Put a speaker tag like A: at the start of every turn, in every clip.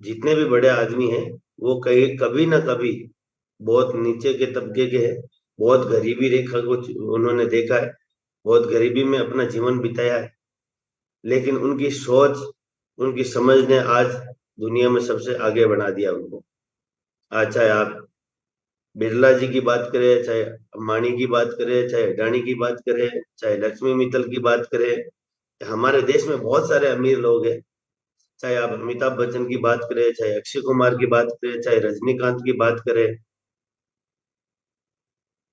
A: जितने भी बड़े आदमी हैं वो कहीं कभी ना कभी बहुत नीचे के तबके के हैं। बहुत गरीबी रेखा को उन्होंने देखा है, बहुत गरीबी में अपना जीवन बिताया है। लेकिन उनकी सोच, उनकी समझ ने आज दुनिया में सबसे आगे बढ़ा दिया उनको। आज चाहे आप बिरला जी की बात करें, चाहे अंबानी की बात करें, चाहे अडानी की बात करें, चाहे लक्ष्मी मित्तल की बात करें, हमारे देश में बहुत सारे अमीर लोग हैं। चाहे आप अमिताभ बच्चन की बात करें, चाहे अक्षय कुमार की बात करें, चाहे रजनीकांत की बात करें,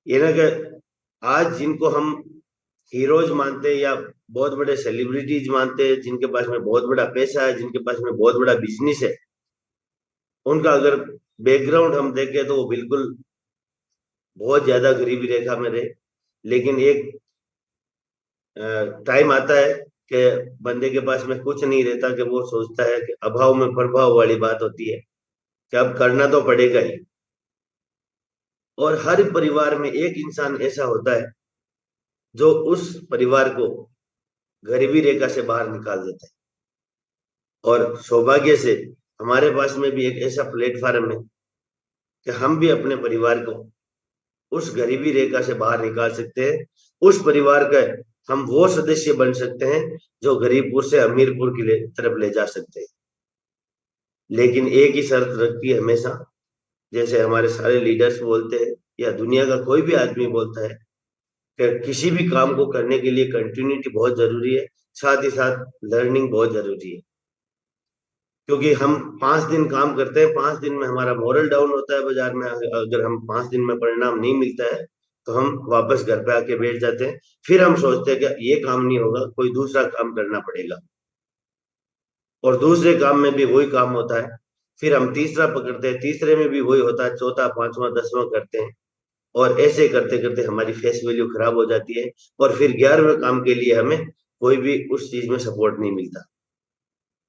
A: ये ना कि आज जिनको हम हीरोज मानते हैं या बहुत बड़े सेलिब्रिटीज मानते हैं, जिनके पास में बहुत बड़ा पैसा है, जिनके पास में बहुत बड़ा बिजनेस है, उनका अगर बैकग्राउंड हम देखें तो वो बिल्कुल बहुत ज्यादा गरीबी रेखा में रहे। लेकिन एक टाइम आता है कि बंदे के पास में कुछ नहीं रहता, कि वो सोचता है कि अभाव में प्रभाव वाली बात होती है, कि अब करना तो पड़ेगा ही। और हर परिवार में एक इंसान ऐसा होता है जो उस परिवार को गरीबी रेखा से बाहर निकाल देता है। और सौभाग्य से हमारे पास में भी एक ऐसा प्लेटफार्म है कि हम भी अपने परिवार को उस गरीबी रेखा से बाहर निकाल सकते हैं। उस परिवार का हम वो सदस्य बन सकते हैं जो गरीबपुर से अमीरपुर की तरफ ले जा सकते हैं। लेकिन एक ही शर्त रखती है हमेशा, जैसे हमारे सारे लीडर्स बोलते हैं या दुनिया का कोई भी आदमी बोलता है, कि किसी भी काम को करने के लिए कंटिन्यूटी बहुत जरूरी है, साथ ही साथ लर्निंग बहुत जरूरी है। क्योंकि हम 5 दिन काम करते हैं, 5 दिन में हमारा मोरल डाउन होता है बाजार में। अगर हम 5 दिन में परिणाम नहीं मिलता है तो हम वापस घर पे आके बैठ जाते हैं। फिर हम सोचते हैं कि ये काम नहीं होगा, कोई दूसरा काम करना पड़ेगा, और दूसरे काम में भी वही काम होता है। फिर हम तीसरा पकड़ते हैं, तीसरे में भी वही होता है, चौथा, पांचवा, 10वां करते हैं। और ऐसे करते करते हमारी फेस वैल्यू खराब हो जाती है, और फिर 11वें काम के लिए हमें कोई भी उस चीज में सपोर्ट नहीं मिलता।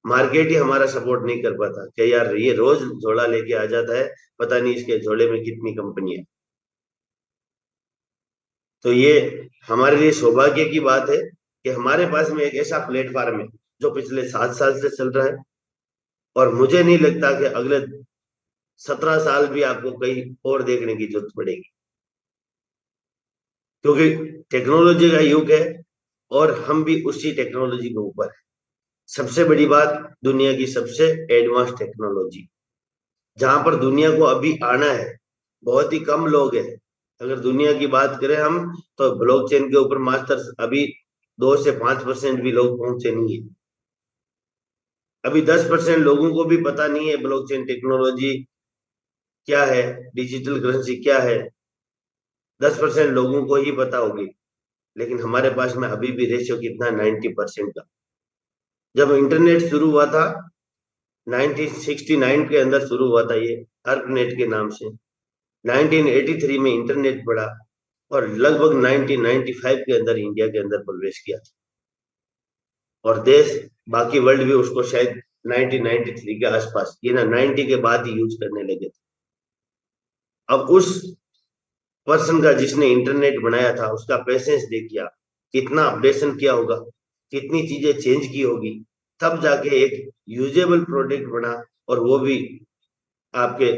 A: मार्केट ही हमारा सपोर्ट नहीं कर पाता कि यार ये रोज झोला लेके आ जाता है, पता नहीं इसके झोले में कितनी कंपनी है। तो ये हमारे लिए सौभाग्य की बात है कि हमारे पास में एक ऐसा प्लेटफार्म है जो पिछले 7 साल से चल रहा है। और मुझे नहीं लगता कि अगले 17 साल भी आपको कहीं और देखने की जरूरत पड़ेगी, क्योंकि टेक्नोलॉजी का युग है और हम भी उसी टेक्नोलॉजी के ऊपर है। सबसे बड़ी बात, दुनिया की सबसे एडवांस टेक्नोलॉजी, जहां पर दुनिया को अभी आना है, बहुत ही कम लोग हैं। अगर दुनिया की बात करें हम, तो ब्लॉकचेन के ऊपर मास्टर्स अभी 2 से 5% भी लोग पहुंचे नहीं है। अभी 10% लोगों को भी पता नहीं है ब्लॉकचेन टेक्नोलॉजी क्या है, डिजिटल करेंसी क्या है। 10% लोगों को ही पता होगी। लेकिन हमारे पास में अभी भी रेशियो कितना, 90% का। जब इंटरनेट शुरू हुआ था 1969 के अंदर शुरू हुआ था, ये अर्कनेट के नाम से। 1983 में इंटरनेट बढ़ा और लगभग 1995 के अंदर इंडिया के अंदर प्रवेश किया था। और देश, बाकी वर्ल्ड भी उसको शायद 1993 के आसपास, ये ना 90 के बाद ही यूज करने लगे थे। अब उस पर्सन का जिसने इंटरनेट बनाया था, उसका पेशेंस देखिए आप, कितना अपडेशन किया होगा, कितनी चीजें चेंज की होगी, तब जाके एक यूजेबल प्रोडक्ट बना। और वो भी आपके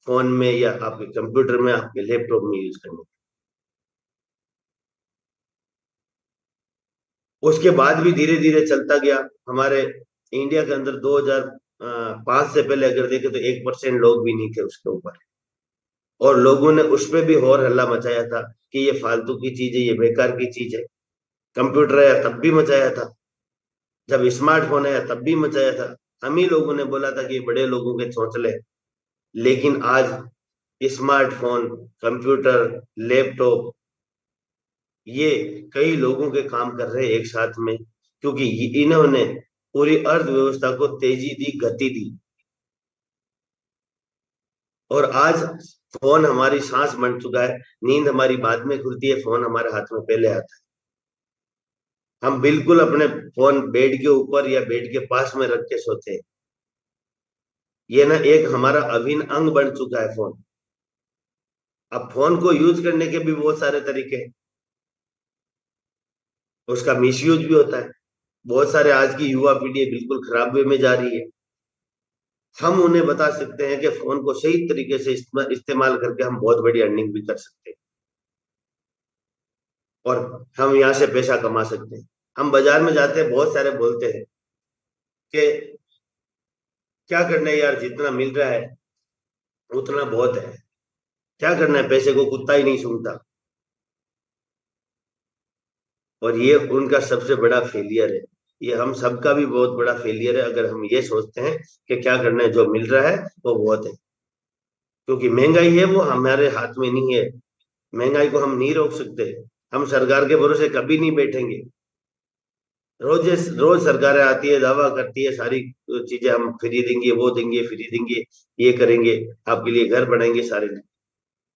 A: फोन में या आपके कंप्यूटर में, आपके लैपटॉप में यूज करने। उसके बाद भी धीरे धीरे चलता गया। हमारे इंडिया के अंदर 2005 से पहले अगर देखें तो 1% लोग भी नहीं थे उसके ऊपर। और लोगों ने उस पे भी होर हल्ला मचाया था कि ये फालतू की चीज है, ये बेकार की चीज है। कंप्यूटर आया तब भी मचाया था, जब स्मार्टफोन आया तब भी मचाया था। हम ही लोगों ने बोला था कि ये बड़े लोगों के चौंचले। लेकिन आज स्मार्टफोन, कंप्यूटर, लैपटॉप, ये कई लोगों के काम कर रहे हैं एक साथ में, क्योंकि इन्होंने पूरी अर्थव्यवस्था को तेजी दी, गति दी। और आज फोन हमारी सांस बन चुका है। नींद हमारी बाद में खुलती है, फोन हमारे हाथ में पहले आता है। हम बिल्कुल अपने फोन बेड के ऊपर या बेड के पास में रख के सोते हैं। ये ना एक हमारा अभिन्न अंग बन चुका है फोन। अब फोन को यूज करने के भी बहुत सारे तरीके हैं, उसका मिसयूज भी होता है। बहुत सारे आज की युवा पीढ़ी बिल्कुल खराब वे में जा रही है। हम उन्हें बता सकते हैं कि फोन को सही तरीके से इस्तेमाल करके हम बहुत बड़ी अर्निंग भी कर सकते हैं और हम यहाँ से पैसा कमा सकते हैं। हम बाजार में जाते हैं, बहुत सारे बोलते हैं कि क्या करना है यार, जितना मिल रहा है उतना बहुत है, क्या करना है, पैसे को कुत्ता ही नहीं सूंघता। और ये उनका सबसे बड़ा फेलियर है। ये हम सबका भी बहुत बड़ा फेलियर है अगर हम ये सोचते हैं कि क्या करना है, जो मिल रहा है वो बहुत है। क्योंकि महंगाई है वो हमारे हाथ में नहीं है, महंगाई को हम नहीं रोक सकते। हम सरकार के भरोसे कभी नहीं बैठेंगे। रोज रोज सरकारें आती है, दावा करती है सारी चीजें हम फ्री देंगे, वो देंगे, फ्री देंगे, ये करेंगे, आपके लिए घर बनाएंगे सारे।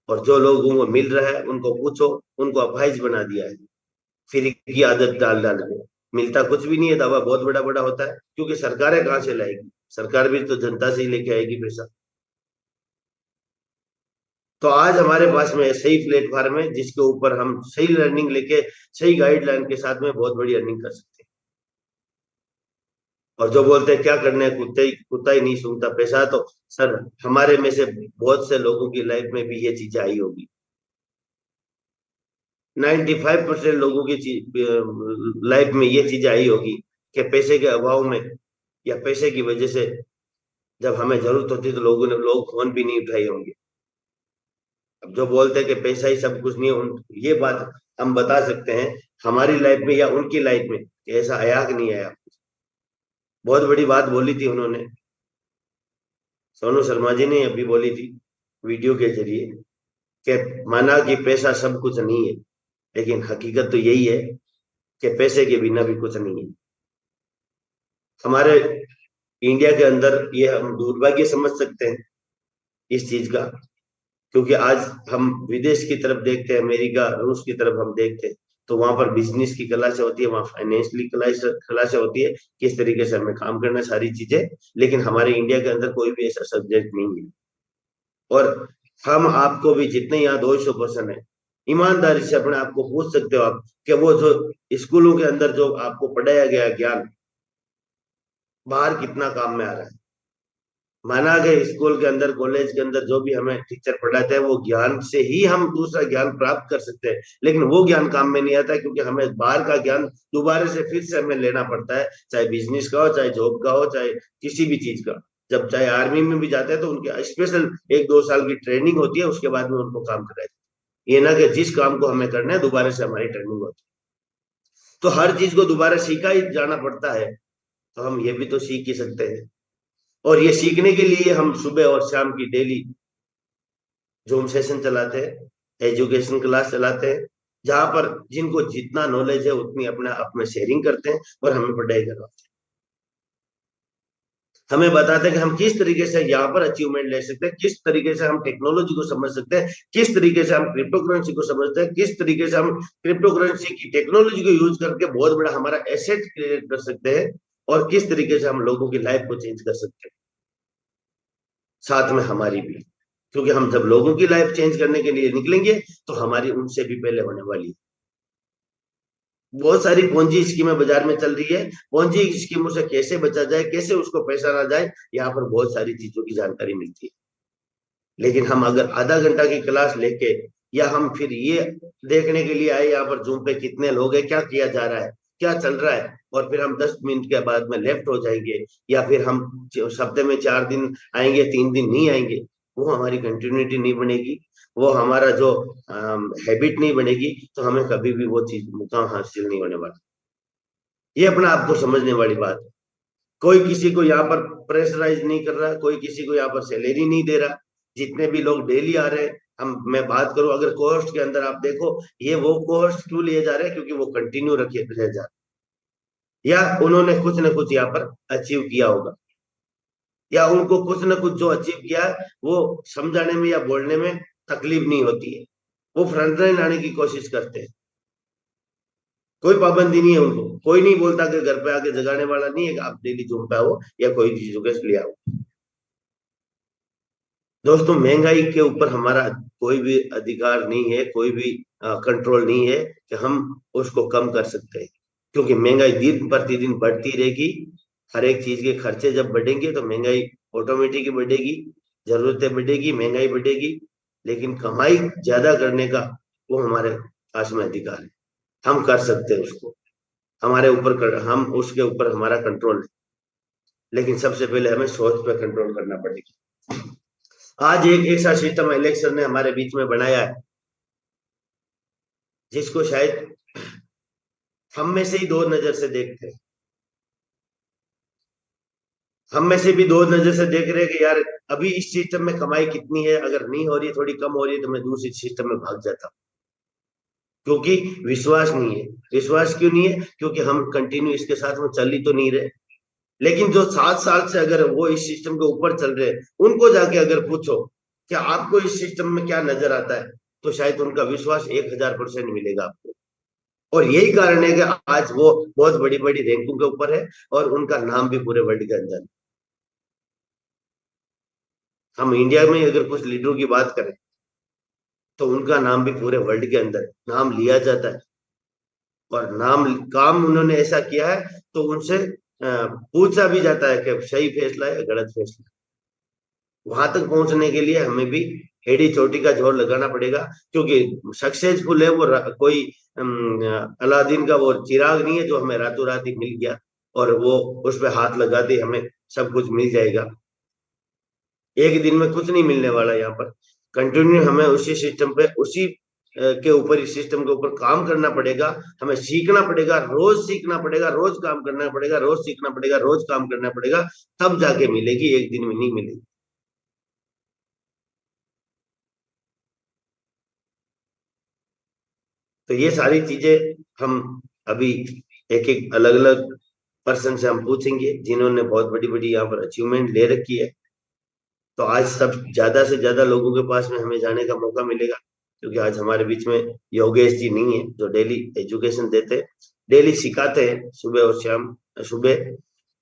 A: और जो लोगों को मिल रहा है उनको पूछो, उनको अपाहिज बना दिया है फ्री की आदत डाल डाल के। मिलता कुछ भी नहीं है, दावा बहुत बड़ा बड़ा होता है, क्योंकि सरकारें कहाँ से लाएगी, सरकार भी तो जनता से ही लेके आएगी पैसा। तो आज हमारे पास में सही प्लेटफॉर्म है जिसके ऊपर हम सही लर्निंग लेके सही गाइडलाइन के साथ में बहुत बड़ी अर्निंग कर सकते हैं। और जो बोलते हैं क्या करने हैं, कुत्ता ही नहीं सूंघता पैसा, तो सर हमारे में से बहुत से लोगों की लाइफ में भी ये चीजें आई होगी। 95% लोगों की लाइफ में ये चीजें आई होगी कि पैसे के अभाव में या पैसे की वजह से जब हमें जरूरत होती है तो लोग फोन भी नहीं उठाए होंगे। अब जो बोलते हैं कि पैसा ही सब कुछ नहीं है, ये बात हम बता सकते हैं हमारी लाइफ में या उनकी लाइफ में कि ऐसा आया कि नहीं आया। बहुत बड़ी बात बोली थी उन्होंने, सोनू शर्मा जी ने अभी बोली थी वीडियो के जरिए कि माना कि पैसा सब कुछ नहीं है, लेकिन हकीकत तो यही है कि पैसे के बिना भी कुछ नहीं है। हमारे इंडिया के अंदर ये हम दुर्भाग्य समझ सकते हैं इस चीज का, क्योंकि आज हम विदेश की तरफ देखते हैं, अमेरिका रूस की तरफ हम देखते हैं, तो वहां पर बिजनेस की क्लासें होती है, वहाँ फाइनेंशियली क्लासें होती है, किस तरीके से हमें काम करना है, सारी चीजें। लेकिन हमारे इंडिया के अंदर कोई भी ऐसा सब्जेक्ट नहीं है। और हम आपको भी जितने यहाँ 200% है, ईमानदारी से अपने आप को पूछ सकते हो आप कि वो जो स्कूलों के अंदर जो आपको पढ़ाया गया ज्ञान बाहर कितना काम में आ रहा है। माना कि स्कूल के अंदर कॉलेज के अंदर जो भी हमें टीचर पढ़ाते हैं वो ज्ञान से ही हम दूसरा ज्ञान प्राप्त कर सकते हैं, लेकिन वो ज्ञान काम में नहीं आता, क्योंकि हमें बाहर का ज्ञान दोबारा से फिर से हमें लेना पड़ता है, चाहे बिजनेस का हो, चाहे जॉब का हो, चाहे किसी भी चीज का। जब चाहे आर्मी में भी जाते हैं तो उनके स्पेशल 1-2 साल की ट्रेनिंग होती है, उसके बाद में उनको काम कराए। ये ना कि जिस काम को हमें करना है दोबारा से हमारी ट्रेनिंग होती है, तो हर चीज को दोबारा सीखा ही जाना पड़ता है। तो हम ये भी तो सीख ही सकते हैं। और ये सीखने के लिए हम सुबह और शाम की डेली जूम सेशन चलाते हैं, एजुकेशन क्लास चलाते हैं, जहां पर जिनको जितना नॉलेज है उतनी अपने आप में शेयरिंग करते हैं और हमें पढ़ाई करवाते हैं। हमें बताते हैं कि हम किस तरीके से यहाँ पर अचीवमेंट ले सकते हैं, किस तरीके से हम टेक्नोलॉजी को समझ सकते हैं, किस तरीके से हम क्रिप्टो करेंसी को समझते हैं, किस तरीके से हम क्रिप्टो करेंसी की टेक्नोलॉजी को यूज करके बहुत बड़ा हमारा एसेट क्रिएट कर सकते हैं, और किस तरीके से हम लोगों की लाइफ को चेंज कर सकते हैं, साथ में हमारी भी। क्योंकि हम जब लोगों की लाइफ चेंज करने के लिए निकलेंगे तो हमारी उनसे भी पहले होने वाली है। बहुत सारी पोंजी स्कीमें बाजार में चल रही है, पोंजी स्कीमों से कैसे बचा जाए, कैसे उसको पैसा ना जाए, यहाँ पर बहुत सारी चीजों की जानकारी मिलती है। लेकिन हम अगर आधा घंटा की क्लास लेके, या हम फिर ये देखने के लिए आए यहाँ पर जूम पे कितने लोग हैं, क्या किया जा रहा है, क्या चल रहा है, और फिर हम 10 मिनट के बाद में लेफ्ट हो जाएंगे, या फिर हम हफ्ते में 4 दिन आएंगे, 3 दिन नहीं आएंगे, वो हमारी कंटिन्यूटी नहीं बनेगी, वो हमारा जो हैबिट नहीं बनेगी, तो हमें कभी भी वो चीज मुकाम हासिल नहीं होने वाला। ये अपना आपको समझने वाली बात है। कोई किसी को यहाँ पर प्रेशराइज नहीं कर रहा, कोई किसी को यहाँ पर सैलरी नहीं दे रहा। जितने भी लोग डेली आ रहे हैं, हम मैं बात करूं अगर कोर्स के अंदर आप देखो, ये वो कोर्स क्यों लिए जा रहे हैं, क्योंकि वो कंटिन्यू रखे रह जा रहे हैं। या उन्होंने कुछ ना कुछ यहाँ पर अचीव किया होगा, या उनको कुछ ना कुछ जो अचीव किया है वो समझाने में या बोलने में तकलीफ नहीं होती है, वो फ्रंट लाइन आने की कोशिश करते हैं। कोई पाबंदी नहीं है उनको, कोई नहीं बोलता कि घर पे आके जगाने वाला नहीं है कि आप डेली जूम पे आओ या कोई चीजों के लिए आओ। दोस्तों, महंगाई के ऊपर हमारा कोई भी अधिकार नहीं है, कोई भी कंट्रोल नहीं है कि हम उसको कम कर सकते हैं, क्योंकि महंगाई दिन प्रतिदिन बढ़ती रहेगी। हर एक चीज के खर्चे जब बढ़ेंगे तो महंगाई ऑटोमेटिक बढ़ेगी, जरूरतें बढ़ेगी, महंगाई बढ़ेगी। लेकिन कमाई ज्यादा करने का वो हमारे पास में अधिकार है, हम कर सकते हैं उसको, हमारे ऊपर हम उसके ऊपर हमारा कंट्रोल है। लेकिन सबसे पहले हमें सोच पे कंट्रोल करना पड़ेगा। आज एक ऐसा सिस्टम इलेक्शन ने हमारे बीच में बनाया है जिसको शायद हम में से ही दो नजर से देखते हैं, हम में से भी दो नजर से देख रहे हैं कि यार अभी इस सिस्टम में कमाई कितनी है, अगर नहीं हो रही है, थोड़ी कम हो रही है, तो मैं दूसरी सिस्टम में भाग जाता हूँ। क्योंकि विश्वास नहीं है। विश्वास क्यों नहीं है? क्योंकि हम कंटिन्यू इसके साथ में चल ही तो नहीं रहे। लेकिन जो 7 साल से अगर वो इस सिस्टम के ऊपर चल रहे हैं, उनको जाके अगर पूछो कि आपको इस सिस्टम में क्या नजर आता है, तो शायद उनका विश्वास 1000% मिलेगा आपको। और यही कारण है कि आज वो बहुत बड़ी बड़ी रैंकों के ऊपर है और उनका नाम भी पूरे वर्ल्ड के अंदर है। हम इंडिया में अगर कुछ लीडरों की बात करें तो उनका नाम भी पूरे वर्ल्ड के अंदर नाम लिया जाता है। और नाम काम उन्होंने ऐसा किया है तो उनसे पूछा भी जाता है कि सही फैसला है या गलत फैसला। वहां तक पहुंचने के लिए हमें भी एड़ी चोटी का जोर लगाना पड़ेगा। क्योंकि सक्सेसफुल है वो कोई अलादीन का वो चिराग नहीं है जो हमें रातों रात ही मिल गया और वो उस पर हाथ लगा दे हमें सब कुछ मिल जाएगा। एक दिन में कुछ नहीं मिलने वाला यहाँ पर। कंटिन्यू हमें उसी सिस्टम पे उसी के ऊपर इस सिस्टम के ऊपर काम करना पड़ेगा। हमें सीखना पड़ेगा, रोज सीखना पड़ेगा, रोज काम करना पड़ेगा, रोज सीखना पड़ेगा, रोज काम करना पड़ेगा। तब जाके मिलेगी, एक दिन में नहीं मिलेगी। तो ये सारी चीजें हम अभी एक एक अलग अलग पर्सन से हम पूछेंगे जिन्होंने बहुत बड़ी बड़ी यहाँ पर अचीवमेंट ले रखी है। तो आज सब ज्यादा से ज्यादा लोगों के पास में हमें जाने का मौका मिलेगा। क्योंकि आज हमारे बीच में योगेश जी नहीं है जो डेली एजुकेशन देते हैं, डेली सिखाते हैं सुबह और शाम। सुबह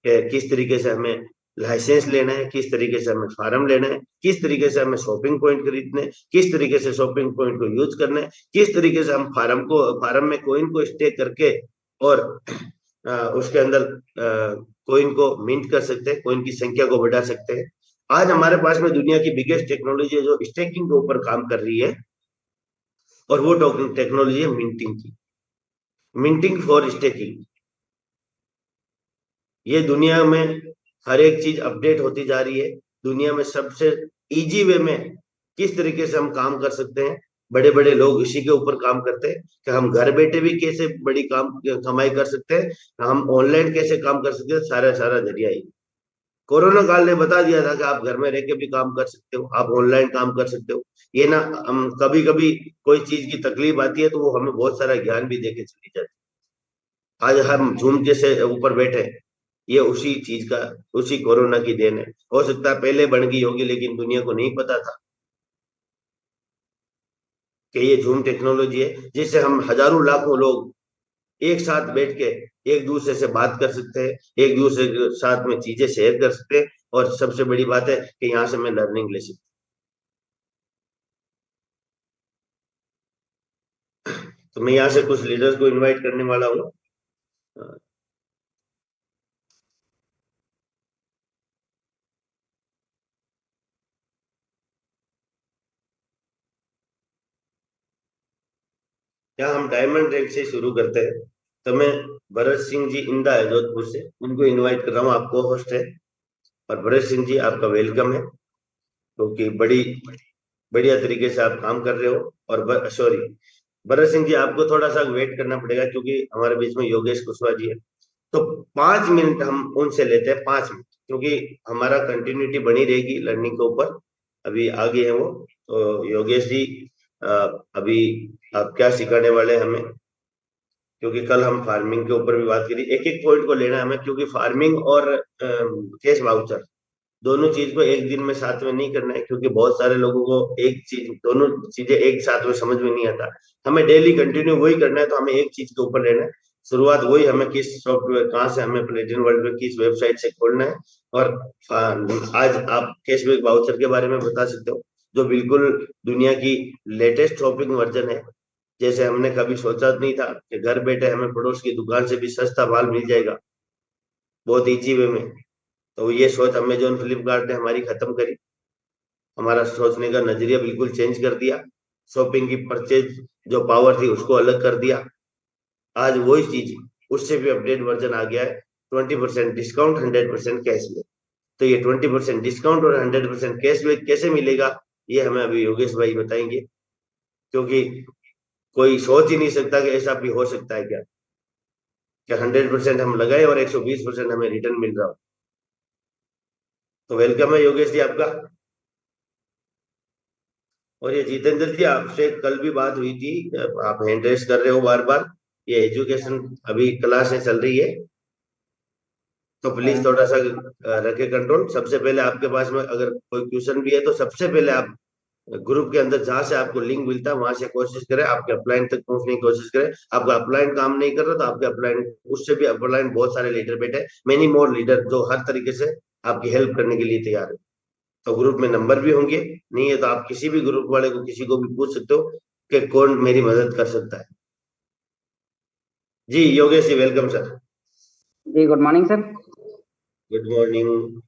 A: किस तरीके से हमें लाइसेंस लेना है, किस तरीके से हमें फार्म लेना है, किस तरीके से हमें शॉपिंग पॉइंट खरीदने हैं, किस तरीके से शॉपिंग पॉइंट को यूज करना है, किस तरीके से हम फार्म में कोइन को स्टेक करके और उसके अंदर कोइन को मिंट कर सकते हैं, कोइन की संख्या को बढ़ा सकते हैं। आज हमारे पास में दुनिया की बिगेस्ट टेक्नोलॉजी है जो स्टेकिंग के ऊपर काम कर रही है। और वो टेक्नोलॉजी है मिंटिंग की, मिंटिंग फॉर स्टेकिंग। ये दुनिया में हर एक चीज अपडेट होती जा रही है। दुनिया में सबसे इजी वे में किस तरीके से हम काम कर सकते हैं, बड़े बड़े लोग इसी के ऊपर काम करते हैं कि हम घर बैठे भी कैसे बड़ी काम कमाई कर सकते हैं, हम ऑनलाइन कैसे काम कर सकते हैं। सारा सारा जरिया ही कोरोना काल ने बता दिया था कि आप घर में रह के भी काम कर सकते हो, आप ऑनलाइन काम कर सकते हो। ये ना हम कभी कभी कोई चीज की तकलीफ आती है तो वो हमें बहुत सारा ज्ञान भी देके चली जाती है। आज हम जूम जैसे ऊपर बैठे हैं, ये उसी चीज का, उसी कोरोना की देन है। हो सकता है पहले बन गई होगी लेकिन दुनिया को नहीं पता था कि ये जूम टेक्नोलॉजी है जिससे हम हजारों लाखों लोग एक साथ बैठ के एक दूसरे से बात कर सकते हैं, एक दूसरे के साथ में चीजें शेयर कर सकते हैं। और सबसे बड़ी बात है कि यहाँ से मैं लर्निंग ले सकता हूँ। तो मैं यहाँ से कुछ लीडर्स को इनवाइट करने वाला हूँ। यहाँ हम डायमंड रैंक से शुरू करते हैं। तो मैं भरत सिंह जी इंदा है जोधपुर से, उनको इनवाइट कर रहा हूँ, आपको होस्ट है। और भरत सिंह जी आपका वेलकम है, क्योंकि बड़ी बढ़िया तरीके से आप काम कर रहे हो। और सॉरी भरत सिंह जी, आपको थोड़ा सा वेट करना पड़ेगा क्योंकि हमारे बीच में योगेश कुशवाहा जी है। तो 5 मिनट हम उनसे लेते हैं, 5 मिनट, क्योंकि हमारा कंटिन्यूटी बनी रहेगी लर्निंग के ऊपर। अभी आगे है वो। तो योगेश जी, अ, अभी आप क्या सिखाने वाले हैं हमें? क्योंकि कल हम फार्मिंग के ऊपर भी बात करी, एक एक पॉइंट को लेना है हमें, क्योंकि फार्मिंग और कैश वाउचर दोनों चीज को एक दिन में साथ में नहीं करना है। क्योंकि बहुत सारे लोगों को एक चीज, दोनों चीजें एक साथ में समझ में नहीं आता। हमें डेली कंटिन्यू वही करना है, तो हमें एक चीज के ऊपर लेना है। शुरुआत वही, हमें किस सॉफ्टवेयर, कहाँ से हमें प्लेटिन वर्ल्ड में किस वेबसाइट से खोलना है। और आज आप कैशबैक वाउचर के बारे में बता सकते हो, जो बिल्कुल दुनिया की लेटेस्ट शॉपिंग वर्जन है। जैसे हमने कभी सोचा नहीं था कि घर बैठे हमें पड़ोस की दुकान से भी सस्ता माल मिल जाएगा। बहुत इजी वे में। तो ये सोच अमेजोन फ्लिपकार्ट ने हमारी खत्म करी, हमारा सोचने का नजरिया बिल्कुल चेंज कर दिया। शॉपिंग की परचेज जो पावर थी उसको अलग कर दिया। आज वही चीज उससे भी अपडेट वर्जन आ गया है, 20% डिस्काउंट, 100% कैशबैक। तो ये 20% डिस्काउंट और 100% कैशबैक कैसे मिलेगा, ये हमें अभी योगेश भाई बताएंगे। क्योंकि कोई सोच ही नहीं सकता कि ऐसा भी हो सकता है क्या, कि 100% हम लगाए और 120% हमें रिटर्न मिल रहा हो। तो वेलकम है योगेश जी आपका। और ये जितेंद्र जी, आपसे कल भी बात हुई थी, आप हैंड रेस कर रहे हो बार बार, ये एजुकेशन अभी क्लासें चल रही है, तो प्लीज थोड़ा सा रखे कंट्रोल। सबसे पहले आपके पास में अगर कोई क्वेश्चन भी है तो सबसे पहले आप ग्रुप के अंदर जहां से आपको लिंक मिलता है वहां से कोशिश करें, आपके अपलाइन तक पहुंचने की कोशिश करें। आपका अपलाइन काम नहीं कर रहा तो आपके अपलाइन, उससे भी अपलाइन बहुत सारे लीडर बैठे हैं, मेनी मोर लीडर, जो हर तरीके से आपकी हेल्प करने के लिए तैयार है। तो ग्रुप में नंबर भी होंगे, नहीं है तो आप किसी भी ग्रुप वाले को, किसी को भी पूछ सकते हो कि कौन मेरी मदद कर सकता है। जी योगेश जी, वेलकम सर।
B: जी good morning sir.
A: Good morning.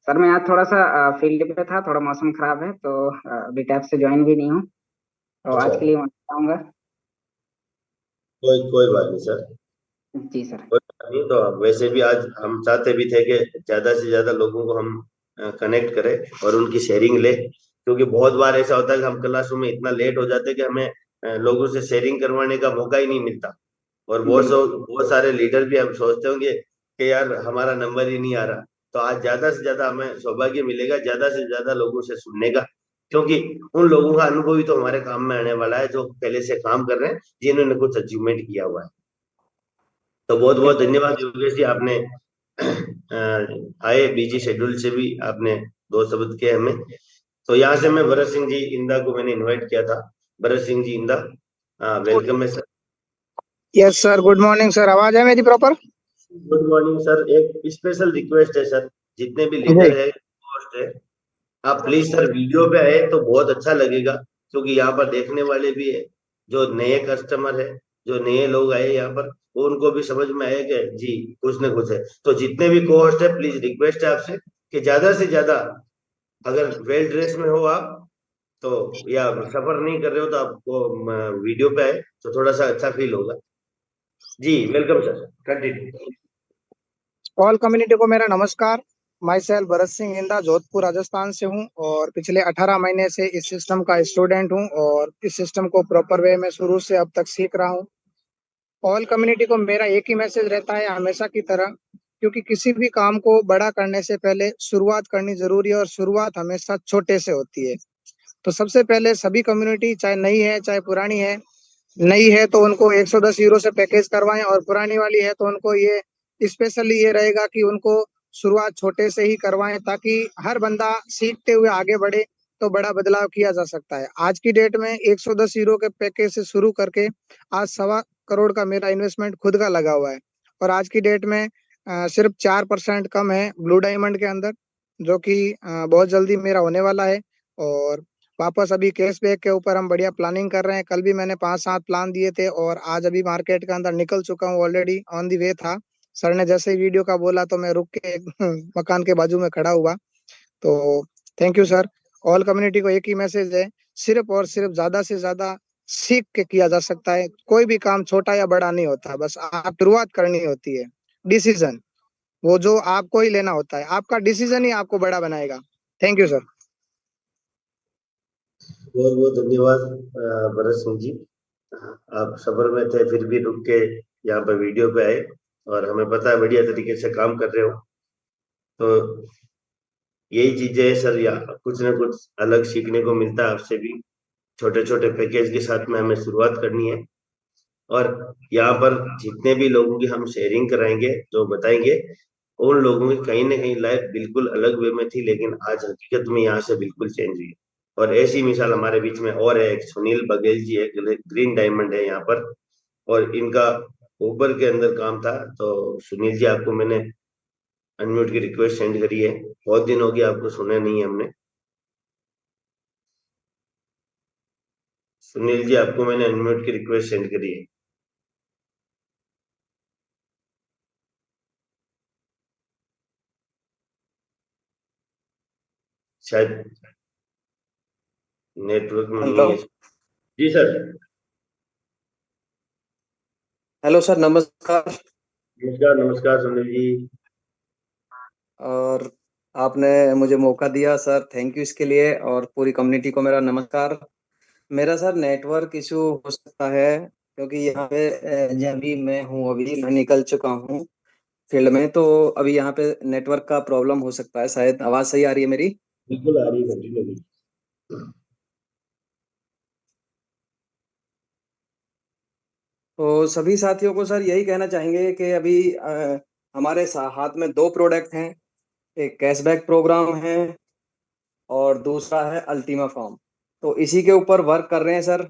B: Sir मैं आज थोड़ा सा फील्ड पे था, थोड़ा मौसम खराब है तो अभी टैब से ज्वाइन भी नहीं हूँ, तो
A: अच्छा,
B: आज के लिए मैं बताऊंगा।
A: कोई कोई बात नहीं सर।
B: जी सर।
A: कोई बात नहीं, तो वैसे भी आज हम चाहते भी थे कि ज्यादा से ज्यादा लोगों को हम कनेक्ट करें और उनकी शेयरिंग ले, क्योंकि बहुत बार ऐसा होता है कि हम क्लासरूम में इतना लेट हो जाते हैं कि हमें लोगों से शेयरिंग करवाने का मौका ही नहीं मिलता। और
B: बिल्कुल।
A: बहुत सारे लीडर भी हम सोचते होंगे कि यार हमारा नंबर ही नहीं आ रहा। तो आज ज्यादा से ज्यादा हमें सौभाग्य मिलेगा ज्यादा से ज्यादा लोगों से सुनने का, क्योंकि उन लोगों का अनुभव ही तो हमारे काम में आने वाला है, जो पहले से काम कर रहे हैं, जिन्होंने कुछ अचीवमेंट किया हुआ है। तो बहुत बहुत
B: बिल्कुल।
A: धन्यवाद योगेश जी, आपने आए बिजी शेड्यूल से भी आपने दो शब्द किए हमें। तो यहाँ से मैं भरत सिंह जी इंदा को मैंने इनवाइट किया था। भरत सिंह जी इंदा, वेलकम है sir.
C: Yes sir, good morning sir. आवाज है मेरी प्रॉपर?
A: Good morning sir. एक स्पेशल रिक्वेस्ट है सर, जितने भी
C: जी।
A: लीडर है, होस्ट है, आप प्लीज सर वीडियो पे आए तो बहुत अच्छा लगेगा, क्योंकि यहाँ पर देखने वाले भी है, जो नए कस्टमर है, जो नए लोग आए यहाँ पर, वो उनको भी समझ में आए कि जी कुछ न कुछ है। तो जितने भी को होस्ट है, प्लीज रिक्वेस्ट है आपसे कि ज्यादा से ज्यादा, अगर वेल ड्रेस में हो आप तो, या सफर नहीं कर रहे हो तो आपको वीडियो पे आए तो थोड़ा सा अच्छा फील होगा। जी welcome sir, continue.
C: All community को मेरा नमस्कार। माई सेल्फ भरत सिंह इंदा, जोधपुर राजस्थान से हूँ और पिछले 18 महीने से इस सिस्टम का स्टूडेंट हूँ और इस सिस्टम को प्रॉपर वे में शुरू से अब तक सीख रहा हूँ। ऑल कम्युनिटी को मेरा एक ही मैसेज रहता है हमेशा की तरह, क्योंकि किसी भी काम को बड़ा करने से पहले शुरुआत करनी जरूरी है और शुरुआत हमेशा छोटे से होती है। तो सबसे पहले सभी कम्युनिटी, चाहे नई है चाहे पुरानी है, नई है तो उनको 110 यूरो से पैकेज करवाएं और पुरानी वाली है तो उनको ये स्पेशली ये रहेगा कि उनको शुरुआत छोटे से ही करवाएं, ताकि हर बंदा सीखते हुए आगे बढ़े तो बड़ा बदलाव किया जा सकता है। आज की डेट में 110 यूरो के पैकेज से शुरू करके आज 1.25 करोड़ का मेरा इन्वेस्टमेंट खुद का लगा हुआ है। और आज की डेट में सिर्फ 4% कम है ब्लू डायमंड के अंदर, जो कि बहुत जल्दी मेरा होने वाला है। और वापस अभी कैशबैक के ऊपर हम बढ़िया प्लानिंग कर रहे हैं। कल भी मैंने 5-7 प्लान दिए थे और आज अभी मार्केट के अंदर निकल चुका हूँ, ऑलरेडी ऑन दी वे था। सर ने जैसे ही वीडियो का बोला तो मैं रुक के एक मकान के बाजू में खड़ा हुआ। तो thank you sir. All community को एक ही मैसेज है, सिर्फ और सिर्फ ज्यादा से ज्यादा सीख के किया जा सकता है। कोई भी काम छोटा या बड़ा नहीं होता, बस आप शुरुआत करनी होती है। डिसीजन वो जो आपको ही लेना होता है, आपका डिसीजन ही आपको बड़ा बनाएगा। Thank you sir.
A: बहुत बहुत धन्यवाद भरत सिंह जी। आप सफर में थे फिर भी रुक के यहाँ पर वीडियो पे आए, और हमें पता है बढ़िया तरीके से काम कर रहे हो। तो यही चीजें है सर, या कुछ ना कुछ अलग सीखने को मिलता है आपसे भी। छोटे छोटे पैकेज के साथ में हमें शुरुआत करनी है, और यहाँ पर जितने भी लोगों की हम शेयरिंग कराएंगे, जो बताएंगे, उन लोगों की कहीं ना कहीं लाइफ बिल्कुल अलग वे में थी, लेकिन आज हकीकत में यहाँ से बिल्कुल चेंज हुई है। और ऐसी मिसाल हमारे बीच में और है, एक सुनील बघेल जी, एक ग्रीन डायमंड है यहाँ पर, और इनका ऊबर के अंदर काम था। तो सुनील जी, आपको मैंने अनम्यूट की रिक्वेस्ट सेंड करी है, बहुत दिन हो गया आपको सुना नहीं है हमने। सुनील जी, आपको मैंने अनम्यूट की रिक्वेस्ट सेंड करी है। शायद नेटवर्क में
D: हेलो।
A: नहीं है। जी सर।
D: हेलो सर, नमस्कार।
A: नमस्कार नमस्कार सुनील जी।
D: और आपने मुझे मौका दिया सर, थैंक यू इसके लिए। और पूरी कम्युनिटी को मेरा नमस्कार। मेरा सर नेटवर्क इशू हो सकता है, क्योंकि यहाँ पे जब भी मैं निकल चुका हूँ फील्ड में, तो अभी यहाँ पे नेटवर्क का प्रॉब्लम हो सकता है। शायद आवाज़ सही आ रही है मेरी?
A: बिल्कुल आ रही है, कंटिन्यू।
D: तो सभी साथियों को सर यही कहना चाहेंगे कि अभी हमारे हाथ में दो प्रोडक्ट हैं। एक कैशबैक प्रोग्राम है और दूसरा है अल्टीमा फॉर्म। तो इसी के ऊपर वर्क कर रहे हैं सर,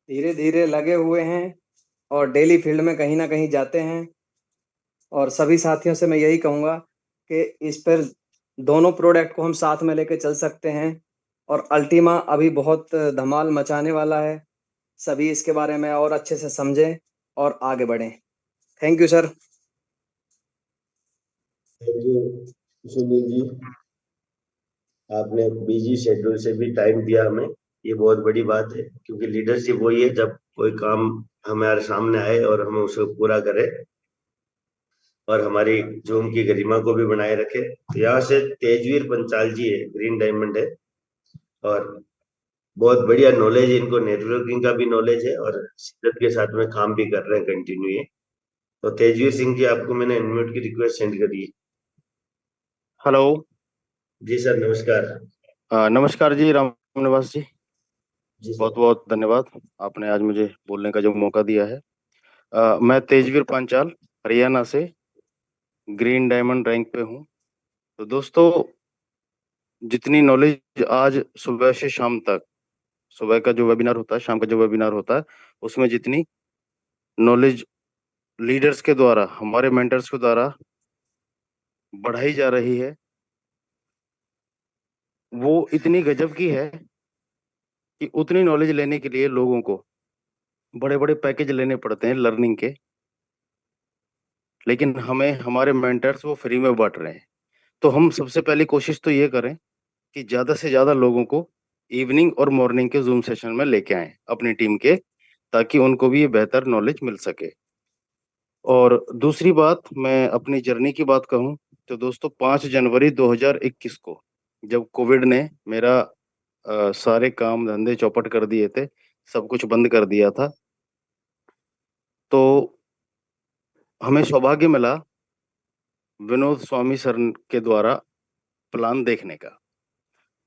D: धीरे धीरे लगे हुए हैं और डेली फील्ड में कहीं ना कहीं जाते हैं। और सभी साथियों से मैं यही कहूँगा कि इस पर दोनों प्रोडक्ट को हम साथ में लेके चल सकते हैं। और अल्टीमा अभी बहुत धमाल मचाने वाला है। सभी इसके बारे में और अच्छे से समझें और आगे बढ़ें। Thank you sir.
A: Thank you Sunil ji. आपने बिजी शेड्यूल से भी टाइम दिया हमें, ये बहुत बड़ी बात है, क्योंकि लीडरशिप वही है जब कोई काम हमारे सामने आए और हम उसे पूरा करें और हमारी जूम की गरिमा को भी बनाए रखे। तो यहाँ से तेजवीर पंचाल जी है, ग्रीन डायमंड है, और बहुत बढ़िया नॉलेज है इनको, नेटवर्किंग का भी नॉलेज है और शिद्दत के साथ में काम भी कर रहे हैं कंटिन्यू ये। तो तेजवीर सिंह जी, आपको मैंने इनवाइट की रिक्वेस्ट सेंड करी है।
E: हेलो।
A: जी सर, नमस्कार।
E: नमस्कार जी, राम निवास जी।
A: जी
E: बहुत
A: सर।
E: बहुत धन्यवाद, आपने आज मुझे बोलने का जो मौका दिया है। मैं तेजवीर पांचाल, हरियाणा से ग्रीन डायमंड रैंक पे हूँ। तो दोस्तों, जितनी नॉलेज आज सुबह से शाम तक, सुबह का जो वेबिनार होता है, शाम का जो वेबिनार होता है, उसमें जितनी नॉलेज लीडर्स के द्वारा, हमारे मेंटर्स के द्वारा बढ़ाई जा रही है, वो इतनी गजब की है कि उतनी नॉलेज लेने के लिए लोगों को बड़े बड़े पैकेज लेने पड़ते हैं लर्निंग के। लेकिन हमें हमारे मेंटर्स वो फ्री में बांट रहे हैं। तो हम सबसे पहली कोशिश तो ये करें कि ज्यादा से ज्यादा लोगों को इवनिंग और मॉर्निंग के जूम सेशन में लेके आएं अपनी टीम के, ताकि उनको भी ये बेहतर नॉलेज मिल सके। और दूसरी बात, मैं अपनी जर्नी की बात कहूं तो दोस्तों, 5 जनवरी 2021 को जब कोविड ने मेरा सारे काम धंधे चौपट कर दिए थे, सब कुछ बंद कर दिया था, तो हमें सौभाग्य मिला विनोद स्वामी सर के द्वारा प्लान देखने का।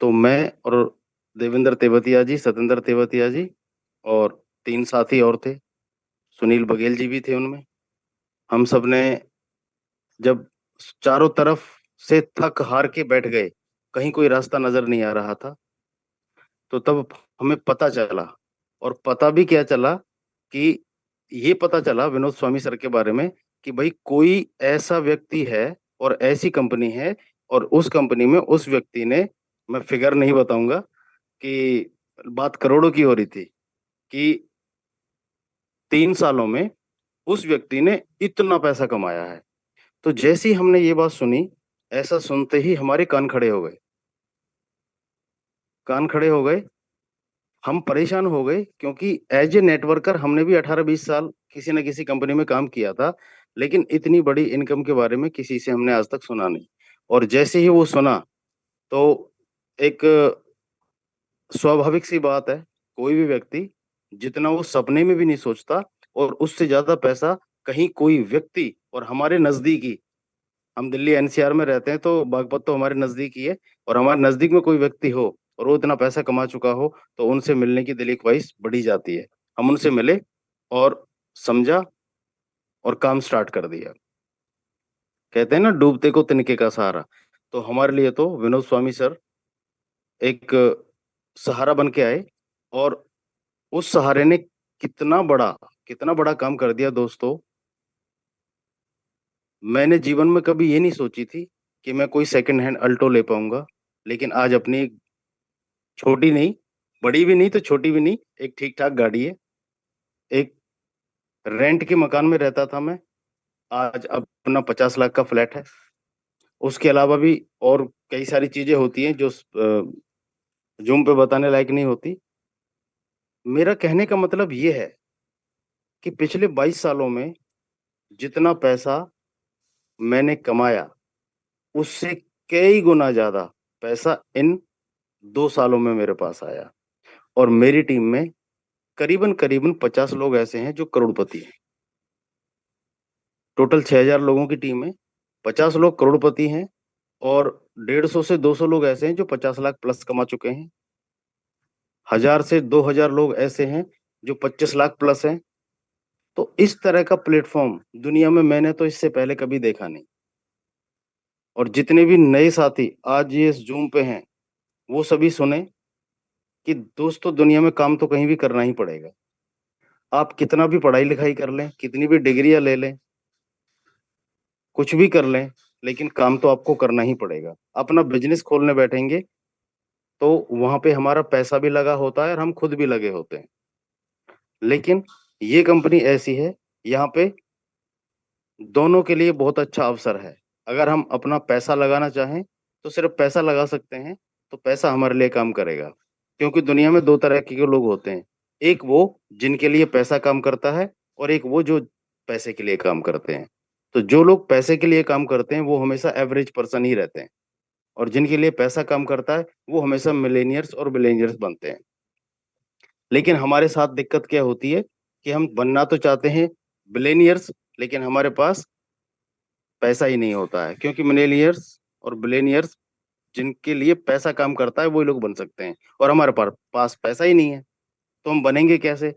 E: तो मैं और देवेंद्र तेवतिया जी, सतेंद्र तेवतिया जी और 3 साथी और थे, सुनील बघेल जी भी थे उनमें। हम सब ने जब चारों तरफ से थक हार के बैठ गए, कहीं कोई रास्ता नजर नहीं आ रहा था, तो तब हमें पता चला, और पता भी क्या चला कि ये पता चला विनोद स्वामी सर के बारे में कि भाई कोई ऐसा व्यक्ति है और ऐसी कंपनी है, और उस कंपनी में उस व्यक्ति ने, मैं फिगर नहीं बताऊंगा, कि बात करोड़ों की हो रही थी, कि 3 सालों में उस व्यक्ति ने इतना पैसा कमाया है। तो जैसे ही हमने ये बात सुनी, ऐसा सुनते ही हमारे कान खड़े हो गए, कान खड़े हो गए। हम परेशान हो गए, क्योंकि एज ए नेटवर्कर हमने भी 18-20 साल किसी न किसी कंपनी में काम किया था, लेकिन इतनी बड़ी इनकम के बारे में किसी से हमने आज तक सुना नहीं। और जैसे ही वो सुना, तो एक स्वाभाविक सी बात है, कोई भी व्यक्ति जितना वो सपने में भी नहीं सोचता, और उससे ज्यादा पैसा कहीं कोई व्यक्ति, और हमारे नजदीकी, हम दिल्ली एनसीआर में रहते हैं, तो बागपत तो हमारे नजदीक ही है, और हमारे नजदीक में कोई व्यक्ति हो और वो इतना पैसा कमा चुका हो, तो उनसे मिलने की दिली ख्वाहिश बढ़ी जाती है। हम उनसे मिले और समझा और काम स्टार्ट कर दिया। कहते हैं ना, डूबते को तिनके का सहारा। तो हमारे लिए तो विनोद स्वामी सर एक सहारा बन के आए, और उस सहारे ने कितना बड़ा काम कर दिया दोस्तों। मैंने जीवन में कभी ये नहीं सोची थी कि मैं कोई सेकंड हैंड अल्टो ले पाऊंगा, लेकिन आज अपनी एक छोटी नहीं, बड़ी भी नहीं तो छोटी भी नहीं, एक ठीक ठाक गाड़ी है। एक रेंट के मकान में रहता था मैं, आज अपना 50 लाख का फ्लैट है। उसके अलावा भी और कई सारी चीजें होती हैं जो जूम पे बताने लायक नहीं होती। मेरा कहने का मतलब ये है कि पिछले 22 सालों में जितना पैसा मैंने कमाया, उससे कई गुना ज्यादा पैसा इन 2 सालों में मेरे पास आया। और मेरी टीम में करीबन करीबन 50 लोग ऐसे हैं जो करोड़पति हैं। टोटल 6000 लोगों की टीम है, 50 लोग करोड़पति हैं और 150 से 200 लोग ऐसे हैं जो 50 लाख प्लस कमा चुके हैं। 1000 से 2000 लोग ऐसे हैं जो 25 लाख प्लस हैं। तो इस तरह का प्लेटफॉर्म दुनिया में मैंने तो इससे पहले कभी देखा नहीं। और जितने भी नए साथी आज ये इस जूम पे हैं, वो सभी सुने कि दोस्तों दुनिया में काम तो कहीं भी करना ही पड़ेगा। आप कितना भी पढ़ाई लिखाई कर लें, कितनी भी डिग्रियां ले लें, कुछ भी कर लें, लेकिन काम तो आपको करना ही पड़ेगा। अपना बिजनेस खोलने बैठेंगे तो वहां पे हमारा पैसा भी लगा होता है और हम खुद भी लगे होते हैं। लेकिन ये कंपनी ऐसी है, यहाँ पे दोनों के लिए बहुत अच्छा अवसर है। अगर हम अपना पैसा लगाना चाहें तो सिर्फ पैसा लगा सकते हैं, तो पैसा हमारे लिए काम करेगा। क्योंकि दुनिया में 2 तरह के लोग होते हैं, एक वो जिनके लिए पैसा काम करता है और एक वो जो पैसे के लिए काम करते हैं। तो जो लोग पैसे के लिए काम करते हैं वो हमेशा एवरेज पर्सन ही रहते हैं, और जिनके लिए पैसा काम करता है वो हमेशा मिलेनियर्स और बिलियनियर्स बनते हैं। लेकिन हमारे साथ दिक्कत क्या होती है कि हम बनना तो चाहते हैं बिलियनियर्स, लेकिन हमारे पास पैसा ही नहीं होता है। क्योंकि मिलेनियर्स और बिलियनियर्स जिनके लिए पैसा काम करता है वही लोग बन सकते हैं, और हमारे पास पैसा ही नहीं है, तो हम बनेंगे कैसे?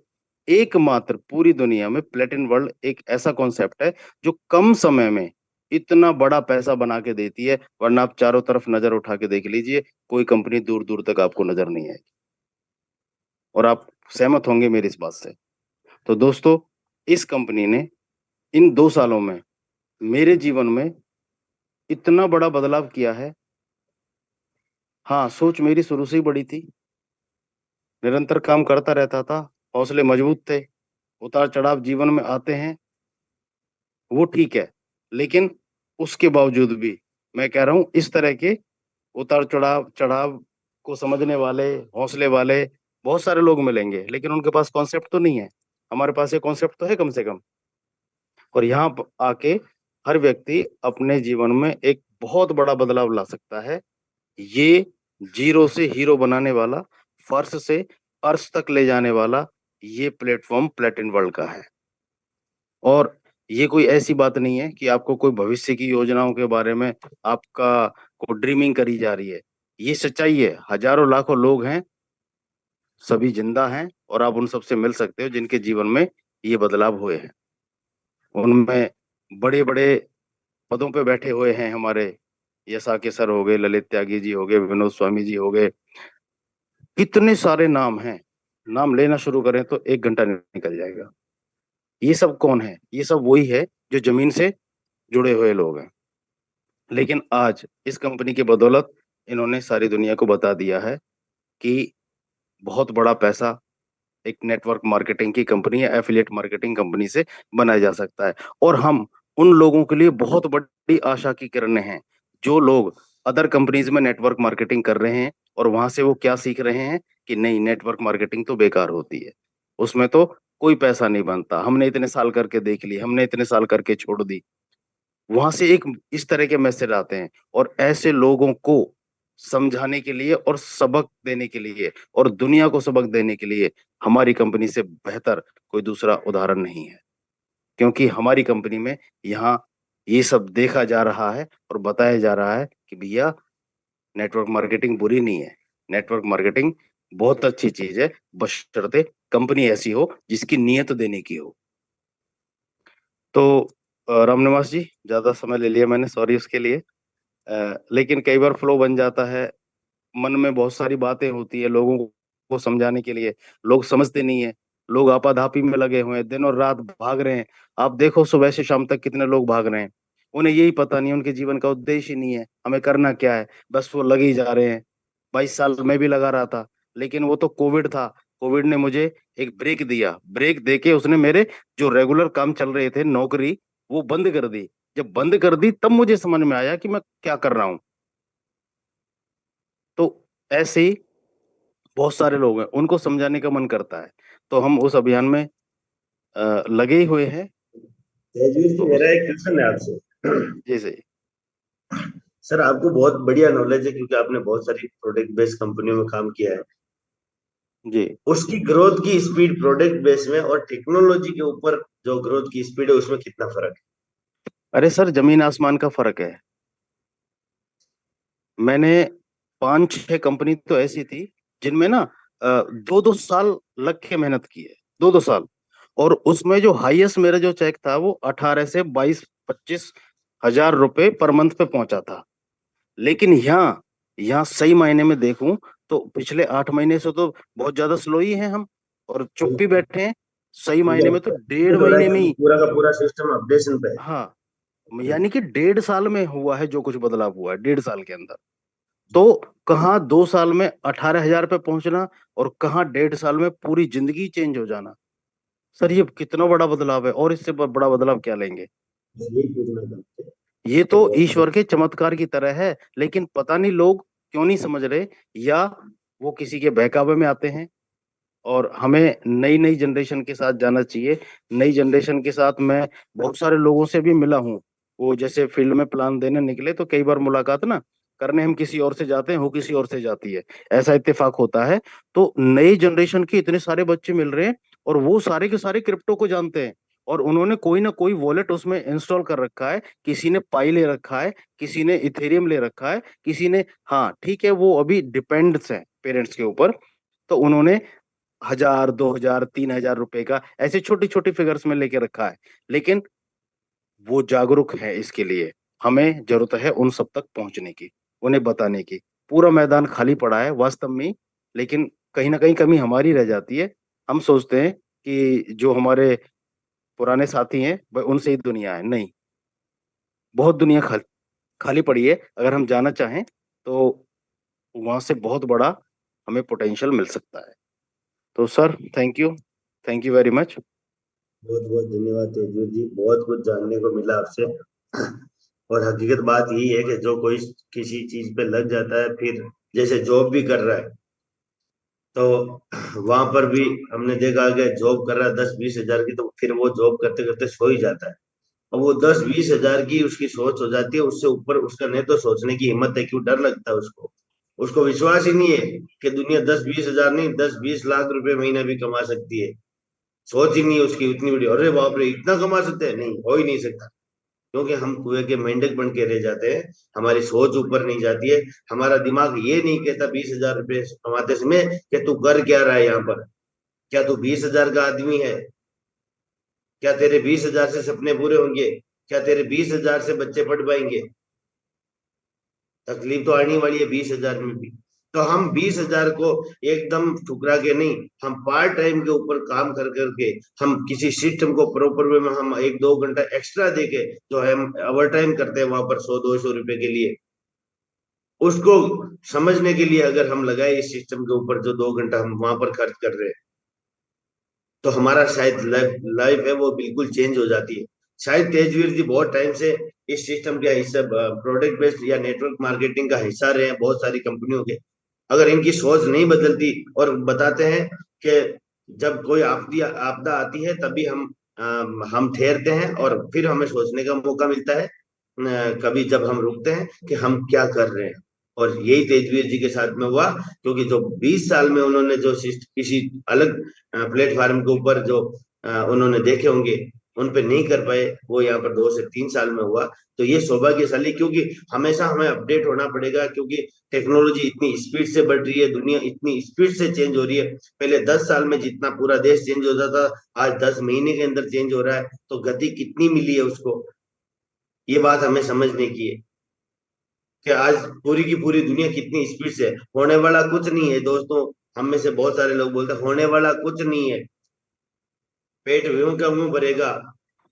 E: एकमात्र पूरी दुनिया में प्लेटिन वर्ल्ड एक ऐसा कॉन्सेप्ट है जो कम समय में इतना बड़ा पैसा बना के देती है, वरना आप चारों तरफ नजर उठा के देख लीजिए, कोई कंपनी दूर दूर तक आपको नजर नहीं आएगी। और आप सहमत होंगे मेरी इस बात से। तो दोस्तों, इस कंपनी ने इन 2 सालों में मेरे जीवन में इतना बड़ा बदलाव किया है। हाँ, सोच मेरी शुरू से ही बड़ी थी, निरंतर काम करता रहता था, हौसले मजबूत थे। उतार चढ़ाव जीवन में आते हैं, वो ठीक है, लेकिन उसके बावजूद भी मैं कह रहा हूँ इस तरह के उतार चढ़ाव चढ़ाव को समझने वाले, हौसले वाले बहुत सारे लोग मिलेंगे, लेकिन उनके पास कॉन्सेप्ट तो नहीं है। हमारे पास ये कॉन्सेप्ट तो है कम से कम। और यहाँ आके हर व्यक्ति अपने जीवन में एक बहुत बड़ा बदलाव ला सकता है। ये जीरो से हीरो बनाने वाला, फर्श से अर्श तक ले जाने वाला ये प्लेटफॉर्म प्लेटिन वर्ल्ड का है। और ये कोई ऐसी बात नहीं है कि आपको कोई भविष्य की योजनाओं के बारे में आपका को ड्रीमिंग करी जा रही है। ये सच्चाई है, हजारों लाखों लोग हैं, सभी जिंदा हैं, और आप उन सबसे मिल सकते हो जिनके जीवन में ये बदलाव हुए हैं। उनमें बड़े बड़े पदों पे बैठे हुए हैं हमारे यशा के सर हो गए, ललित त्यागी जी हो गए, विनोद स्वामी जी हो गए, कितने सारे नाम हैं। नाम लेना शुरू करें तो 1 घंटा निकल जाएगा। ये सब कौन है? ये सब वही है जो जमीन से जुड़े हुए लोग हैं। लेकिन आज इस कंपनी की बदौलत इन्होंने सारी दुनिया को बता दिया है कि बहुत बड़ा पैसा एक नेटवर्क मार्केटिंग की कंपनी या एफिलिएट मार्केटिंग कंपनी से बनाया जा सकता है। और हम उन लोगों के लिए बहुत बड़ी आशा की किरणें हैं जो लोग अदर कंपनीज में नेटवर्क मार्केटिंग कर रहे हैं, और वहां से वो क्या सीख रहे हैं कि नहीं, नेटवर्क मार्केटिंग तो बेकार होती है, उसमें तो कोई पैसा नहीं बनता, हमने इतने साल करके देख ली, हमने इतने साल करके छोड़ दी। वहां से एक इस तरह के मैसेज आते हैं, और ऐसे लोगों को समझाने के लिए और सबक देने के लिए और दुनिया को सबक देने के लिए हमारी कंपनी से बेहतर कोई दूसरा उदाहरण नहीं है। क्योंकि हमारी कंपनी में यहाँ ये सब देखा जा रहा है और बताया जा रहा है कि भैया, नेटवर्क मार्केटिंग बुरी नहीं है, नेटवर्क मार्केटिंग बहुत अच्छी चीज है, बशर्ते कंपनी ऐसी हो जिसकी नीयत देने की हो। तो रामनिवास जी, ज्यादा समय ले लिया मैंने, सॉरी उसके लिए। लेकिन कई बार फ्लो बन जाता है, मन में बहुत सारी बातें होती है लोगों को समझाने के लिए, लोग समझते नहीं है, लोग आपाधापी में लगे हुए हैं, दिन और रात भाग रहे हैं। आप देखो सुबह से शाम तक कितने लोग भाग रहे हैं, उन्हें यही पता नहीं, उनके जीवन का उद्देश्य ही नहीं है हमें करना क्या है, बस वो लगे ही जा रहे हैं। 22 साल मैं भी लगा रहा था, लेकिन वो तो कोविड था। कोविड ने मुझे एक ब्रेक दिया, ब्रेक देके उसने मेरे जो रेगुलर काम चल रहे थे, नौकरी, वो बंद कर दी। जब बंद कर दी तब मुझे समझ में आया कि मैं क्या कर रहा हूं। तो ऐसे ही बहुत सारे लोग हैं, उनको समझाने का मन करता है, तो हम उस अभियान में लगे ही हुए हैं।
A: तेजवीर
E: तो
A: जी, मेरा एक क्वेश्चन है आपसे।
E: जैसे
A: सर, आपको बहुत बढ़िया नॉलेज है क्योंकि आपने बहुत सारी प्रोडक्ट बेस्ड कंपनियों में काम किया है।
E: जी,
A: उसकी ग्रोथ की स्पीड प्रोडक्ट बेस में और टेक्नोलॉजी के ऊपर जो ग्रोथ की स्पीड है उसमें कितना फर्क
E: अरे सर, जमीन आसमान का फर्क है। मैंने 5-6 कंपनी तो ऐसी थी जिनमें ना 2-2 साल लग के मेहनत की है, 2-2 साल। और उसमें जो हाईएस्ट मेरा जो चेक था वो 18 से 22-25 हजार रुपए पर मंथ पे पहुंचा था। लेकिन यहाँ यहाँ सही मायने में देखूं तो पिछले 8 महीने से तो बहुत ज्यादा स्लो ही हैं हम, और
A: है?
E: चुप भी बैठे हैं। सही
A: क्योंकि
E: मायने में तो
A: अपडेट
E: डेढ़
A: हो रहा है
E: महीने में
A: क्योंकि
E: ही,
A: पूरा का पूरा सिस्टम अपडेशन पे है।
E: हाँ, यानी कि 1.5 साल में हुआ है जो कुछ बदलाव हुआ है, 1.5 साल के अंदर। तो कहाँ 2 साल में 18 हजार पे पहुंचना, और कहाँ 1.5 साल में पूरी जिंदगी चेंज हो जाना। सर ये कितना बड़ा बदलाव है, और इससे बड़ा बदलाव क्या लेंगे।
A: यही पूछना चाहते हैं।
E: ये
A: तो
E: तो
A: बहुत
E: ईश्वर के चमत्कार की तरह है, लेकिन पता नहीं लोग क्यों नहीं समझ रहे, या वो किसी के बहकावे में आते हैं। और हमें नई नई जनरेशन के साथ जाना चाहिए। नई जनरेशन के साथ मैं बहुत सारे लोगों से भी मिला हूँ। वो जैसे फील्ड में प्लान देने निकले तो कई बार मुलाकात ना करने हम किसी और से जाते हैं, वो किसी और से जाती है, ऐसा इत्तेफाक होता है। तो नई जनरेशन के इतने सारे बच्चे मिल रहे हैं, और वो सारे के सारे क्रिप्टो को जानते हैं, और उन्होंने कोई ना कोई वॉलेट उसमें इंस्टॉल कर रखा है। किसी ने पाई ले रखा है, किसी ने इथेरियम ले रखा है, किसी ने, हाँ ठीक है, वो अभी डिपेंड्स है पेरेंट्स के ऊपर। तो उन्होंने 1,000, 2,000, 3,000 रुपए का ऐसे छोटी छोटी फिगर्स में लेके रखा है। लेकिन वो जागरूक है इसके लिए। हमें जरूरत है उन सब तक पहुंचने की, उन्हें बताने की। पूरा मैदान खाली पड़ा है वास्तव में, लेकिन कहीं ना कहीं कमी हमारी रह जाती है। हम सोचते हैं कि जो हमारे पुराने साथी हैं वह उनसे ही दुनिया है, नहीं, बहुत दुनिया खाली पड़ी है। अगर हम जाना चाहें तो वहां से बहुत बड़ा हमें पोटेंशियल मिल सकता है। तो sir, thank you, thank you very much.
A: बहुत बहुत धन्यवाद तेजवीर जी, बहुत कुछ जानने को मिला आपसे। और हकीकत बात यही है कि जो कोई किसी चीज पे लग जाता है, फिर जैसे जॉब भी कर रहा है, तो वहां पर भी हमने देखा कि जॉब कर रहा है 10-20 हजार की, तो फिर वो जॉब करते करते सो ही जाता है। अब वो 10-20 हजार की उसकी सोच हो जाती है, उससे ऊपर उसका नहीं तो सोचने की हिम्मत है, क्यों, डर लगता है उसको। उसको विश्वास ही नहीं है कि दुनिया 10-20 हजार नहीं, 10-20 लाख रुपए महीना भी कमा सकती है। सोच ही नहीं है उसकी उतनी बड़ी, अरे बाप रे इतना कमा सकते हैं, नहीं, हो ही नहीं सकता। क्योंकि हम कुएं के मेंढक बन के रह जाते हैं। हमारी सोच ऊपर नहीं जाती है। हमारा दिमाग ये नहीं कहता 20 हजार रुपये कमाते समय कि तू कर क्या रहा है यहाँ पर। क्या तू 20 हजार का आदमी है? क्या तेरे 20 हजार से सपने पूरे होंगे? क्या तेरे 20 हजार से बच्चे पढ़ पाएंगे? तकलीफ तो आने वाली है 20 हजार में भी। तो हम 20 हजार को एकदम ठुकरा के नहीं, हम पार्ट टाइम के ऊपर काम कर करके, हम किसी सिस्टम को प्रॉपर वे में हम 1-2 घंटा एक्स्ट्रा देके, जो हम ओवर टाइम करते हैं वहां पर 100-200 रुपए के लिए, उसको समझने के लिए अगर हम लगाए इस सिस्टम के ऊपर, जो 2 घंटा हम वहां पर खर्च कर रहे हैं, तो हमारा शायद लाइफ लाइफ है वो बिल्कुल चेंज हो जाती है। शायद तेजवीर जी बहुत टाइम से इस सिस्टम का हिस्सा, प्रोडक्ट बेस्ड या नेटवर्क मार्केटिंग का हिस्सा रहे हैं बहुत सारी कंपनियों के। अगर इनकी सोच नहीं बदलती, और बताते हैं कि जब कोई आपदा आती है तभी हम ठहरते हैं और फिर हमें सोचने का मौका मिलता है, कभी जब हम रुकते हैं कि हम क्या कर रहे हैं। और यही तेजवीर जी के साथ में हुआ, क्योंकि जो 20 साल में उन्होंने जो किसी अलग प्लेटफॉर्म के ऊपर जो उन्होंने देखे होंगे, उन पे नहीं कर पाए, वो यहाँ पर 2 से 3 साल में हुआ। तो ये सौभाग्यशाली, क्योंकि हमेशा हमें अपडेट होना पड़ेगा, क्योंकि टेक्नोलॉजी इतनी स्पीड से बढ़ रही है, दुनिया इतनी स्पीड से चेंज हो रही है। पहले 10 साल में जितना पूरा देश चेंज होता था, आज 10 महीने के अंदर चेंज हो रहा है। तो गति कितनी मिली है उसको, ये बात हमें समझने की है कि आज पूरी की पूरी दुनिया कितनी स्पीड से, होने वाला कुछ नहीं है दोस्तों। हम में से बहुत सारे लोग बोलते हैं होने वाला कुछ नहीं है, पेट यूं का मुंह भरेगा।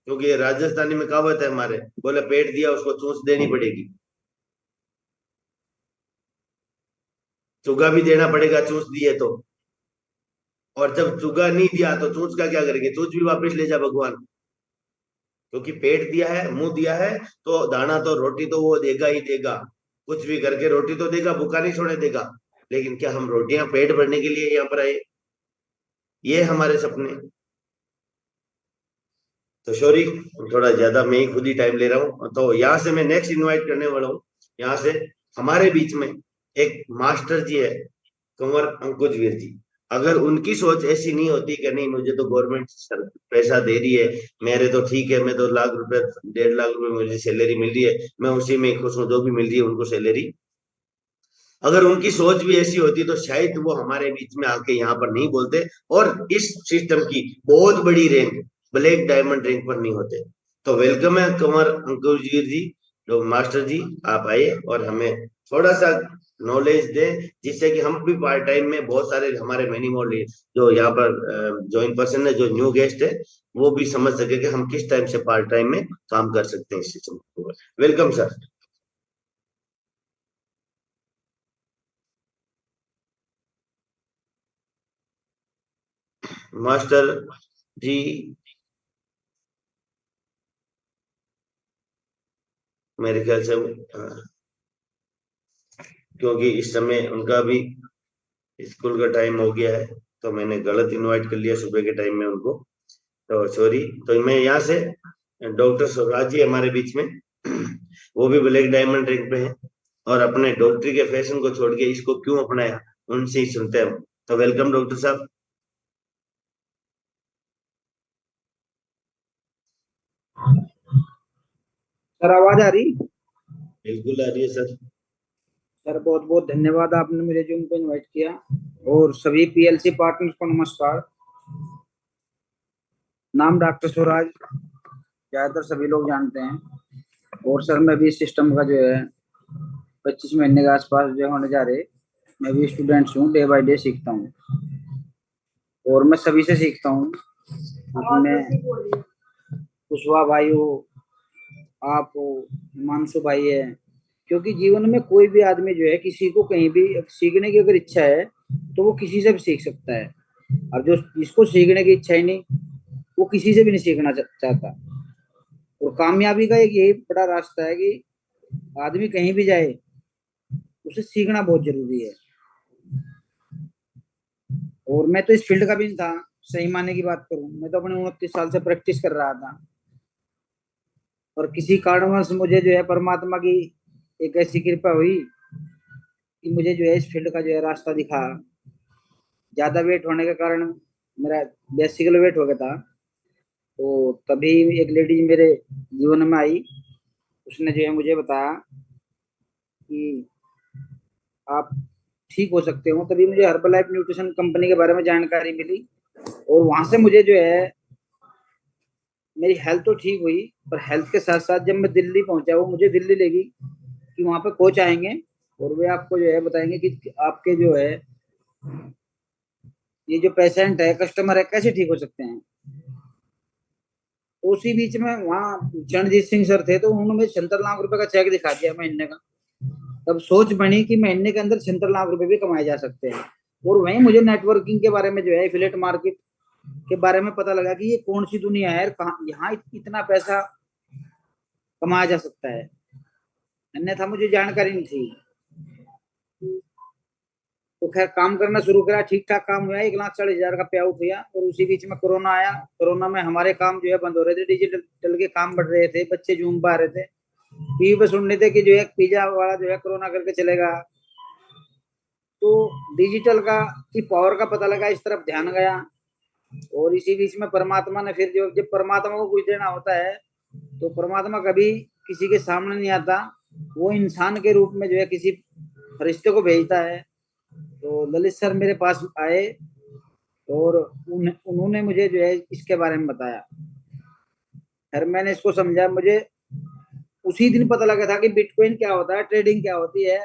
A: क्योंकि राजस्थानी में कहावत है हमारे, बोले पेट दिया उसको चूस देनी पड़ेगी। चुगा भी देना पड़ेगा चूस दिए तो। और जब चुगा नहीं दिया तो चूस का क्या करेंगे? चूस भी वापस ले जा भगवान। क्योंकि पेट दिया है, मुंह दिया है, तो दाना तो रोटी तो वो देगा ही देगा, कुछ भी करके रोटी तो देगा, भूखा नहीं छोड़े देगा। लेकिन क्या हम रोटियां पेट भरने के लिए यहाँ पर आए? ये हमारे सपने। तो सॉरी, थोड़ा ज्यादा मैं ही खुद ही टाइम ले रहा हूँ। तो यहाँ से मैं नेक्स्ट इनवाइट करने वाला हूँ, यहाँ से हमारे बीच में एक मास्टर जी है, कंवर अंकुश वीर जी। अगर उनकी सोच ऐसी नहीं होती कि नहीं मुझे तो गवर्नमेंट पैसा दे रही है, मेरे तो ठीक है, मैं तो लाख रुपए 1.5 लाख रुपए मुझे सैलरी मिल रही है, मैं उसी में खुश हूँ, जो भी मिल रही है उनको सैलरी। अगर उनकी सोच भी ऐसी होती तो शायद वो हमारे बीच में आके यहाँ पर नहीं बोलते, और इस सिस्टम की बहुत बड़ी रैंक, ब्लैक डायमंड रैंक पर नहीं होते। तो वेलकम है कंवर अंकुश जी, जो मास्टर जी, आप आइए और हमें थोड़ा सा नॉलेज दें, जिससे कि हम भी पार्ट टाइम में, बहुत सारे हमारे मैनी मोड जो यहाँ पर ज्वाइन पर्सन है, जो न्यू गेस्ट है, वो भी समझ सके कि हम किस टाइम से पार्ट टाइम में काम कर सकते हैं इस सिस्टम। Welcome sir. मास्टर जी, मेरे ख्याल से क्योंकि इस समय उनका भी स्कूल का टाइम हो गया है, तो मैंने गलत इनवाइट कर लिया सुबह के टाइम में उनको, तो सॉरी। तो मैं यहाँ से, डॉक्टर स्वराज जी हमारे बीच में, वो भी ब्लैक डायमंड रैंक पे है, और अपने डॉक्टरी के फैशन को छोड़ के इसको क्यों अपनाया, उनसे ही सुनते हैं। तो वेलकम डॉक्टर साहब।
F: सर आवाज आ रही?
A: बिल्कुल आ रही है सर।
F: सर बहुत बहुत धन्यवाद, आपने मुझे जूम पे इनवाइट किया। और सभी पीएलसी पार्टनर्स को नमस्कार। नाम डॉक्टर स्वराज, ज्यादातर सभी लोग जानते हैं। और सर मैं भी इस सिस्टम का जो है 25 महीने के आसपास जो होने जा रहे, मैं भी स्टूडेंट्स हूँ, डे बाय डे सीखता हूँ और मैं सभी से सीखता हूँ। उसमें कुशवा भाई हो, आप हो, हिमांशु भाई है। क्योंकि जीवन में कोई भी आदमी जो है, किसी को कहीं भी सीखने की अगर इच्छा है तो वो किसी से भी सीख सकता है। और जो जिसको सीखने की इच्छा ही नहीं, वो किसी से भी नहीं सीखना चाहता। और कामयाबी का एक यही बड़ा रास्ता है कि आदमी कहीं भी जाए, उसे सीखना बहुत जरूरी है। और मैं तो इस फील्ड का भी नहीं था, सही माने की बात करूं, मैं तो अपने 29 साल से प्रैक्टिस कर रहा था। और किसी कारणवश मुझे जो है परमात्मा की एक ऐसी कृपा हुई कि मुझे जो है इस फील्ड का जो है रास्ता दिखा। ज्यादा वेट होने के कारण मेरा 82 किलो वेट हो गया था। तो तभी एक लेडीज मेरे जीवन में आई, उसने जो है मुझे बताया कि आप ठीक हो सकते हो। तभी मुझे हर्बलाइफ न्यूट्रिशन कंपनी के बारे में जानकारी मिली, और वहां से मुझे जो है मेरी हेल्थ तो ठीक हुई, पर हेल्थ के साथ साथ जब मैं दिल्ली पहुंचा, वो मुझे दिल्ली ले गई कि वहां पे कोच आएंगे और वे आपको जो है बताएंगे कि आपके जो है ये जो पेशेंट है, कस्टमर है, कैसे ठीक हो सकते हैं। तो उसी बीच में वहाँ चरणजीत सिंह सर थे, तो उन्होंने मुझे 76 लाख रुपए का चेक दिखा दिया महीने का। तब सोच बनी कि महीने के अंदर 76 लाख रुपए भी कमाए जा सकते हैं। और वहीं मुझे नेटवर्किंग के बारे में जो है, एफिलिएट मार्केट के बारे में पता लगा कि ये कौन सी दुनिया है, कहाँ यहाँ इतना पैसा कमाया जा सकता है, अन्यथा मुझे जानकारी नहीं थी। तो खैर काम करना शुरू करा, ठीक ठाक काम हुआ, 1,40,000 का पे आउट हुआ। और उसी बीच में कोरोना आया। कोरोना में हमारे काम जो है बंद हो रहे थे, डिजिटल के काम बढ़ रहे थे, बच्चे जूम पा रहे थे, टीवी पे सुन रहे थे कि जो है पिज्जा वाला जो है कोरोना करके चलेगा। तो डिजिटल का की पावर का पता लगा, इस तरफ ध्यान गया। और इसी बीच में परमात्मा ने फिर जो, जब परमात्मा को कुछ देना होता है तो परमात्मा कभी किसी के सामने नहीं आता, वो इंसान के रूप में जो है किसी फरिश्ते को भेजता है। तो ललित सर मेरे पास आए और उन्होंने मुझे जो है इसके बारे में बताया। फिर मैंने इसको समझा। मुझे उसी दिन पता लगा था कि बिटकॉइन क्या होता है, ट्रेडिंग क्या होती है,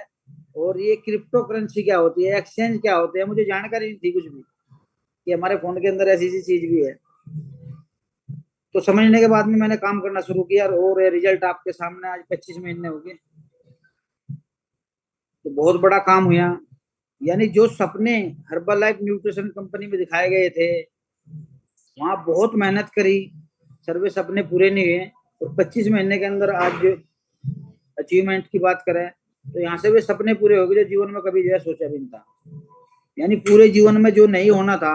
F: और ये क्रिप्टो करेंसी क्या होती है, एक्सचेंज क्या होते हैं। मुझे जानकारी नहीं थी कुछ भी कि हमारे फोन के अंदर ऐसी चीज भी है। तो समझने के बाद में मैंने काम करना शुरू किया, और रिजल्ट आपके सामने आज 25 महीने हो गए। तो बहुत बड़ा काम हुआ। यानी जो सपने हर्बल लाइफ न्यूट्रिशन कंपनी में दिखाए गए थे, वहां बहुत मेहनत करी, सर्वे सपने पूरे नहीं हुए, और 25 महीने के अंदर आज जो अचीवमेंट की बात करें तो यहाँ से वे सपने पूरे हो गए जो जीवन में कभी जो है सोचा भी नहीं था। यानी पूरे जीवन में जो नहीं होना था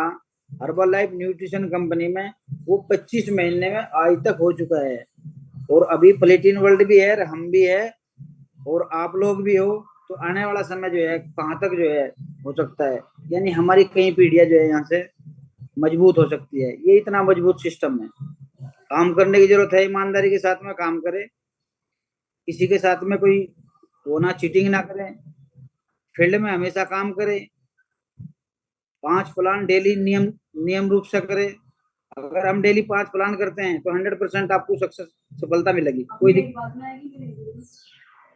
F: हर्बल लाइफ न्यूट्रिशन कंपनी में, वो 25 महीने में आज तक हो चुका है। और अभी प्लेटिन वर्ल्ड भी है, हम भी है, और आप लोग भी हो, तो आने वाला समय जो है कहाँ तक जो है हो सकता है। यानी हमारी कई पीढ़ियां जो है यहाँ से मजबूत हो सकती है। ये इतना मजबूत सिस्टम है। काम करने की जरूरत है, ईमानदारी के साथ में काम करे, किसी के साथ में कोई वो ना चीटिंग ना करे, फील्ड में हमेशा काम करे, 5 प्लान डेली नियम रूप से करे। अगर हम डेली 5 प्लान करते हैं तो 100% आपको सफलता मिलेगी। कोई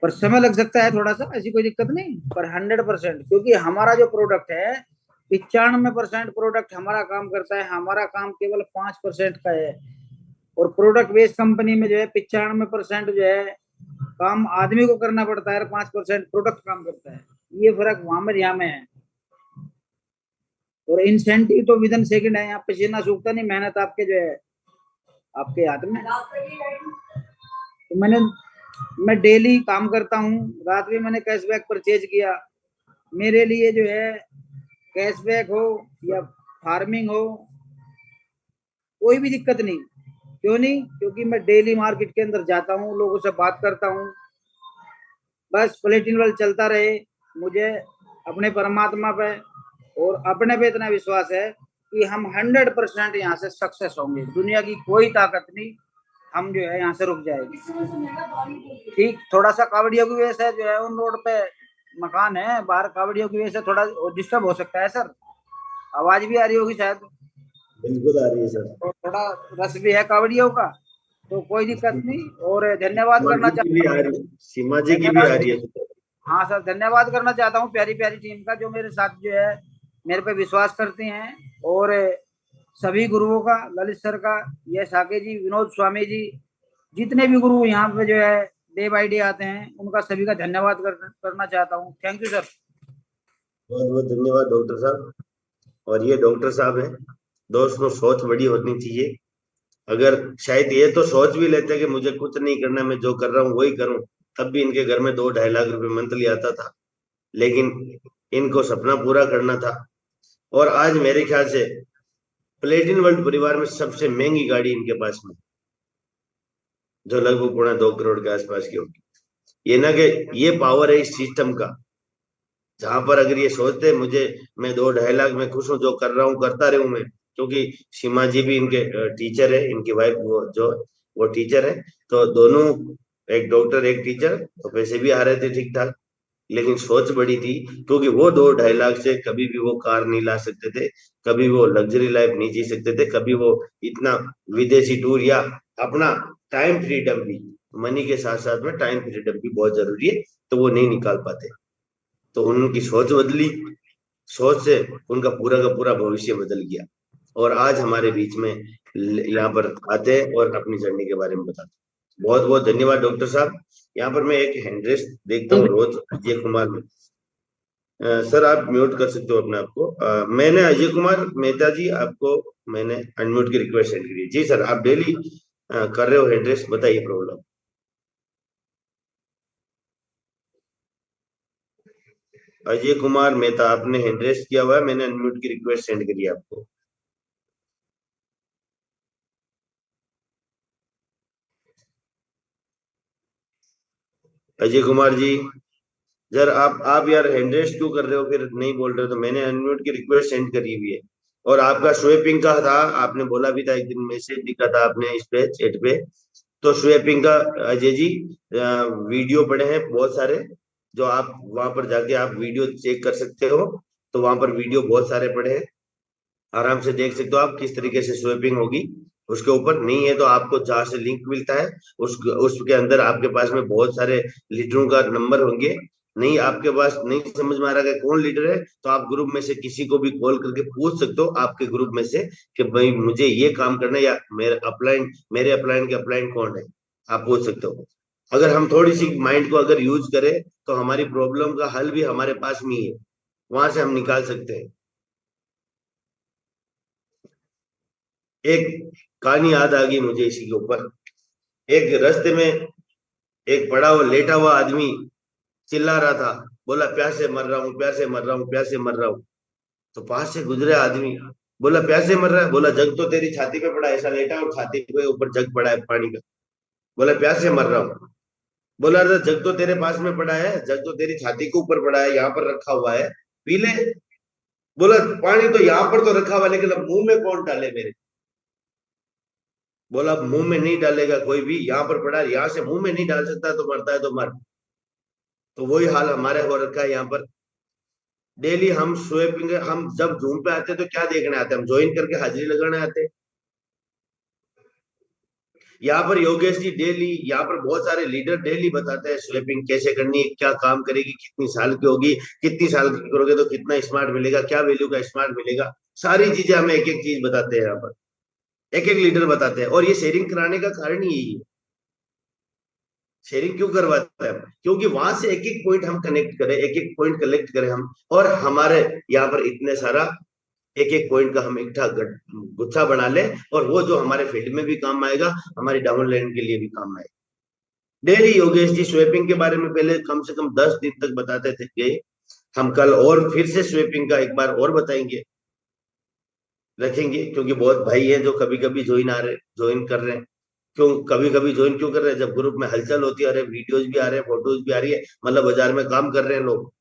F: पर समय लग सकता है थोड़ा सा, ऐसी कोई दिक्कत नहीं, पर 100%, क्योंकि हमारा जो प्रोडक्ट है 95% प्रोडक्ट हमारा काम करता है, हमारा काम केवल 5% का है। और प्रोडक्ट बेस्ड कंपनी में जो है 95% जो है काम आदमी को करना पड़ता है, 5% प्रोडक्ट काम करता है। ये फर्क वहां में यहाँ में है। और इंसेंटिव तो विदिन सेकंड है, यहाँ पसीना सूखता नहीं, मेहनत आपके जो है आपके हाथ में। तो मैं डेली काम करता हूँ, रात में मैंने कैशबैक परचेज किया। मेरे लिए जो है कैशबैक हो या फार्मिंग हो, कोई भी दिक्कत नहीं। क्यों नहीं? क्योंकि मैं डेली मार्केट के अंदर जाता हूँ, लोगों से बात करता हूँ। बस प्लेटिन वर्ल्ड चलता रहे। मुझे अपने परमात्मा पे और अपने पे इतना विश्वास है कि हम 100% यहाँ से सक्सेस होंगे। दुनिया की कोई ताकत नहीं हम जो है यहाँ से रुक जाएगी। ठीक, थोड़ा सा कावड़ियों की वजह से जो है उन रोड पे मकान है बाहर, कावड़ियों की वजह से थोड़ा डिस्टर्ब हो सकता है सर। आवाज भी आ रही होगी शायद।
A: बिल्कुल आ रही है सर।
F: और थोड़ा रस भी है कावड़ियों का, तो कोई दिक्कत नहीं। और धन्यवाद करना चाहता हूँ,
A: सीमा जी की भी आ रही है।
F: हाँ सर, धन्यवाद करना चाहता हूँ प्यारी प्यारी टीम का, जो मेरे साथ जो है मेरे पे विश्वास करते हैं। और सभी गुरुओं का, ललित सर का, यश साके जी, विनोद स्वामी जी, जितने भी गुरु यहाँ पे जो है डे बाय डे आते हैं, उनका सभी का धन्यवाद करना चाहता हूँ। Thank you sir.
A: बहुत बहुत धन्यवाद डॉक्टर साहब। और ये डॉक्टर साहब हैं, दोस्तों सोच बड़ी होनी चाहिए। अगर शायद ये तो सोच भी लेते कि मुझे कुछ नहीं करना, मैं जो कर रहा हूँ वही करूँ, तब भी इनके घर में 2-2.5 लाख रुपए मंथली आता था। लेकिन इनको सपना पूरा करना था। और आज मेरे ख्याल से प्लेटिन वर्ल्ड परिवार में सबसे महंगी गाड़ी इनके पास में, जो लगभग 2.25 करोड़ के आसपास की होगी। ये ना कि ये पावर है इस सिस्टम का, जहां पर अगर ये सोचते मुझे, मैं 2-2.5 लाख में खुश हूँ, जो कर रहा हूँ करता रहूं मैं। क्योंकि सीमा जी भी इनके टीचर है, इनकी वाइफ वो टीचर है, तो दोनों, एक डॉक्टर एक टीचर, तो पैसे भी आ रहे थे ठीक ठाक। लेकिन सोच बड़ी थी, क्योंकि वो 2-2.5 लाख से कभी भी वो कार नहीं ला सकते थे, कभी वो लग्जरी लाइफ नहीं जी सकते थे, कभी वो इतना विदेशी टूर या अपना टाइम फ्रीडम भी, मनी के साथ साथ में टाइम फ्रीडम भी बहुत जरूरी है, तो वो नहीं निकाल पाते। तो उनकी सोच बदली, सोच से उनका पूरा का पूरा भविष्य बदल गया, और आज हमारे बीच में यहाँ पर आते हैं और अपनी जर्नी के बारे में बताते हैं। बहुत बहुत धन्यवाद डॉक्टर साहब। यहाँ पर मैं एक हैंडरेस्ट देखता हूँ रोज, अजय कुमार में। सर आप म्यूट कर सकते हो अपने आप को। मैंने अजय कुमार मेहता जी, आपको मैंने अनम्यूट की रिक्वेस्ट सेंड करी। जी सर, आप डेली कर रहे हो हैंडरेस्ट, बताइए प्रॉब्लम। अजय कुमार मेहता, आपने हैंड रेस किया हुआ है, मैंने अनम्यूट की रिक्वेस्ट सेंड करी है आपको। अजय कुमार जी, जर आप यार हैंड रेस क्यों कर रहे हो, फिर नहीं बोल रहे हो? तो मैंने अनम्यूट की रिक्वेस्ट सेंड करी हुई है। और आपका स्वेपिंग का था, आपने बोला भी था, एक दिन मैसेज दिखा था आपने इस पे चैट पे। तो स्वेपिंग का अजय जी वीडियो पड़े हैं बहुत सारे, जो आप वहां पर जाके आप वीडियो चेक कर सकते हो। तो वहां पर वीडियो बहुत सारे पड़े हैं, आराम से देख सकते हो आप किस तरीके से स्वेपिंग होगी। उसके ऊपर नहीं है तो आपको जहां से लिंक मिलता है उसके अंदर आपके पास में बहुत सारे लीडरों का नंबर होंगे। नहीं, आपके पास नहीं समझ में आ रहा है कौन लीडर है, तो आप ग्रुप में से किसी को भी कॉल करके पूछ सकते हो आपके ग्रुप में से कि भाई मुझे ये काम करना है, या मेरे अपलाइन के अपलाइन कौन है, आप पूछ सकते हो। अगर हम थोड़ी सी माइंड को अगर यूज करें तो हमारी प्रॉब्लम का हल भी हमारे पास में ही है, वहां से हम निकाल सकते हैं। एक कहानी याद आ गई मुझे इसी के ऊपर। एक रास्ते में एक पड़ा हुआ लेटा हुआ आदमी चिल्ला रहा था, बोला प्यासे मर रहा हूँ, प्यासे मर रहा हूँ, प्यासे मर रहा हूँ। तो पास से गुजरे आदमी, बोला प्यासे मर रहा है? बोला जग तो तेरी छाती पे पड़ा है। ऐसा लेटा और छाती पे ऊपर जग पड़ा है पानी का। बोला प्यासे मर रहा हूँ। बोला अरे जग तो तेरे पास में पड़ा है, जग तो तेरी छाती के ऊपर पड़ा है, यहाँ पर रखा हुआ है, पी ले। बोला पानी तो यहाँ पर तो रखा हुआ है, लेकिन अब मुंह में कौन डाले मेरे? बोला मुंह में नहीं डालेगा कोई भी, यहाँ पर पड़ा है, यहाँ से मुंह में नहीं डाल सकता, तो मरता है तो मर। तो वही हाल हमारे हो रखा है यहाँ पर। डेली हम स्वीपिंग, हम जब जूम पे आते हैं तो क्या देखने आते हैं? हम ज्वाइन करके हाजिरी लगाने आते हैं। यहाँ पर योगेश जी डेली, यहाँ पर बहुत सारे लीडर डेली बताते हैं स्वीपिंग कैसे करनी है, क्या काम करेगी, कितनी साल की होगी, कितनी साल की करोगे तो कितना स्मार्ट मिलेगा, क्या वैल्यू का स्मार्ट मिलेगा, सारी चीजें हमें एक एक चीज बताते हैं यहाँ पर, एक एक लीडर बताते हैं। और ये शेयरिंग कराने का कारण ही यही है। शेयरिंग क्यों करवाते हैं? क्योंकि वहां से एक एक पॉइंट हम कनेक्ट करें, एक एक पॉइंट कलेक्ट करें हम, और हमारे यहाँ पर इतने सारा एक एक पॉइंट का हम इकट्ठा गुच्छा बना ले, और वो जो हमारे फील्ड में भी काम आएगा, हमारी डाउन लाइन के लिए भी काम आएगा। डेली योगेश जी स्वेपिंग के बारे में पहले कम से कम 10 दिन तक बताते थे गए। हम कल और फिर से स्वेपिंग का एक बार और बताएंगे, रखेंगे, क्योंकि बहुत भाई हैं जो कभी कभी ज्वाइन कर रहे हैं। क्यों कभी कभी ज्वाइन क्यों कर रहे हैं? जब ग्रुप में हलचल होती है, अरे वीडियोज भी आ रहे हैं, फोटोज भी आ रही है, मतलब बाजार में काम कर रहे हैं लोग,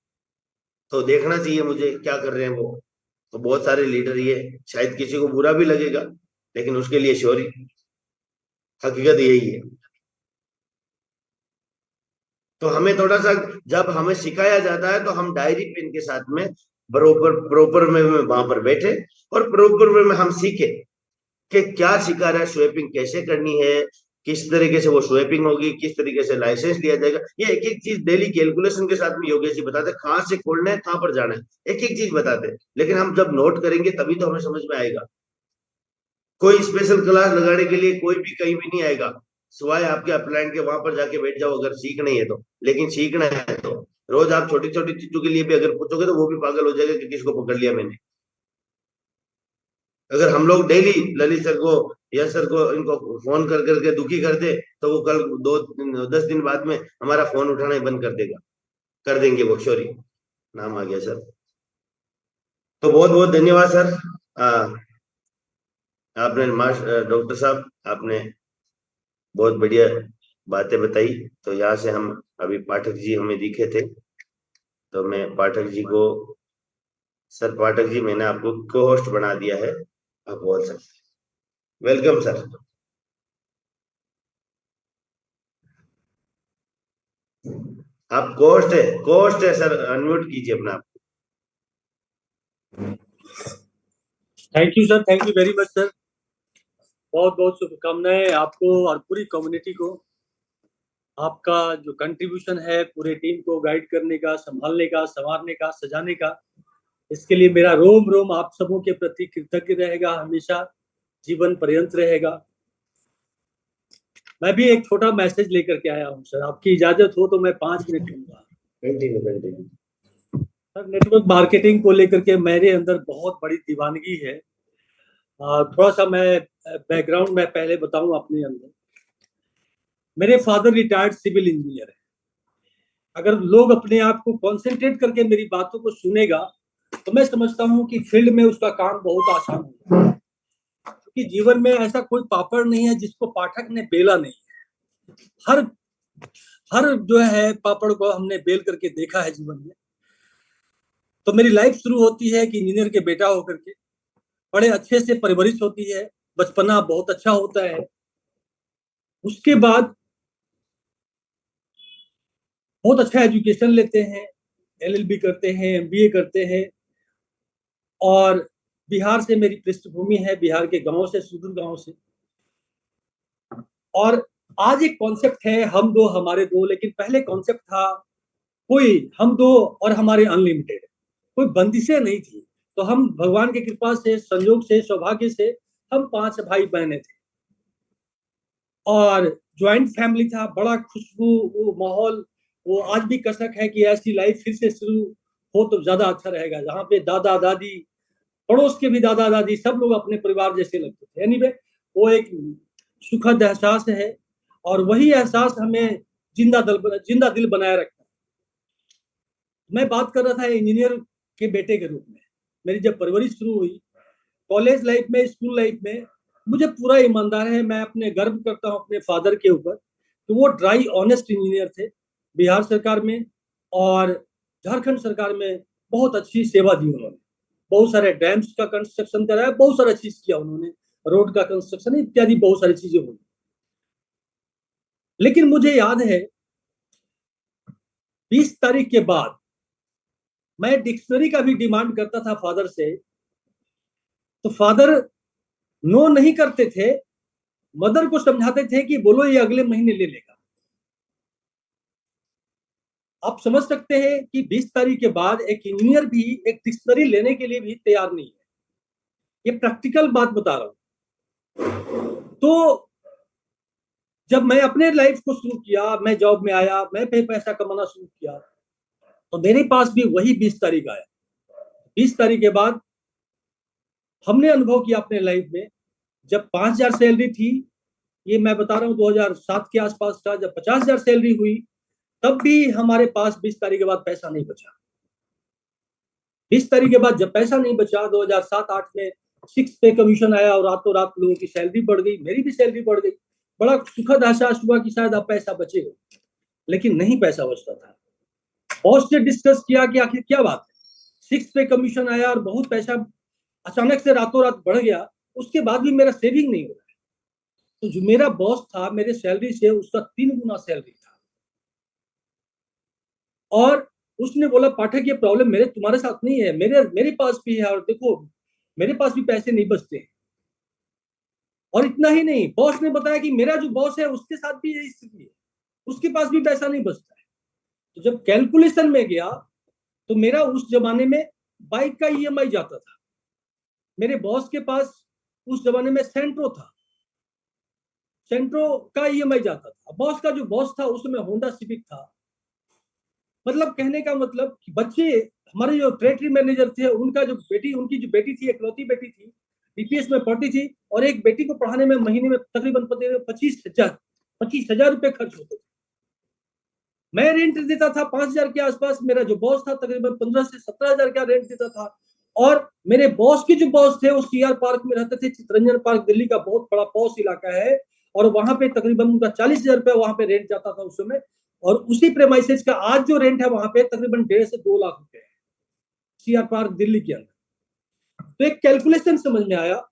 A: तो देखना चाहिए मुझे क्या कर रहे हैं वो। तो बहुत सारे लीडर, ये शायद किसी को बुरा भी लगेगा, लेकिन उसके लिए श्योरी हकीकत यही है। तो हमें थोड़ा सा, जब हमें सिखाया जाता है तो हम डायरी पेन के साथ में प्रॉपर में वहां पर बैठे, और प्रॉपर में हम सीखे कि क्या सिखा रहा है, स्वेपिंग कैसे करनी है, किस तरीके से वो स्वेपिंग होगी, किस तरीके से लाइसेंस लिया जाएगा। ये एक एक चीज डेली कैलकुलेशन के साथ में योगेश जी बताते, कहाँ से खोलना है, कहाँ पर जाना है, एक एक चीज बताते। लेकिन हम जब नोट करेंगे तभी तो हमें समझ में आएगा। कोई स्पेशल क्लास लगाने के लिए कोई भी कहीं भी नहीं आएगा, सिवाय आपके अपलाइन के, वहां पर जाके बैठ जाओ अगर सीख नहीं है तो। लेकिन सीखना है तो रोज आप छोटी छोटी चीजों के लिए भी अगर पूछोगे तो वो भी पागल हो जाएगा कि किसको पकड़ लिया मैंने। अगर हम लोग डेली ललित सर को, यश सर को, इनको फोन कर करके दुखी कर दे, तो वो कल 10 दिन बाद में हमारा फोन उठाना ही बंद कर देगा, कर देंगे वो, सॉरी नाम आ गया सर। तो बहुत बहुत धन्यवाद सर। आपने डॉक्टर साहब, आपने बहुत बढ़िया बातें बताई। तो यहाँ से हम, अभी पाठक जी हमें दिखे थे, तो मैं पाठक जी को, सर पाठक जी मैंने आपको को होस्ट बना दिया है, आप बोल सकते। Welcome sir. आप कोस्ट है सर, अनम्यूट कीजिए अपना आप।
G: Thank you sir, thank you very much sir. बहुत बहुत शुभकामनाएं आपको और पूरी कम्युनिटी को। आपका जो कंट्रीब्यूशन है पूरे टीम को गाइड करने का, संभालने का, संवारने का, सजाने का, इसके लिए मेरा रोम रोम आप सबों के प्रति कृतज्ञ रहेगा, हमेशा जीवन पर्यंत रहेगा। मैं भी एक छोटा मैसेज लेकर के आया हूँ सर, आपकी इजाजत हो तो मैं 5 मिनट लूंगा। सर नेटवर्क मार्केटिंग को लेकर के मेरे अंदर बहुत बड़ी दीवानगी है। थोड़ा सा मैं बैकग्राउंड में पहले बताऊं अपने अंदर। मेरे फादर रिटायर्ड सिविल इंजीनियर है। अगर लोग अपने आप को कॉन्सेंट्रेट करके मेरी बातों को सुनेगा तो मैं समझता हूं कि फील्ड में उसका काम बहुत आसान होगा, क्योंकि जीवन में ऐसा कोई पापड़ नहीं है जिसको पाठक ने बेला नहीं है। हर जो है पापड़ को हमने बेल करके देखा है जीवन में। तो मेरी लाइफ शुरू होती है कि इंजीनियर के बेटा होकर के, बड़े अच्छे से परवरिश होती है, बचपना बहुत अच्छा होता है। उसके बाद बहुत अच्छा एजुकेशन लेते हैं, LLB करते हैं, MBA करते हैं, और बिहार से मेरी पृष्ठभूमि है, बिहार के गांव से, सुदूर गांव से। और आज एक कॉन्सेप्ट है हम दो हमारे दो, लेकिन पहले कॉन्सेप्ट था कोई हम दो और हमारे अनलिमिटेड, कोई बंदिशें नहीं थी। तो हम भगवान की कृपा से, संयोग से, सौभाग्य से हम 5 भाई बहने थे, और ज्वाइंट फैमिली था, बड़ा खुशबू वो माहौल। वो आज भी कसक है कि ऐसी लाइफ फिर से शुरू हो तो ज्यादा अच्छा रहेगा, जहाँ पे दादा दादी, पड़ोस के भी दादा दादी, सब लोग अपने परिवार जैसे लगते थे। एनीवे, वो एक सुखद एहसास है, और वही एहसास हमें जिंदा दिल बनाए रखता है। मैं बात कर रहा था इंजीनियर के बेटे के रूप में। मेरी जब परवरिश शुरू हुई कॉलेज लाइफ में, स्कूल लाइफ में, मुझे पूरा ईमानदार है, मैं अपने गर्व करता हूँ अपने फादर के ऊपर कि वो ड्राई ऑनेस्ट इंजीनियर थे। बिहार सरकार में और झारखंड सरकार में बहुत अच्छी सेवा दी उन्होंने। बहुत सारे डैम्स का कंस्ट्रक्शन कराया, बहुत सारा चीज किया उन्होंने, रोड का कंस्ट्रक्शन इत्यादि बहुत सारी चीजें हुई। लेकिन मुझे याद है 20 तारीख के बाद मैं डिक्शनरी का भी डिमांड करता था फादर से, तो फादर नो नहीं करते थे, मदर को समझाते थे कि बोलो ये अगले महीने ले लेगा। आप समझ सकते हैं कि 20 तारीख के बाद एक इंजीनियर भी एक डिक्शनरी लेने के लिए भी तैयार नहीं है। ये प्रैक्टिकल बात बता रहा हूं। तो जब मैं अपने लाइफ को शुरू किया, मैं जॉब में आया, मैं पैसा कमाना शुरू किया, तो मेरे पास भी वही 20 तारीख आया। 20 तारीख के बाद हमने अनुभव किया अपने लाइफ में, जब 5,000 सैलरी थी, ये मैं बता रहा हूँ 2007 के आसपास था, जब 50,000 सैलरी हुई तब भी हमारे पास 20 तारीख के बाद पैसा नहीं बचा। 20 तारीख के बाद जब पैसा नहीं बचा, 2007-8 में 6 पे कमीशन आया और रातों रात लोगों की सैलरी बढ़ गई, मेरी भी सैलरी बढ़ गई। बड़ा सुखद एहसास हुआ कि शायद अब पैसा बचेगा, लेकिन नहीं पैसा बचता था। बॉस से डिस्कस किया कि आखिर क्या बात है, 6 पे कमीशन आया और बहुत पैसा अचानक से रातों रात बढ़ गया, उसके बाद भी मेरा सेविंग नहीं हो रहा है। तो जो मेरा बॉस था मेरे सैलरी से उसका 3 गुना सैलरी था, और उसने बोला पाठक ये प्रॉब्लम मेरे तुम्हारे साथ नहीं है, मेरे पास भी है, और देखो मेरे पास भी पैसे नहीं बचते हैं। और इतना ही नहीं, बॉस ने बताया कि मेरा जो बॉस है उसके साथ भी यही स्थिति है, उसके पास भी पैसा नहीं बचता है। तो जब कैलकुलेशन में गया तो मेरा उस जमाने में बाइक का ईएमआई जाता था, मेरे बॉस के पास उस जमाने में सेंट्रो था, सेंट्रो का ईएमआई जाता था। बॉस का जो बॉस था उसमें होंडा सिविक था। मतलब कहने का मतलब कि बच्चे, हमारे जो टेरिटरी मैनेजर थे उनकी जो बेटी थी, इकलौती बेटी थी, डीपीएस में पढ़ती थी, और एक बेटी को पढ़ाने में महीने में तकरीबन 25,000 रुपए खर्च होते थे। मैं रेंट देता था 5,000 के आसपास, मेरा जो बॉस था तकरीबन 15 से 17,000 का रेंट देता था। और मेरे बॉस के जो बॉस थे वो सीआर पार्क में रहते थे, चित्तरंजन पार्क, दिल्ली का बहुत बड़ा पॉश इलाका है, और वहां पे तकरीबन उनका 40,000 रुपया वहां पे रेंट जाता था उस समय। और उसी प्रेमाइसेज का आज जो रेंट है वहां पे तकरीबन 1.5 से 2 लाख रुपए है सीआर पार्क दिल्ली के अंदर। तो एक कैलकुलेशन समझ में आया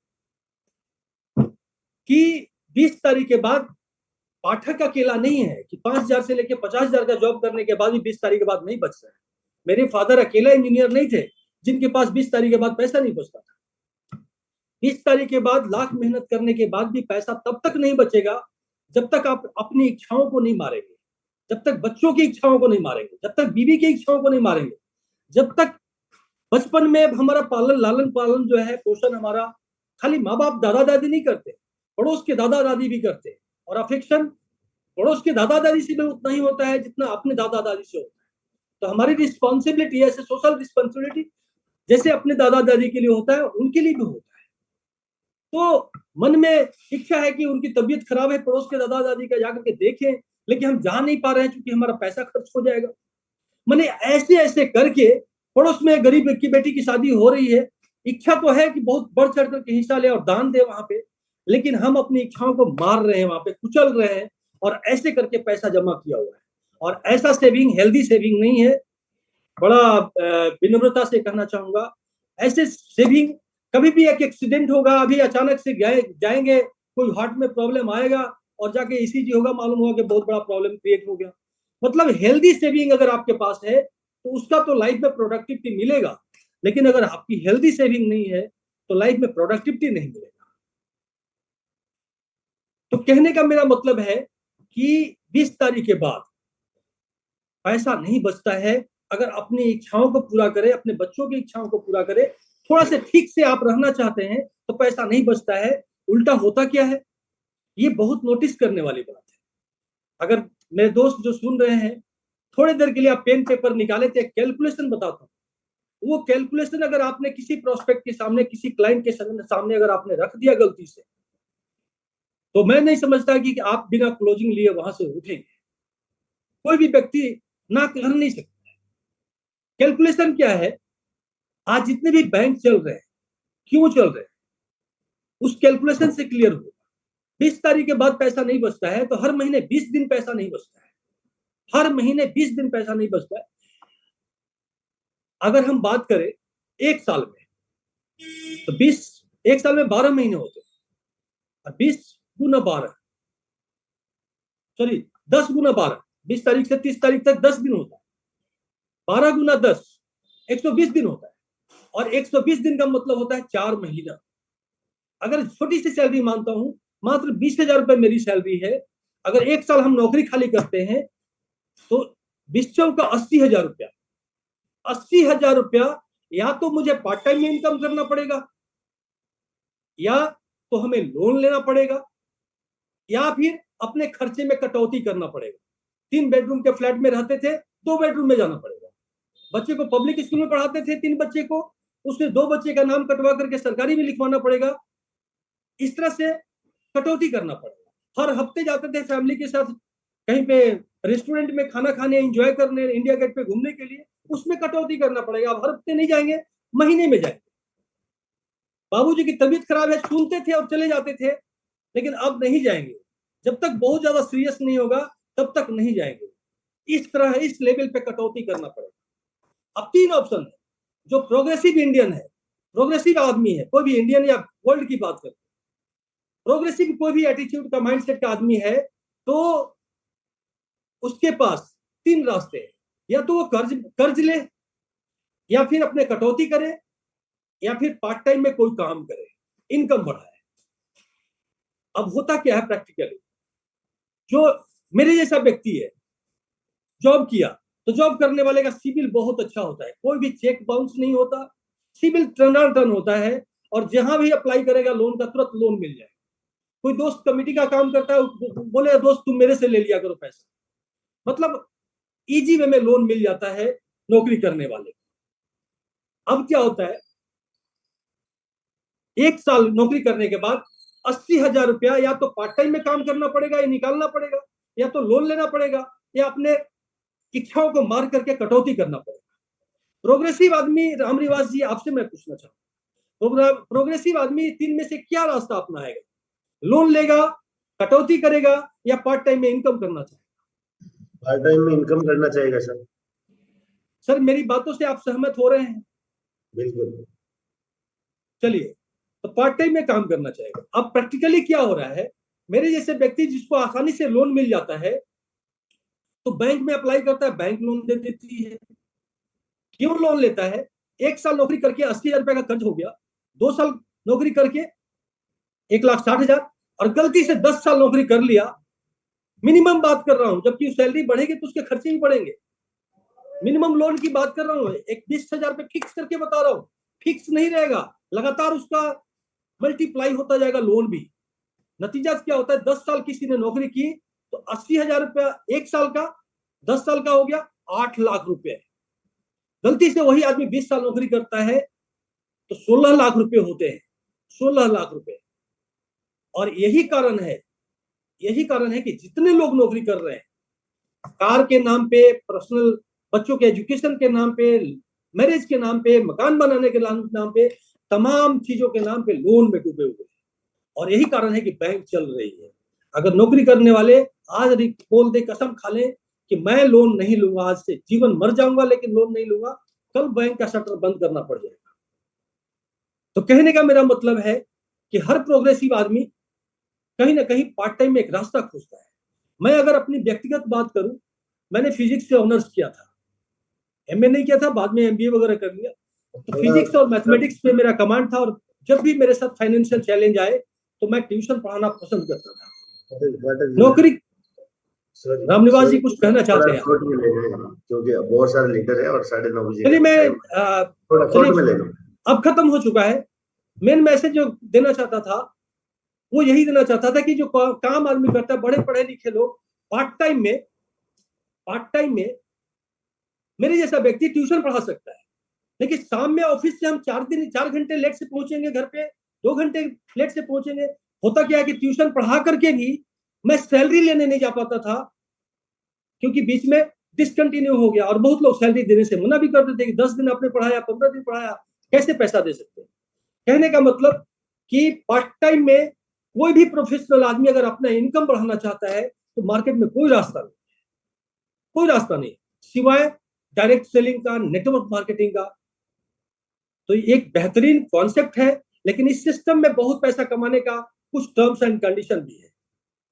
G: कि 20 तारीख के बाद पाठक अकेला नहीं है कि 5,000 से लेकर 50,000 का जॉब करने के बाद भी 20 तारीख के बाद नहीं बचता है। मेरे फादर अकेला इंजीनियर नहीं थे जिनके पास 20 तारीख के बाद पैसा नहीं बचता था। 20 तारीख के बाद लाख मेहनत करने के बाद भी पैसा तब तक नहीं बचेगा जब तक आप अपनी इच्छाओं को नहीं मारेंगे, जब तक बच्चों की इच्छाओं को नहीं मारेंगे, जब तक बीवी की इच्छाओं को नहीं मारेंगे, जब तक बचपन में हमारा लालन पालन जो है, पोषण हमारा खाली माँ बाप दादा दादी नहीं करते, पड़ोस के दादा दादी भी करते हैं। और अफेक्शन पड़ोस के दादा दादी से भी उतना ही होता है जितना अपने दादा दादी से होता है। तो हमारी रिस्पॉन्सिबिलिटी ऐसे सोशल रिस्पॉन्सिबिलिटी जैसे अपने दादा दादी के लिए होता है उनके लिए भी होता है। तो मन में इच्छा है कि उनकी तबीयत खराब है, पड़ोस के दादा दादी का जाकर के देखें, लेकिन हम जा नहीं पा रहे हैं क्योंकि हमारा पैसा खर्च हो जाएगा। मैंने ऐसे ऐसे करके पड़ोस में गरीब की बेटी की शादी हो रही है, इच्छा तो है कि बहुत बढ़ चढ़ करके हिस्सा ले और दान दे वहां पे, लेकिन हम अपनी इच्छाओं को मार रहे हैं, वहां पे कुचल रहे हैं, और ऐसे करके पैसा जमा किया हुआ है। और ऐसा सेविंग हेल्दी सेविंग नहीं है। बड़ा विनम्रता से कहना चाहूंगा, ऐसे सेविंग कभी भी एक एक्सीडेंट होगा, अभी अचानक से जाएंगे, कोई हार्ट में प्रॉब्लम आएगा और जाके ईसीजी होगा, मालूम होगा कि बहुत बड़ा प्रॉब्लम क्रिएट हो गया। मतलब हेल्दी सेविंग अगर आपके पास है तो उसका तो लाइफ में प्रोडक्टिविटी मिलेगा, लेकिन अगर आपकी हेल्दी सेविंग नहीं है तो लाइफ में प्रोडक्टिविटी नहीं मिलेगा। तो कहने का मेरा मतलब है कि 20 तारीख के बाद पैसा नहीं बचता है। अगर अपनी इच्छाओं को पूरा करे, अपने बच्चों की इच्छाओं को पूरा करे, थोड़ा से ठीक से आप रहना चाहते हैं तो पैसा नहीं बचता है। उल्टा होता क्या है, ये बहुत नोटिस करने वाली बात है। अगर मेरे दोस्त जो सुन रहे हैं, थोड़ी देर के लिए आप पेन पेपर निकाले थे, कैलकुलेशन बताता हूँ। वो कैलकुलेशन अगर आपने किसी प्रोस्पेक्ट के सामने, किसी क्लाइंट के सामने अगर आपने रख दिया गलती से, तो मैं नहीं समझता कि आप बिना क्लोजिंग लिए वहां से उठेंगे। कोई भी व्यक्ति ना कर नहीं सकता है। कैलकुलेशन क्या है, आज जितने भी बैंक चल रहे हैं, क्यों चल रहे हैं, उस कैलकुलेशन से क्लियर होगा। 20 तारीख के बाद पैसा नहीं बचता है तो हर महीने 20 दिन पैसा नहीं बचता है, हर महीने 20 दिन पैसा नहीं बचता है। अगर हम बात करें एक साल में, तो 20, एक साल में 12 महीने होते हैं, और 20 गुना 12, सॉरी 10 गुना 12, 20 तारीख से 30 तारीख तक 10 दिन होता है, 12 गुना 10 120 दिन होता है, और 120 दिन का मतलब होता है 4 महीना। अगर छोटी सी सैलरी मानता हूं, मात्र 20,000 रुपए मेरी सैलरी है, अगर एक साल हम नौकरी खाली करते हैं तो 20 का 80,000 रुपया, 80,000 रुपया या तो मुझे पार्ट टाइम में इनकम करना पड़ेगा, या तो हमें लोन लेना पड़ेगा, या फिर अपने खर्चे में कटौती करना पड़ेगा। 3 बेडरूम के फ्लैट में रहते थे, 2 बेडरूम में जाना पड़ेगा। बच्चे को पब्लिक स्कूल में पढ़ाते थे 3 बच्चे को, उसमें 2 बच्चे का नाम कटवा करके सरकारी में लिखवाना पड़ेगा। इस तरह से कटौती करना पड़ेगा। हर हफ्ते जाते थे फैमिली के साथ कहीं पे रेस्टोरेंट में खाना खाने, एंजॉय करने, इंडिया गेट पे घूमने के लिए, उसमें कटौती करना पड़ेगा। अब हर हफ्ते नहीं जाएंगे, महीने में जाएंगे। बाबूजी की तबीयत खराब है, सुनते थे और चले जाते थे, लेकिन अब नहीं जाएंगे। जब तक बहुत ज्यादा सीरियस नहीं होगा तब तक नहीं जाएंगे। इस तरह इस लेवल पे कटौती करना पड़ेगा। अब 3 ऑप्शन है। जो प्रोग्रेसिव इंडियन है, प्रोग्रेसिव आदमी है, कोई भी इंडियन या वर्ल्ड की बात करते, प्रोग्रेसिव कोई भी एटीट्यूड का, माइंडसेट का आदमी है, तो उसके पास 3 रास्ते हैं। या तो वो कर्ज ले, या फिर अपने कटौती करे, या फिर पार्ट टाइम में कोई काम करे, इनकम बढ़ाए। अब होता क्या है प्रैक्टिकली, जो मेरे जैसा व्यक्ति है, जॉब किया तो जॉब करने वाले का सिविल बहुत अच्छा होता है, कोई भी चेक बाउंस नहीं होता, सिविल टर्न होता है, और जहां भी अप्लाई करेगा लोन का तुरंत लोन मिल जाएगा। कोई दोस्त कमेटी का काम करता है, बोले दोस्त तुम मेरे से ले लिया करो पैसा, मतलब इजी वे में लोन मिल जाता है नौकरी करने वाले। अब क्या होता है, 1 साल नौकरी करने के बाद 80,000 रुपया या तो पार्ट टाइम में काम करना पड़ेगा, या निकालना पड़ेगा, या तो लोन लेना पड़ेगा, या अपने इच्छाओं को मार करके कटौती करना पड़ेगा। प्रोग्रेसिव आदमी, रामनिवास जी आपसे मैं पूछना चाहूंगा, प्रोग्रेसिव आदमी 3 में से क्या रास्ता अपनाएगा? लोन लेगा, कटौती करेगा, या पार्ट टाइम में इनकम करना चाहेगा?
A: पार्ट टाइम में इनकम करना चाहेगा सर।
G: सर मेरी बातों से आप सहमत हो रहे हैं?
A: बिल्कुल।
G: चलिए, तो पार्ट टाइम में काम करना चाहेगा। अब प्रैक्टिकली क्या हो रहा है, मेरे जैसे व्यक्ति जिसको आसानी से लोन मिल जाता है तो बैंक में अप्लाई करता है, बैंक लोन दे देती है। क्यों लोन लेता है? 1 साल नौकरी करके 80,000 रुपए का कर्ज हो गया, 2 साल नौकरी करके 1,60,000, और गलती से 10 साल नौकरी कर लिया, मिनिमम बात कर रहा हूं, जबकि सैलरी बढ़ेगी तो उसके खर्चे भी बढ़ेंगे। मिनिमम लोन की बात कर रहा हूं, 20,000 रुपए फिक्स करके बता रहा हूं, फिक्स नहीं रहेगा, लगातार उसका मल्टीप्लाई होता जाएगा लोन भी। नतीजा क्या होता है, 10 साल किसी ने नौकरी की तो 80,000 रुपया 1 साल का, 10 साल का हो गया 8 लाख रुपए। गलती से वही आदमी 20 साल नौकरी करता है तो 16 लाख रुपए होते हैं, 16 लाख रुपए। और यही कारण है कि जितने लोग नौकरी कर रहे हैं, कार के नाम पे, पर्सनल बच्चों के एजुकेशन के नाम पे, मैरिज के नाम पे, मकान बनाने के नाम पे, तमाम चीजों के नाम पे लोन में डूबे हुए हैं। और यही कारण है कि बैंक चल रही है। अगर नौकरी करने वाले आज बोल दे, कसम खा लें कि मैं लोन नहीं लूंगा, आज से जीवन मर जाऊंगा लेकिन लोन नहीं लूंगा, कल बैंक का शटर बंद करना पड़ जाएगा। तो कहने का मेरा मतलब है कि हर प्रोग्रेसिव आदमी कहीं ना कहीं पार्ट टाइम में एक रास्ता खोजता है। मैं अगर अपनी व्यक्तिगत बात करूं, मैंने फिजिक्स से ऑनर्स किया था, एमए नहीं किया था, बाद में एमबीए वगैरह कर लिया। तो फिजिक्स और मैथमेटिक्स पे मेरा कमांड था, और जब भी मेरे साथ फाइनेंशियल चैलेंज आए तो मैं ट्यूशन पढ़ाना पसंद करता था। नौकरी, रामनिवास जी कुछ कहना चाहते हैं?
A: क्योंकि बहुत सारे लीडर है और 9:30 बजे।
G: चलिए मैं अब खत्म हो चुका है। मेन मैसेज जो देना चाहता था वो यही देना चाहता था कि जो काम आदमी करता है, बड़े पढ़े लिखे लोग पार्ट टाइम में मेरे जैसा व्यक्ति ट्यूशन पढ़ा सकता है, लेकिन शाम में ऑफिस से हम 4 घंटे लेट से पहुंचेंगे घर पे, 2 घंटे लेट से पहुंचेंगे, होता क्या है कि ट्यूशन पढ़ा करके भी मैं सैलरी लेने नहीं जा पाता था, क्योंकि बीच में डिसकंटिन्यू हो गया और बहुत लोग सैलरी देने से मना भी करते थे कि 10 दिन आपने पढ़ाया, 15 दिन पढ़ाया, कैसे पैसा दे सकते हैं। कहने का मतलब कि पार्ट टाइम में कोई भी प्रोफेशनल आदमी अगर अपना इनकम बढ़ाना चाहता है तो मार्केट में कोई रास्ता नहीं, कोई रास्ता नहीं सिवाय डायरेक्ट सेलिंग का, नेटवर्क मार्केटिंग का। तो एक बेहतरीन कॉन्सेप्ट है, लेकिन इस सिस्टम में बहुत पैसा कमाने का कुछ टर्म्स एंड कंडीशन भी है।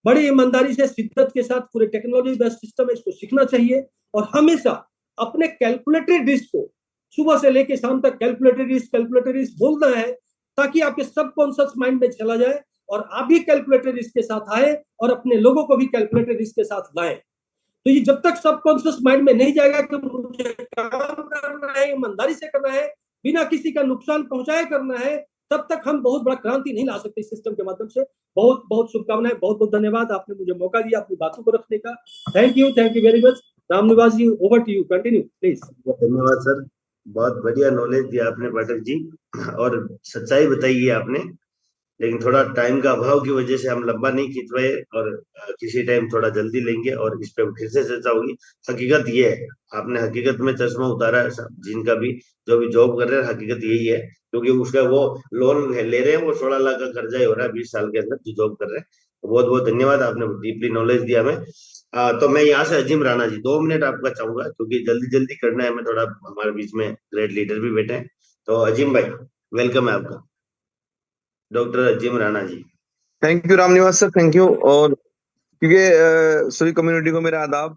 G: बड़ी ईमानदारी से, शिद्दत के साथ पूरे टेक्नोलॉजी बेस्ड सिस्टम है, इसको सीखना चाहिए और हमेशा अपने कैलकुलेटेड रिस्क को सुबह से लेकर शाम तक कैलकुलेटेड रिस्क बोलना है, ताकि आपके सबकॉन्शियस माइंड में चला जाए और आप भी कैलकुलेटेड रिस्क के साथ आए और अपने लोगों को भी कैलकुलेटेड रिस्क के साथ लाएं। तो ये जब तक सबकॉन्शियस माइंड में नहीं जाएगा कि मुझे काम करना है, ईमानदारी से करना है, बिना किसी का नुकसान पहुंचाए करना है, तब तक हम बहुत बड़ा क्रांति नहीं ला सकते इस सिस्टम के माध्यम से। बहुत बहुत शुभकामनाएं, बहुत बहुत धन्यवाद, आपने मुझे मौका दिया अपनी बातों को रखने का। Thank you very much. Ramniwas ji, over to you, continue please.
A: धन्यवाद सर, बहुत बढ़िया नॉलेज दिया आपने पाठक जी, और सच्चाई बताई है आपने। लेकिन थोड़ा टाइम का अभाव की वजह से हम लंबा नहीं खींच पाए, और किसी टाइम थोड़ा जल्दी लेंगे और इस पे फिर से चर्चा होगी। हकीकत ये है, आपने हकीकत में चश्मा उतारा है जिनका भी, जो भी जॉब कर रहे हैं, हकीकत यही है। क्योंकि उसका वो लोन ले रहे हैं, वो 16 लाख का कर्जा ही हो रहा है 20 साल के अंदर जो जॉब कर रहे हैं। तो बहुत बहुत धन्यवाद, आपने डीपली नॉलेज दिया हमें। तो मैं यहाँ से अजीम राणा जी 2 मिनट आपका चाहूंगा, क्योंकि जल्दी जल्दी करना है हमें, थोड़ा हमारे बीच में ग्रेट लीडर भी बैठे हैं। तो अजीम भाई, वेलकम है आपका, doctor Azeem Rana ji.
H: Thank you Ramniwas sir, thank you. और क्योंकि सभी कम्युनिटी को मेरा आदाब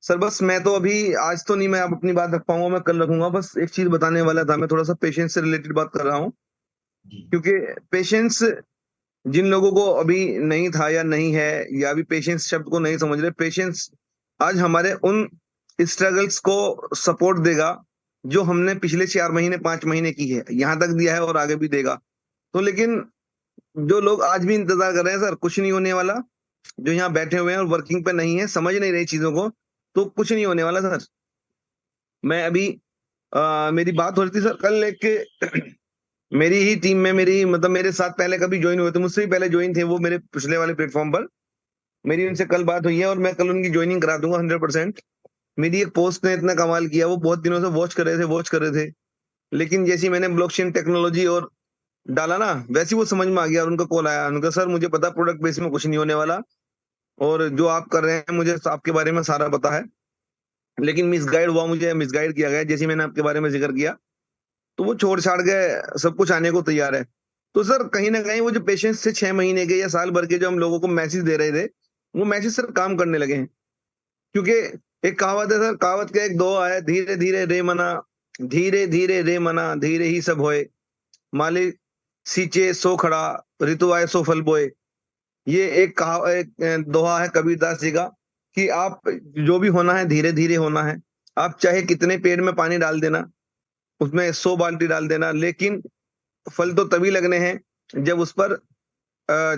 H: सर। बस मैं तो अभी आज तो नहीं मैं अब अपनी बात रख पाऊंगा, मैं कल रखूंगा। बस एक चीज बताने वाला था, मैं थोड़ा सा पेशेंस से रिलेटेड बात कर रहा हूँ, क्योंकि पेशेंस जिन लोगों को अभी नहीं था या नहीं है, या अभी पेशेंस शब्द को नहीं समझ रहे, पेशेंस आज हमारे उन स्ट्रगल्स को सपोर्ट देगा जो हमने पिछले 4 महीने 5 महीने की है, यहाँ तक दिया है और आगे भी देगा। तो लेकिन जो लोग आज भी इंतजार कर रहे हैं सर, कुछ नहीं होने वाला, जो यहाँ बैठे हुए हैं और वर्किंग पे नहीं है, समझ नहीं रहे चीजों को, तो कुछ नहीं होने वाला सर। मैं अभी मेरी बात हो रही थी सर कल एक मेरी ही टीम में, मेरी मतलब मेरे साथ पहले कभी ज्वाइन हुए थे, मुझसे भी पहले ज्वाइन थे वो मेरे पिछले वाले प्लेटफॉर्म पर। मेरी उनसे कल बात हुई है और मैं कल उनकी ज्वाइनिंग करा दूंगा 100%। मेरी एक पोस्ट ने इतना कमाल किया, वो बहुत दिनों से वॉच कर रहे थे, लेकिन जैसी मैंने ब्लॉकचेन टेक्नोलॉजी और डाला ना, वैसे वो समझ में आ गया और उनका कॉल आया। उनका सर मुझे पता प्रोडक्ट बेस में कुछ नहीं होने वाला, और जो आप कर रहे हैं मुझे आपके बारे में सारा पता है, लेकिन मिसगाइड हुआ, मुझे मिसगाइड किया गया। जैसे मैंने आपके बारे में जिक्र किया तो वो छोड़ छाड़ के सब कुछ आने को तैयार है। तो सर कहीं ना कहीं वो जो पेशेंस से 6 महीने के या साल भर के जो हम लोगों को मैसेज दे रहे थे, वो मैसेज सर काम करने लगे हैं। क्योंकि एक कहावत है सर, कहावत का एक दोहा है, धीरे धीरे रे मना, धीरे धीरे रे मना, धीरे ही सब होए, मालिक सींचे सो खड़ा, ऋतु आए सो फल बोए। ये एक दोहा है कबीरदास जी का, कि आप जो भी होना है धीरे धीरे होना है। आप चाहे कितने पेड़ में पानी डाल देना, उसमें 100 बाल्टी डाल देना, लेकिन फल तो तभी लगने हैं जब उस पर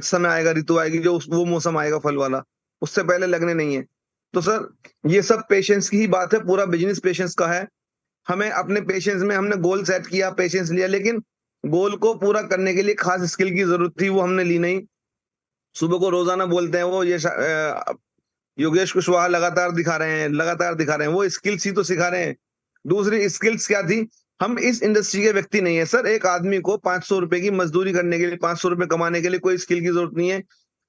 H: समय आएगा, ऋतु आएगी, जो वो मौसम आएगा फल वाला, उससे पहले लगने नहीं है। तो सर ये सब पेशेंस की ही बात है, पूरा बिजनेस पेशेंस का है। हमें अपने पेशेंस में हमने गोल सेट किया, पेशेंस लिया, लेकिन गोल को पूरा करने के लिए खास स्किल की जरूरत थी, वो हमने ली नहीं। सुबह को रोजाना बोलते हैं वो, ये योगेश कुशवाहा लगातार दिखा रहे हैं, वो स्किल्स ही तो सिखा रहे हैं। दूसरी स्किल्स क्या थी, हम इस इंडस्ट्री के व्यक्ति नहीं है सर। एक आदमी को 500 रुपए की मजदूरी करने के लिए, 500 रुपए कमाने के लिए कोई स्किल की जरूरत नहीं है।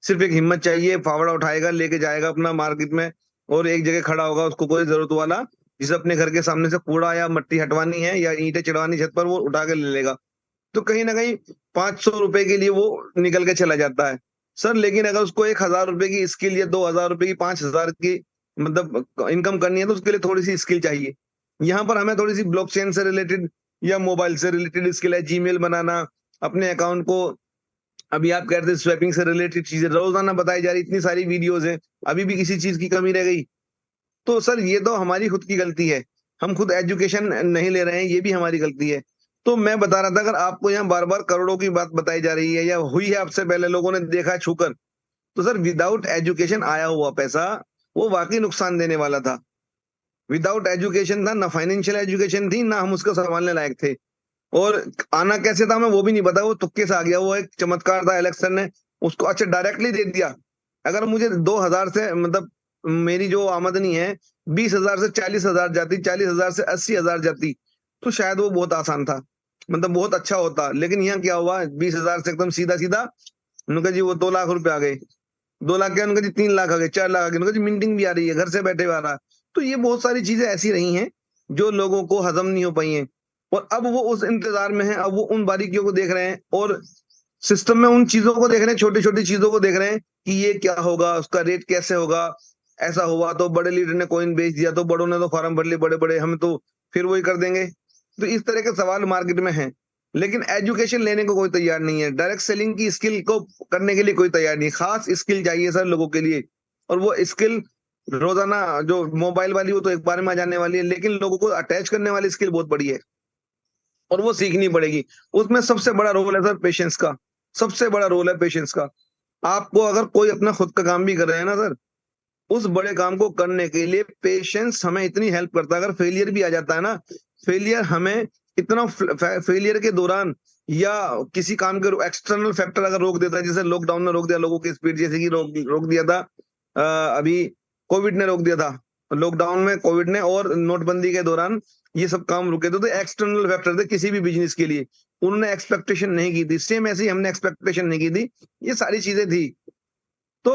H: सिर्फ एक हिम्मत चाहिए, फावड़ा उठाएगा, लेके जाएगा अपना मार्केट में और एक जगह खड़ा होगा, उसको कोई जरूरत वाला जिसे अपने घर के सामने से कूड़ा या मट्टी हटवानी है या ईंटें चढ़वानी छत पर, वो उठा के ले लेगा। तो कहीं ना कहीं 500 रुपए के लिए वो निकल के चला जाता है सर। लेकिन अगर उसको 1000 रुपए की स्किल या 2000 रुपए की, 5000 की मतलब इनकम करनी है, तो उसके लिए थोड़ी सी स्किल चाहिए। यहाँ पर हमें थोड़ी सी ब्लॉकचेन से रिलेटेड या मोबाइल से रिलेटेड स्किल है, जीमेल बनाना, अपने अकाउंट को, अभी आप कह रहे थे स्वैपिंग से रिलेटेड चीजें रोजाना बताई जा रही, इतनी सारी वीडियोज है, अभी भी किसी चीज की कमी रह गई। तो सर ये तो हमारी खुद की गलती है, हम खुद एजुकेशन नहीं ले रहे हैं, ये भी हमारी गलती है। तो मैं बता रहा था, अगर आपको यहाँ बार बार करोड़ों की बात बताई जा रही है या हुई है आपसे पहले, लोगों ने देखा छूकर, तो सर विदाउट एजुकेशन आया हुआ पैसा वो वाकई नुकसान देने वाला था। विदाउट एजुकेशन था, ना फाइनेंशियल एजुकेशन थी, ना हम उसको संभालने लायक थे। और आना कैसे था हमें वो भी नहीं पता, वो तुक्के से आ गया, वो एक चमत्कार था, इलेक्शन ने उसको अच्छा डायरेक्टली दे दिया। अगर मुझे 2,000 से मतलब मेरी जो आमदनी है 20,000 से 40,000 जाती, 40,000 से 80,000 जाती, तो शायद वो बहुत आसान था, मतलब बहुत अच्छा होता। लेकिन यहाँ क्या हुआ, 20,000 से एकदम सीधा सीधा उनका जी वो 2 लाख रुपए आ गए, 2 लाख क्या उनका जी 3 लाख आ गए, 4 लाख आ गए, उनका जी मिंटिंग भी आ रही है, घर से बैठे हुए आ रहा। तो ये बहुत सारी चीजें ऐसी रही हैं जो लोगों को हजम नहीं हो पाई हैं, और अब वो उस इंतजार में है, अब वो उन बारीकियों को देख रहे हैं और सिस्टम में उन चीजों को देख रहे हैं, छोटी छोटी चीजों को देख रहे हैं कि ये क्या होगा, उसका रेट कैसे होगा। ऐसा हुआ तो बड़े लीडर ने कॉइन बेच दिया, तो बड़ों ने तो फार्म भर लिए, बड़े बड़े हम तो फिर वही कर देंगे। तो इस तरह के सवाल मार्केट में हैं, लेकिन एजुकेशन लेने को कोई तैयार नहीं है, डायरेक्ट सेलिंग की स्किल को करने के लिए कोई तैयार नहीं। खास स्किल चाहिए सर लोगों के लिए, और वो स्किल रोजाना जो मोबाइल वाली वो तो एक बार में आ जाने वाली है, लेकिन लोगों को अटैच करने वाली स्किल बहुत बड़ी है और वो सीखनी पड़ेगी। उसमें सबसे बड़ा रोल है सर पेशेंस का, सबसे बड़ा रोल है पेशेंस का। आपको अगर कोई अपना खुद का काम भी कर रहे हैं ना सर, उस बड़े काम को करने के लिए पेशेंस हमें इतनी हेल्प करता है। अगर फेलियर भी आ जाता है ना, फेलियर हमें इतना, फेलियर के दौरान या किसी काम के एक्सटर्नल फैक्टर अगर रोक देता है, जैसे लॉकडाउन ने रोक दिया लोगों की स्पीड, जैसे कि रोक दिया था अभी कोविड ने रोक दिया था, लॉकडाउन में कोविड ने और नोटबंदी के दौरान ये सब काम रुके थे, तो एक्सटर्नल फैक्टर थे किसी भी बिजनेस के लिए, उन्होंने एक्सपेक्टेशन नहीं की थी, सेम ऐसे ही हमने एक्सपेक्टेशन नहीं की थी, ये सारी चीजें थी। तो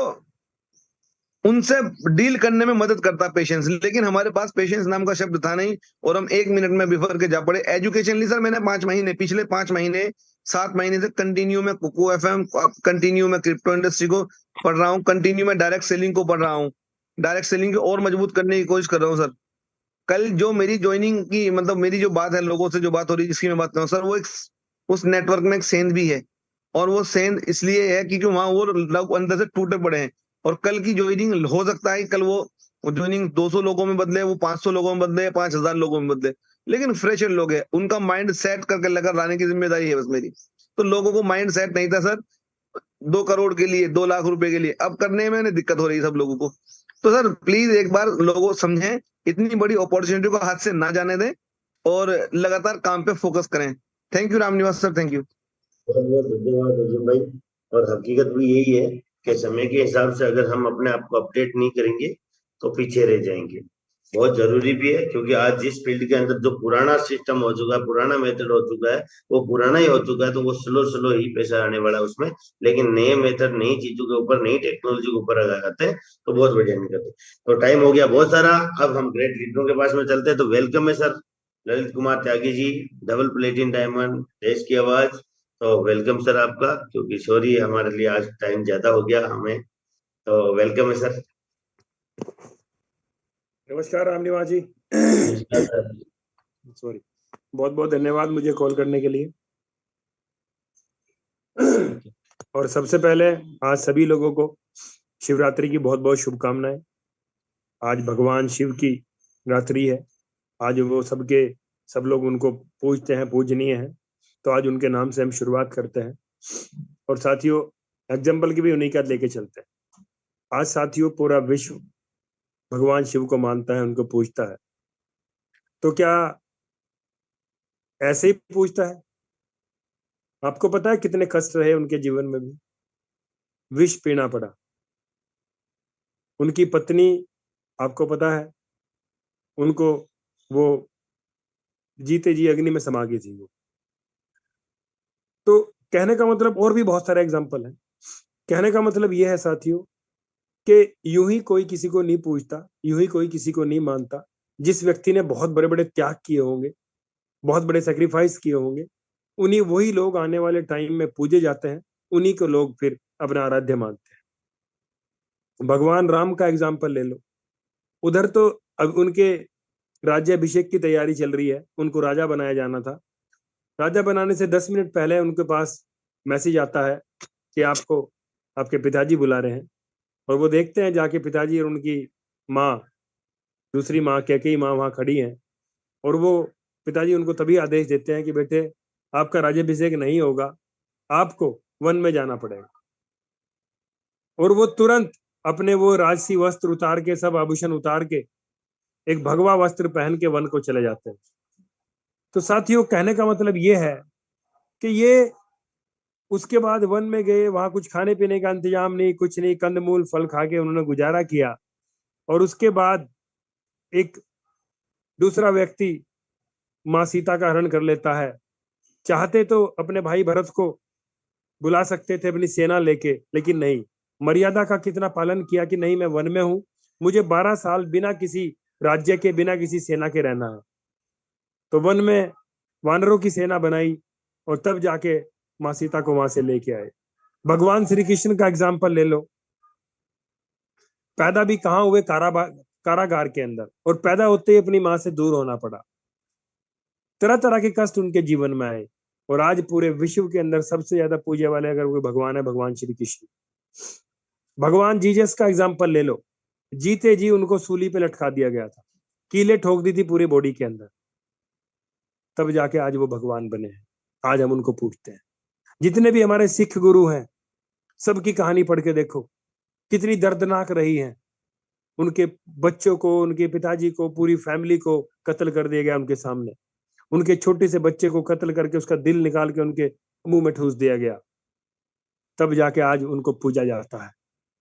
H: उनसे डील करने में मदद करता पेशेंस, लेकिन हमारे पास पेशेंस नाम का शब्द था नहीं, और हम 1 मिनट में बिफर के जा पड़े। एजुकेशन ली सर मैंने 5 महीने, पिछले 5 महीने 7 महीने से कंटिन्यू में कुकू एफएम, कंटिन्यू में क्रिप्टो इंडस्ट्री को पढ़ रहा हूँ, कंटिन्यू में डायरेक्ट सेलिंग को पढ़ रहा हूँ, डायरेक्ट सेलिंग को और मजबूत करने की कोशिश कर रहा हूँ सर। कल जो मेरी ज्वाइनिंग की मतलब मेरी जो बात है, लोगों से जो बात हो रही है जिसकी मैं बात कर रहा हूँ सर, वो एक उस नेटवर्क में एक सेंध भी है, और वो सेंध इसलिए है क्योंकि वहां वो लोग अंदर से टूटे पड़े हैं। और कल की ज्वाइनिंग हो सकता है कि कल वो ज्वाइनिंग 200 लोगों में बदले, वो 500 लोगों में बदले, 5,000 लोगों में बदले, लेकिन फ्रेशर लोग हैं, उनका माइंड सेट करके लेकर लाने की जिम्मेदारी है बस मेरी। तो लोगों को माइंड सेट नहीं था सर 2 करोड़ के लिए, 2 लाख रुपए के लिए, अब करने में दिक्कत हो रही है सब लोगों को। तो सर प्लीज एक बार लोगों समझें, इतनी बड़ी अपॉर्चुनिटी को हाथ से ना जाने दें और लगातार काम पे फोकस करें। Thank you Ramniwas sir, thank you.
A: बहुत बहुत धन्यवाद अर्जुन भाई। और हकीकत भी यही है कि समय के हिसाब से अगर हम अपने आप को अपडेट नहीं करेंगे तो पीछे रह जाएंगे। बहुत जरूरी भी है, क्योंकि आज जिस फील्ड के अंदर जो पुराना सिस्टम हो चुका है, पुराना मेथड हो चुका है, वो पुराना ही हो चुका है, तो वो स्लो स्लो ही पैसा आने वाला है उसमें। लेकिन नए मेथड, नई चीजों के ऊपर, नई टेक्नोलॉजी के ऊपर अगर आते हैं तो बहुत बढ़िया निकलते हैं। तो टाइम हो गया बहुत सारा, अब हम ग्रेट लीडरों के पास में चलते हैं। तो वेलकम है sir Lalit Kumar Tyagi ji, double प्लेटिन diamond, देश की आवाज। तो वेलकम सर आपका, क्योंकि सॉरी हमारे लिए आज टाइम ज्यादा हो गया हमें, तो वेलकम है सर।
I: नमस्कार रामनिवास जी।
A: नमस्कार सर।
I: सॉरी, बहुत बहुत धन्यवाद मुझे कॉल करने के लिए। और सबसे पहले आज सभी लोगों को शिवरात्रि की बहुत बहुत शुभकामनाएं। आज भगवान शिव की रात्रि है, आज वो सब लोग उनको पूजते हैं, पूजनीय है, तो आज उनके नाम से हम शुरुआत करते हैं। और साथियों एग्जाम्पल की भी उन्हीं का लेके चलते हैं। आज साथियों पूरा विश्व भगवान शिव को मानता है, उनको पूजता है। तो क्या ऐसे ही पूजता है? आपको पता है कितने कष्ट रहे उनके जीवन में भी, विष पीना पड़ा। उनकी पत्नी, आपको पता है, उनको वो जीते जी अग्नि में समा गई थी वो। तो कहने का मतलब और भी बहुत सारे एग्जाम्पल हैं। कहने का मतलब यह है साथियों कि यूं ही कोई किसी को नहीं पूजता, यूं ही कोई किसी को नहीं मानता। जिस व्यक्ति ने बहुत बड़े बड़े त्याग किए होंगे, बहुत बड़े सेक्रीफाइस किए होंगे, उन्हीं वही लोग आने वाले टाइम में पूजे जाते हैं, उन्हीं को लोग फिर अपना आराध्य मानते हैं। भगवान राम का एग्जाम्पल ले लो, उधर तो अब उनके राज्याभिषेक की तैयारी चल रही है, उनको राजा बनाया जाना था। राजा बनाने से 10 मिनट पहले उनके पास मैसेज आता है कि आपको आपके पिताजी बुला रहे हैं। और वो देखते हैं जाके पिताजी और उनकी माँ, दूसरी माँ कैकेयी माँ वहाँ खड़ी हैं। और वो पिताजी उनको तभी आदेश देते हैं कि बेटे आपका राज्याभिषेक नहीं होगा, आपको वन में जाना पड़ेगा। और वो तुरंत अपने वो राजसी वस्त्र उतार के, सब आभूषण उतार के, एक भगवा वस्त्र पहन के वन को चले जाते हैं। तो साथियों कहने का मतलब ये है कि ये उसके बाद वन में गए, वहां कुछ खाने पीने का इंतजाम नहीं, कुछ नहीं, कंदमूल फल खा के उन्होंने गुजारा किया। और उसके बाद एक दूसरा व्यक्ति माँ सीता का हरण कर लेता है। चाहते तो अपने भाई भरत को बुला सकते थे अपनी सेना लेके, लेकिन नहीं, मर्यादा का कितना पालन किया कि नहीं, मैं वन में हूं, मुझे 12 साल बिना किसी राज्य के, बिना किसी सेना के रहना है। तो वन में वानरों की सेना बनाई और तब जाके माँ सीता को वहां से लेके आए। भगवान श्री कृष्ण का एग्जाम्पल ले लो, पैदा भी कहाँ हुए? कारागार के अंदर, और पैदा होते ही अपनी माँ से दूर होना पड़ा। तरह तरह के कष्ट उनके जीवन में आए, और आज पूरे विश्व के अंदर सबसे ज्यादा पूजे वाले अगर कोई भगवान है, भगवान श्री कृष्ण। भगवान जीसस का एग्जाम्पल ले लो, जीते जी उनको सूली पे लटका दिया गया था, कीले ठोक दी थी पूरी बॉडी के अंदर, तब जाके आज वो भगवान बने हैं। आज हम उनको पूछते हैं। जितने भी हमारे सिख गुरु हैं, सबकी कहानी पढ़ के देखो कितनी दर्दनाक रही है। उनके बच्चों को, उनके पिताजी को, पूरी फैमिली को कत्ल कर दिया गया उनके सामने। उनके छोटे से बच्चे को कत्ल करके उसका दिल निकाल के उनके मुंह में ठूस दिया गया, तब जाके आज उनको पूजा जाता है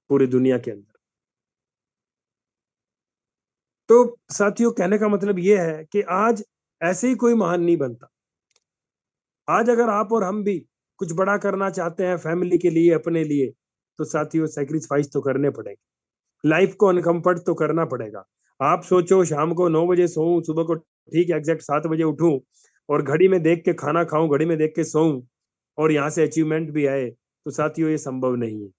I: पूरी दुनिया के अंदर। तो साथियों, कहने का मतलब यह है कि आज ऐसे ही कोई महान नहीं बनता। आज अगर आप और हम भी कुछ बड़ा करना चाहते हैं फैमिली के लिए, अपने लिए, तो साथियों सैक्रिफाइस तो करने पड़ेंगे। लाइफ को अनकंफर्ट तो करना पड़ेगा। आप सोचो शाम को 9 बजे सोऊं, सुबह को ठीक एग्जैक्ट 7 बजे उठूं, और घड़ी में देख के खाना खाऊं, घड़ी में देख के सोऊं, और यहाँ से अचीवमेंट भी आए, तो साथियों ये संभव नहीं है।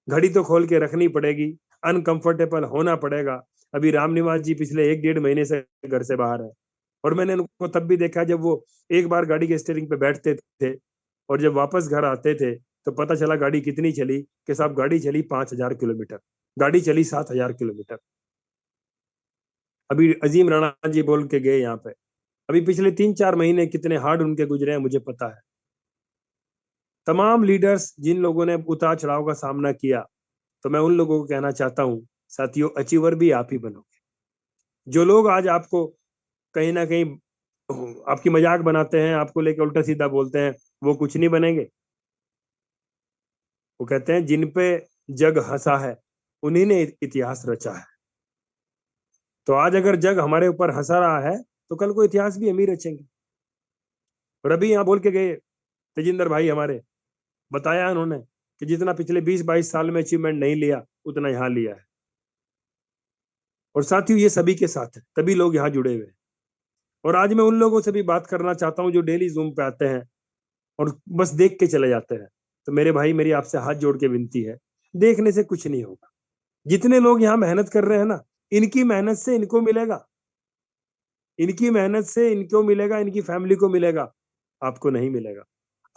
I: घड़ी तो खोल के रखनी पड़ेगी, अनकंफर्टेबल होना पड़ेगा। अभी रामनिवास जी पिछले 1-1.5 महीने से घर से बाहर है, और मैंने उनको तब भी देखा जब वो एक बार गाड़ी के स्टीयरिंग पे बैठते थे, और जब वापस घर आते थे तो पता चला गाड़ी कितनी चली, कि साहब गाड़ी चली 5000 किलोमीटर, गाड़ी चली 7000 किलोमीटर। अभी अजीम राणा जी बोल के गए यहाँ पे, अभी पिछले 3-4 महीने कितने हार्ड उनके गुजरे हैं मुझे पता है। तमाम लीडर्स जिन लोगों ने उतार चढ़ाव का सामना किया, तो मैं उन लोगों को कहना चाहता हूं, साथियों अचीवर भी आप ही बनोगे। जो लोग आज आपको कहीं ना कहीं आपकी मजाक बनाते हैं, आपको लेके उल्टा सीधा बोलते हैं, वो कुछ नहीं बनेंगे। वो कहते हैं जिन पे जग हंसा है उन्हीं ने इतिहास रचा है। तो आज अगर जग हमारे ऊपर हंसा रहा है, तो कल को इतिहास भी हम ही रचेंगे। और अभी यहाँ बोल के गए तेजिंदर भाई हमारे, बताया उन्होंने कि जितना पिछले 20-22 साल में अचीवमेंट नहीं लिया, उतना यहाँ लिया है। और साथियों ये सभी के साथ है, तभी लोग यहाँ जुड़े हुए हैं। और आज मैं उन लोगों से भी बात करना चाहता हूँ जो डेली जूम पे आते हैं और बस देख के चले जाते हैं। तो मेरे भाई, मेरी आपसे हाथ जोड़ के विनती है, देखने से कुछ नहीं होगा। जितने लोग यहाँ मेहनत कर रहे हैं ना, इनकी मेहनत से इनको मिलेगा, इनकी मेहनत से इनको मिलेगा, इनकी फैमिली को मिलेगा, आपको नहीं मिलेगा।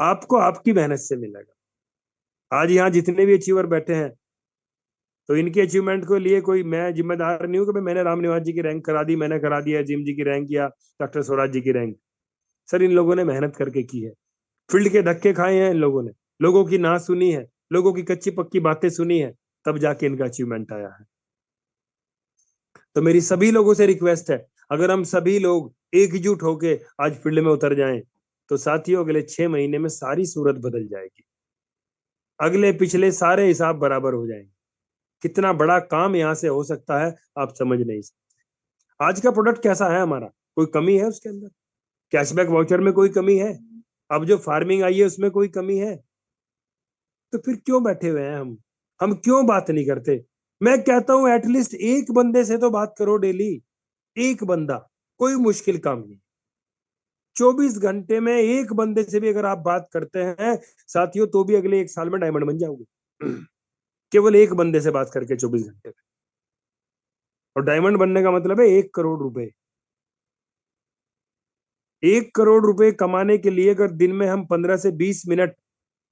I: आपको आपकी मेहनत से मिलेगा। आज यहाँ जितने भी अचीवर बैठे हैं, तो इनके अचीवमेंट को लिए कोई मैं जिम्मेदार नहीं हूं कि मैंने रामनिवास जी की रैंक करा दी, मैंने करा दिया अजीम जी की रैंक या डॉक्टर स्वराज जी की रैंक। सर इन लोगों ने मेहनत करके की है, फील्ड के धक्के खाए हैं इन लोगों ने, लोगों की ना सुनी है, लोगों की कच्ची पक्की बातें सुनी है, तब जाके इनका अचीवमेंट आया है। तो मेरी सभी लोगों से रिक्वेस्ट है, अगर हम सभी लोग एकजुट होके आज फील्ड में उतर जाएं, तो साथियों अगले 6 महीने में सारी सूरत बदल जाएगी। अगले पिछले सारे हिसाब बराबर हो जाएंगे। कितना बड़ा काम यहाँ से हो सकता है आप समझ नहीं सकते। आज का प्रोडक्ट कैसा है हमारा, कोई कमी है उसके अंदर? कैशबैक वाउचर में कोई कमी है? अब जो फार्मिंग आई है उसमें कोई कमी है? तो फिर क्यों बैठे हुए हैं हम क्यों बात नहीं करते? मैं कहता हूं एटलीस्ट एक बंदे से तो बात करो डेली, एक बंदा, कोई मुश्किल काम नहीं। 24 घंटे में एक बंदे से भी अगर आप बात करते हैं साथियों, तो भी अगले 1 साल में डायमंड बन जाओगे। केवल एक बंदे से बात करके 24 घंटे में। और डायमंड बनने का मतलब है 1 करोड़ रुपए। 1 करोड़ रुपए कमाने के लिए अगर दिन में हम 15 से 20 मिनट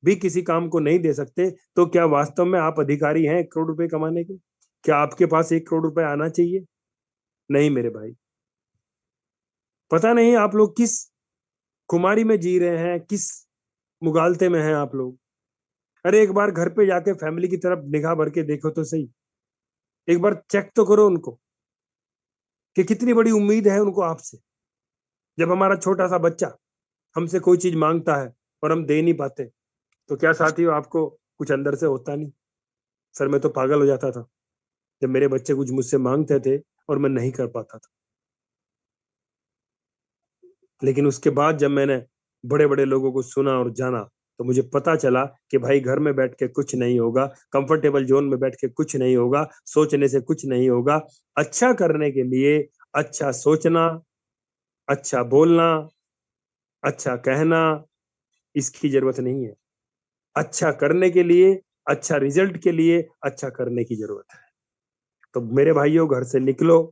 I: भी किसी काम को नहीं दे सकते, तो क्या वास्तव में आप अधिकारी हैं 1 करोड़ रुपए कमाने के? क्या आपके पास 1 करोड़ रुपए आना चाहिए? नहीं मेरे भाई। पता नहीं आप लोग किस खुमारी में जी रहे हैं, किस मुगालते में हैं आप लोग। अरे एक बार घर पे जाके फैमिली की तरफ निगाह भर के देखो तो सही, एक बार चेक तो करो उनको कि कितनी बड़ी उम्मीद है उनको आपसे। जब हमारा छोटा सा बच्चा हमसे कोई चीज मांगता है और हम दे नहीं पाते, तो क्या साथियों आपको कुछ अंदर से होता नहीं? सर मैं तो पागल हो जाता था जब मेरे बच्चे कुछ मुझसे मांगते थे और मैं नहीं कर पाता था। लेकिन उसके बाद जब मैंने बड़े बड़े लोगों को सुना और जाना तो मुझे पता चला कि भाई घर में बैठ के कुछ नहीं होगा, कंफर्टेबल जोन में बैठ के कुछ नहीं होगा, सोचने से कुछ नहीं होगा। अच्छा करने के लिए अच्छा सोचना, अच्छा बोलना, अच्छा कहना, इसकी जरूरत नहीं है। अच्छा करने के लिए, अच्छा रिजल्ट के लिए अच्छा करने की जरूरत है। तो मेरे भाइयों घर से निकलो,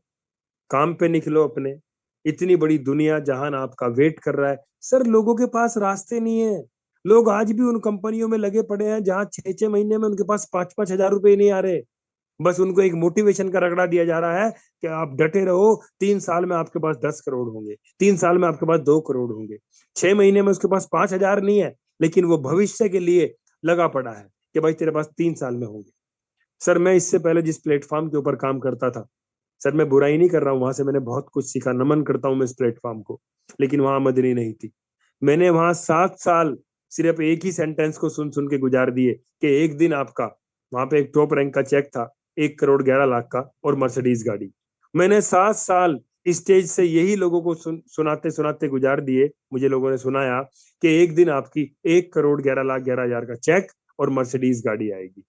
I: काम पे निकलो अपने। इतनी बड़ी दुनिया जहान आपका वेट कर रहा है। सर लोगों के पास रास्ते नहीं है। लोग आज भी उन कंपनियों में लगे पड़े हैं जहां 6-6 महीने में उनके पास 5-5 हजार रुपए नहीं आ रहे। बस उनको एक मोटिवेशन का रगड़ा दिया जा रहा है कि आप डटे रहो, 3 साल में आपके पास 10 करोड़ होंगे, 3 साल में आपके पास 2 करोड़ होंगे। 6 महीने में उसके पास 5 हजार नहीं है, लेकिन वो भविष्य के लिए लगा पड़ा है कि भाई तेरे पास 3 साल में होंगे। सर मैं इससे पहले जिस प्लेटफॉर्म के ऊपर काम करता था, सर मैं बुराई नहीं कर रहा हूँ, वहां से मैंने बहुत कुछ सीखा, नमन करता हूँ मैं इस प्लेटफॉर्म को, लेकिन वहां आमदनी नहीं थी। मैंने वहां 7 साल सिर्फ एक ही सेंटेंस को सुन सुन के गुजार दिए कि एक दिन आपका, वहां पे एक टॉप रैंक का चेक था 1 करोड़ 11 लाख का और मर्सिडीज गाड़ी। मैंने 7 साल स्टेज से यही लोगों को सुनाते सुनाते गुजार दिए। मुझे लोगों ने सुनाया कि एक दिन आपकी 1 करोड़ 11 लाख 11 हजार का चेक और मर्सिडीज गाड़ी आएगी।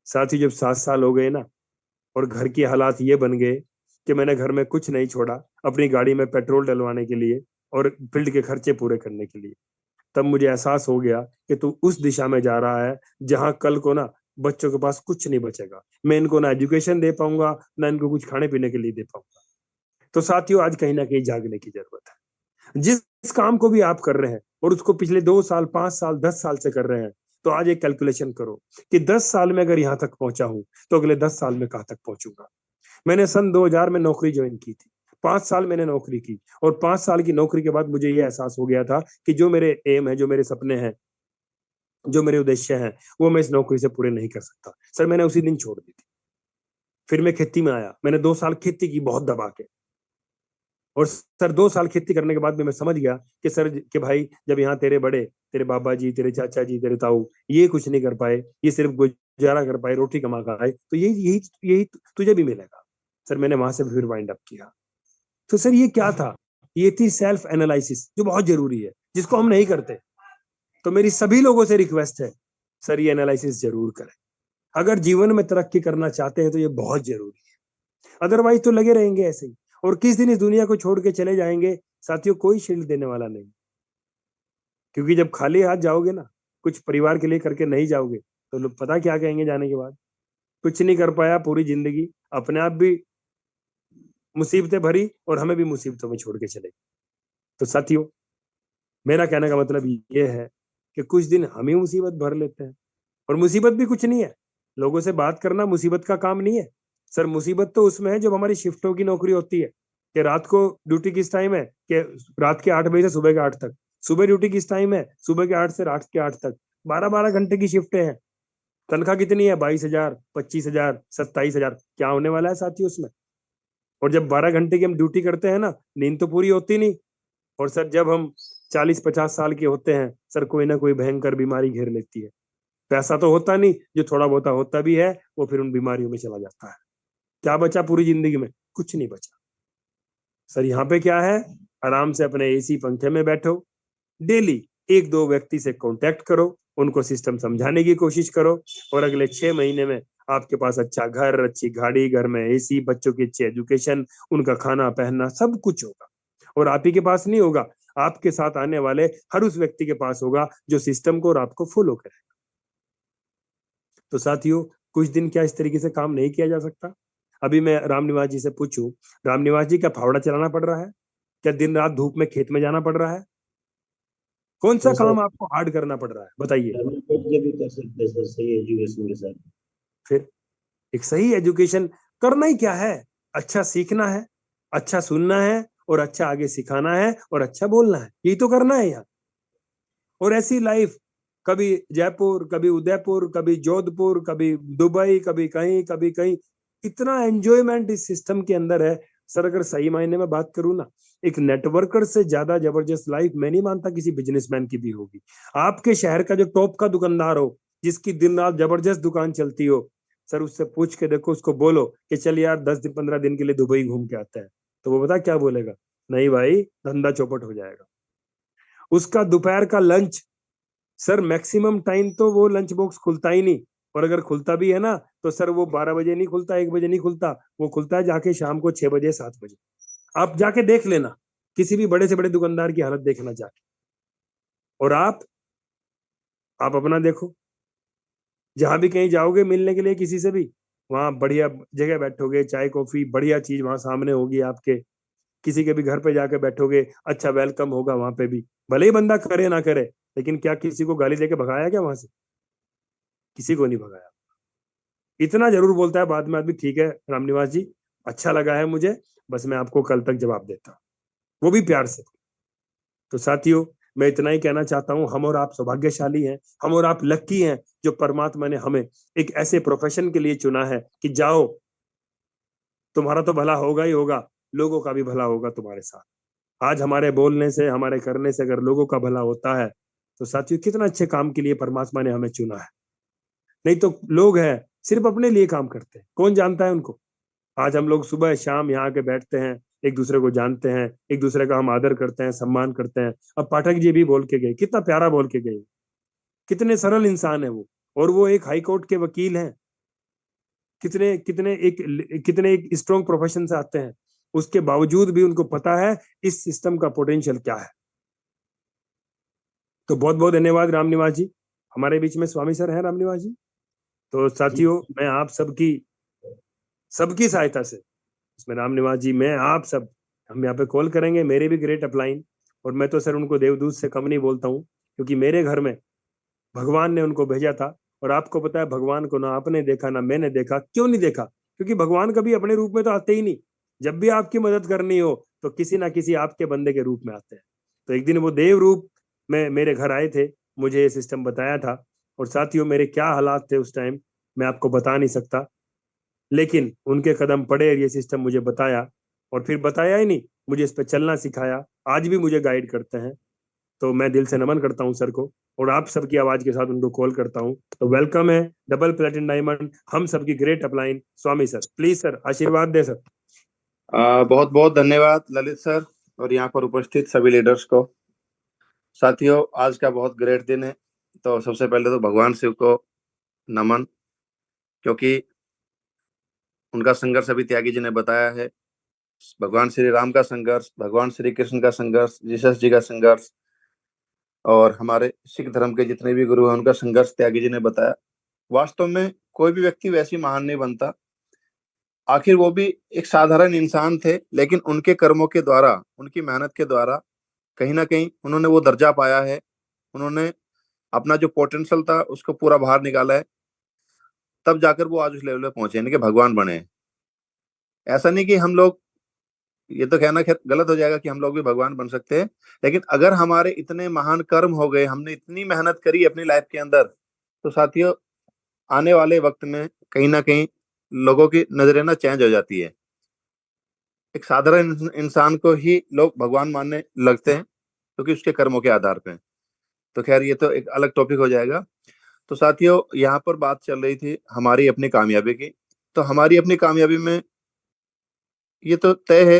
I: साथ ही जब 7 साल हो गए ना और घर की हालात ये बन गए कि मैंने घर में कुछ नहीं छोड़ा अपनी गाड़ी में पेट्रोल डलवाने के लिए और फील्ड के खर्चे पूरे करने के लिए, तब मुझे एहसास हो गया कि तू उस दिशा में जा रहा है जहां कल को ना बच्चों के पास कुछ नहीं बचेगा। मैं इनको ना एजुकेशन दे पाऊंगा, ना इनको कुछ खाने पीने के लिए दे पाऊंगा। तो साथियों आज कहीं ना कहीं जागने की जरूरत है। जिस काम को भी आप कर रहे हैं और उसको पिछले 2 साल 5 साल 10 साल से कर रहे हैं, तो आज एक कैलकुलेशन करो कि 10 साल में अगर यहां तक पहुंचा हूं तो अगले 10 साल में कहां तक पहुंचूंगा। मैंने सन 2000 में नौकरी ज्वाइन की थी, 5 साल मैंने नौकरी की और 5 साल की नौकरी के बाद मुझे ये एहसास हो गया था कि जो मेरे एम है, जो मेरे सपने हैं, जो मेरे उद्देश्य हैं, वो मैं इस नौकरी से पूरे नहीं कर सकता। सर मैंने उसी दिन छोड़ दी थी। फिर मैं खेती में आया, मैंने 2 साल खेती की बहुत दबा के, और सर 2 साल खेती करने के बाद भी मैं समझ गया कि सर कि भाई जब यहाँ तेरे बड़े, तेरे बाबा जी, तेरे चाचा जी, तेरे ताऊ ये कुछ नहीं कर पाए, ये सिर्फ गुजारा कर पाए, रोटी कमा खाए, तो यही यही यही तुझे भी मिलेगा। सर मैंने वहां से फिर वाइंड अप किया। तो सर ये क्या था? ये थी सेल्फ एनालिसिस, जो बहुत जरूरी है, जिसको हम नहीं करते। तो मेरी सभी लोगों से रिक्वेस्ट है, सर ये एनालिसिस जरूर करें। अगर जीवन में तरक्की करना चाहते हैं तो ये बहुत जरूरी है, अदरवाइज तो लगे रहेंगे ऐसे ही, और किस दिन इस दुनिया को छोड़ के चले जाएंगे साथियों, कोई शील्ड देने वाला नहीं। क्योंकि जब खाली हाथ जाओगे ना, कुछ परिवार के लिए करके नहीं जाओगे, तो लोग पता क्या कहेंगे जाने के बाद, कुछ नहीं कर पाया पूरी जिंदगी, अपने आप भी मुसीबतें भरी और हमें भी मुसीबतों में छोड़ के चले। तो साथियों मेरा कहने का मतलब ये है कि कुछ दिन हम ही मुसीबत भर लेते हैं, और मुसीबत भी कुछ नहीं है, लोगों से बात करना मुसीबत का काम नहीं है। सर मुसीबत तो उसमें है जब हमारी शिफ्टों की नौकरी होती है कि रात को ड्यूटी किस टाइम है, कि रात के 8 बजे से सुबह के 8 तक, सुबह ड्यूटी किस टाइम है, सुबह के 8 से रात के 8 तक, 12-12 घंटे की शिफ्टें हैं। तनख्वाह कितनी है? 22,000, 25,000, 27,000। क्या होने वाला है साथियों उसमें? और जब 12 घंटे की हम ड्यूटी करते हैं ना, नींद तो पूरी होती नहीं। और सर जब हम 40-50 साल के होते हैं, सर कोई ना कोई भयंकर बीमारी घेर लेती है। पैसा तो होता नहीं, जो थोड़ा बहुत होता भी है वो फिर उन बीमारियों में चला जाता है। क्या बचा पूरी जिंदगी में? कुछ नहीं बचा। सर यहाँ पे क्या है? आराम से अपने एसी पंखे में बैठो, डेली 1-2 व्यक्ति से कांटेक्ट करो, उनको सिस्टम समझाने की कोशिश करो, और अगले 6 महीने में आपके पास अच्छा घर, अच्छी गाड़ी, घर में एसी, बच्चों की अच्छी एजुकेशन, उनका खाना पहनना सब कुछ होगा। और आप ही के पास नहीं होगा, आपके साथ आने वाले हर उस व्यक्ति के पास होगा जो सिस्टम को और आपको फॉलो करेगा। तो साथियों कुछ दिन क्या इस तरीके से काम नहीं किया जा सकता? अभी मैं रामनिवास जी से पूछूं, रामनिवास जी क्या फावड़ा चलाना पड़ रहा है? क्या दिन रात धूप में खेत में जाना पड़ रहा है? कौन सा काम आपको हार्ड करना पड़ रहा है बताइए?
A: भी कर सकते हैं सर, सही एजुकेशन के साथ।
I: फिर एक सही एजुकेशन करना ही क्या है? अच्छा सीखना है, अच्छा सुनना है, और अच्छा आगे सिखाना है, और अच्छा बोलना है, यही तो करना है यार। और ऐसी लाइफ, कभी जयपुर, कभी उदयपुर, कभी जोधपुर, कभी दुबई, कभी कहीं, इतना एंजॉयमेंट इस सिस्टम के अंदर है। सर अगर सही मायने में बात करूं ना, एक नेटवर्कर से ज्यादा जबरदस्त लाइफ मैं नहीं मानता किसी बिजनेसमैन की भी होगी। आपके शहर का जो टॉप का दुकानदार हो, जिसकी दिन रात जबरदस्त दुकान चलती हो, सर उससे पूछ के देखो, उसको बोलो कि चल यार 10 दिन 15 दिन के लिए दुबई घूम के आते हैं, तो वो बता क्या बोलेगा? नहीं भाई, धंधा चौपट हो जाएगा। उसका दोपहर का लंच, सर मैक्सिमम टाइम तो वो लंच बॉक्स खुलता ही नहीं, और अगर खुलता भी है ना तो सर वो 12 बजे नहीं खुलता, 1 बजे नहीं खुलता, वो खुलता है जाके शाम को 6 बजे 7 बजे। आप जाके देख लेना, किसी भी बड़े से बड़े दुकानदार की हालत देखना जाके। और आप अपना देखो, जहां भी कहीं जाओगे मिलने के लिए किसी से भी, वहां बढ़िया जगह बैठोगे, चाय कॉफी बढ़िया चीज वहां सामने होगी आपके। किसी के भी घर पे जाके बैठोगे, अच्छा वेलकम होगा वहां पे भी, भले ही बंदा करे ना करे, लेकिन क्या किसी को गाली देके भगाया क्या वहां से? किसी को नहीं भगाया। इतना जरूर बोलता है बाद में आदमी, ठीक है रामनिवास जी, अच्छा लगा है मुझे, बस मैं आपको कल तक जवाब देता हूँ, वो भी प्यार से। तो साथियों, मैं इतना ही कहना चाहता हूँ, हम और आप सौभाग्यशाली हैं, हम और आप लक्की हैं जो परमात्मा ने हमें एक ऐसे प्रोफेशन के लिए चुना है कि जाओ, तुम्हारा तो भला होगा ही होगा, लोगों का भी भला होगा तुम्हारे साथ। आज हमारे बोलने से, हमारे करने से अगर लोगों का भला होता है, तो साथियों कितना अच्छे काम के लिए परमात्मा ने हमें चुना है। नहीं तो लोग हैं सिर्फ अपने लिए काम करते हैं, कौन जानता है उनको? आज हम लोग सुबह शाम यहाँ के बैठते हैं, एक दूसरे को जानते हैं, एक दूसरे का हम आदर करते हैं, सम्मान करते हैं। अब पाठक जी भी बोल के गए, कितना प्यारा बोल के गए, कितने सरल इंसान है वो, और वो एक हाई कोर्ट के वकील हैं। कितने कितने एक स्ट्रॉन्ग प्रोफेशन से आते हैं, उसके बावजूद भी उनको पता है इस सिस्टम का पोटेंशियल क्या है। तो बहुत बहुत धन्यवाद रामनिवास जी, हमारे बीच में स्वामी सर हैं रामनिवास जी। तो साथियों, मैं आप सबकी सहायता से, इसमें रामनिवास जी, मैं आप सब, हम यहाँ पे कॉल करेंगे, मेरे भी ग्रेट अपलाइन, और मैं तो सर उनको देवदूत से कम नहीं बोलता हूँ, क्योंकि मेरे घर में भगवान ने उनको भेजा था। और आपको पता है भगवान को ना आपने देखा ना मैंने देखा, क्यों नहीं देखा? क्योंकि भगवान कभी अपने रूप में तो आते ही नहीं, जब भी आपकी मदद करनी हो तो किसी ना किसी आपके बंदे के रूप में आते हैं। तो एक दिन वो देव रूप में मेरे घर आए थे, मुझे ये सिस्टम बताया था, और साथियों मेरे क्या हालात थे उस टाइम मैं आपको बता नहीं सकता, लेकिन उनके कदम पड़े और ये सिस्टम मुझे बताया, और फिर बताया ही नहीं, मुझे इस पर चलना सिखाया, आज भी मुझे गाइड करते हैं। तो मैं दिल से नमन करता हूं सर को, और आप सबकी आवाज के साथ उनको कॉल करता हूं। तो वेलकम है डबल प्लेटिनम डायमंड, हम सबकी great upline Swami sir, please sir आशीर्वाद दे सर।
J: बहुत बहुत धन्यवाद ललित सर, और यहाँ पर उपस्थित सभी लीडर्स को। साथियों, आज का बहुत ग्रेट दिन है, तो सबसे पहले तो भगवान शिव को नमन, क्योंकि उनका संघर्ष अभी त्यागी जी ने बताया है। भगवान श्री राम का संघर्ष, भगवान श्री कृष्ण का संघर्ष, जीसस जी का संघर्ष, और हमारे सिख धर्म के जितने भी गुरु हैं उनका संघर्ष त्यागी जी ने बताया। वास्तव में कोई भी व्यक्ति वैसे महान नहीं बनता, आखिर वो भी एक साधारण इंसान थे, लेकिन उनके कर्मों के द्वारा, उनकी मेहनत के द्वारा कहीं ना कहीं उन्होंने वो दर्जा पाया है। उन्होंने अपना जो पोटेंशियल था उसको पूरा बाहर निकाला है, तब जाकर वो आज उस लेवल पे पहुंचे, यानी कि भगवान बने हैं। ऐसा नहीं कि हम लोग, ये तो कहना खैर गलत हो जाएगा कि हम लोग भी भगवान बन सकते हैं, लेकिन अगर हमारे इतने महान कर्म हो गए, हमने इतनी मेहनत करी अपनी लाइफ के अंदर, तो साथियों आने वाले वक्त में कहीं ना कहीं लोगों की नजरें ना चेंज हो जाती है। एक साधारण इंसान को ही लोग भगवान मानने लगते हैं, क्योंकि उसके कर्मों के आधार पे। तो खैर ये तो एक अलग टॉपिक हो जाएगा। तो साथियों, यहाँ पर बात चल रही थी हमारी अपनी कामयाबी की। तो हमारी अपनी कामयाबी में ये तो तय है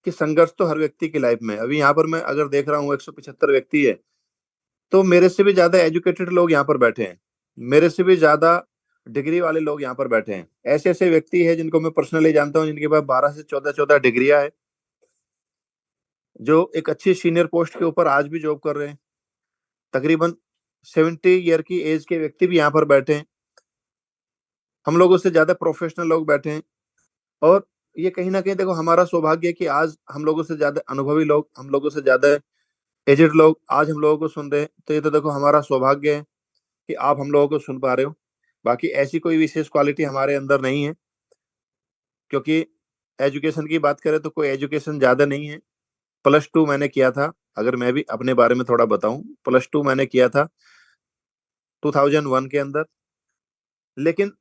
J: कि संघर्ष तो हर व्यक्ति की लाइफ में। अभी यहाँ पर मैं अगर देख रहा हूँ 175 व्यक्ति है, तो मेरे से भी ज्यादा एजुकेटेड लोग यहाँ पर बैठे हैं, मेरे से भी ज्यादा डिग्री वाले लोग यहाँ पर बैठे हैं। ऐसे ऐसे व्यक्ति हैं जिनको मैं पर्सनली जानता हूँ, जिनके पास 12 से 14 डिग्रियां है, जो एक अच्छी सीनियर पोस्ट के ऊपर आज भी जॉब कर रहे हैं। तकरीबन 70 ईयर की एज के व्यक्ति भी यहाँ पर बैठे हैं। हम लोगों से ज्यादा प्रोफेशनल लोग बैठे हैं, और ये कहीं ना कहीं देखो हमारा सौभाग्य है कि आज हम लोगों से ज्यादा अनुभवी लोग, हम लोगों से ज्यादा एजेड लोग आज हम लोगों को सुन रहे हैं। तो ये तो देखो हमारा सौभाग्य है कि आप हम लोगों को सुन पा रहे हो। बाकी ऐसी कोई विशेष क्वालिटी हमारे अंदर नहीं है, क्योंकि एजुकेशन की बात करें तो कोई एजुकेशन ज्यादा नहीं है। +2 मैंने किया था, अगर मैं भी अपने बारे में थोड़ा बताऊं, +2 मैंने किया था 2001 के अंदर। लेकिन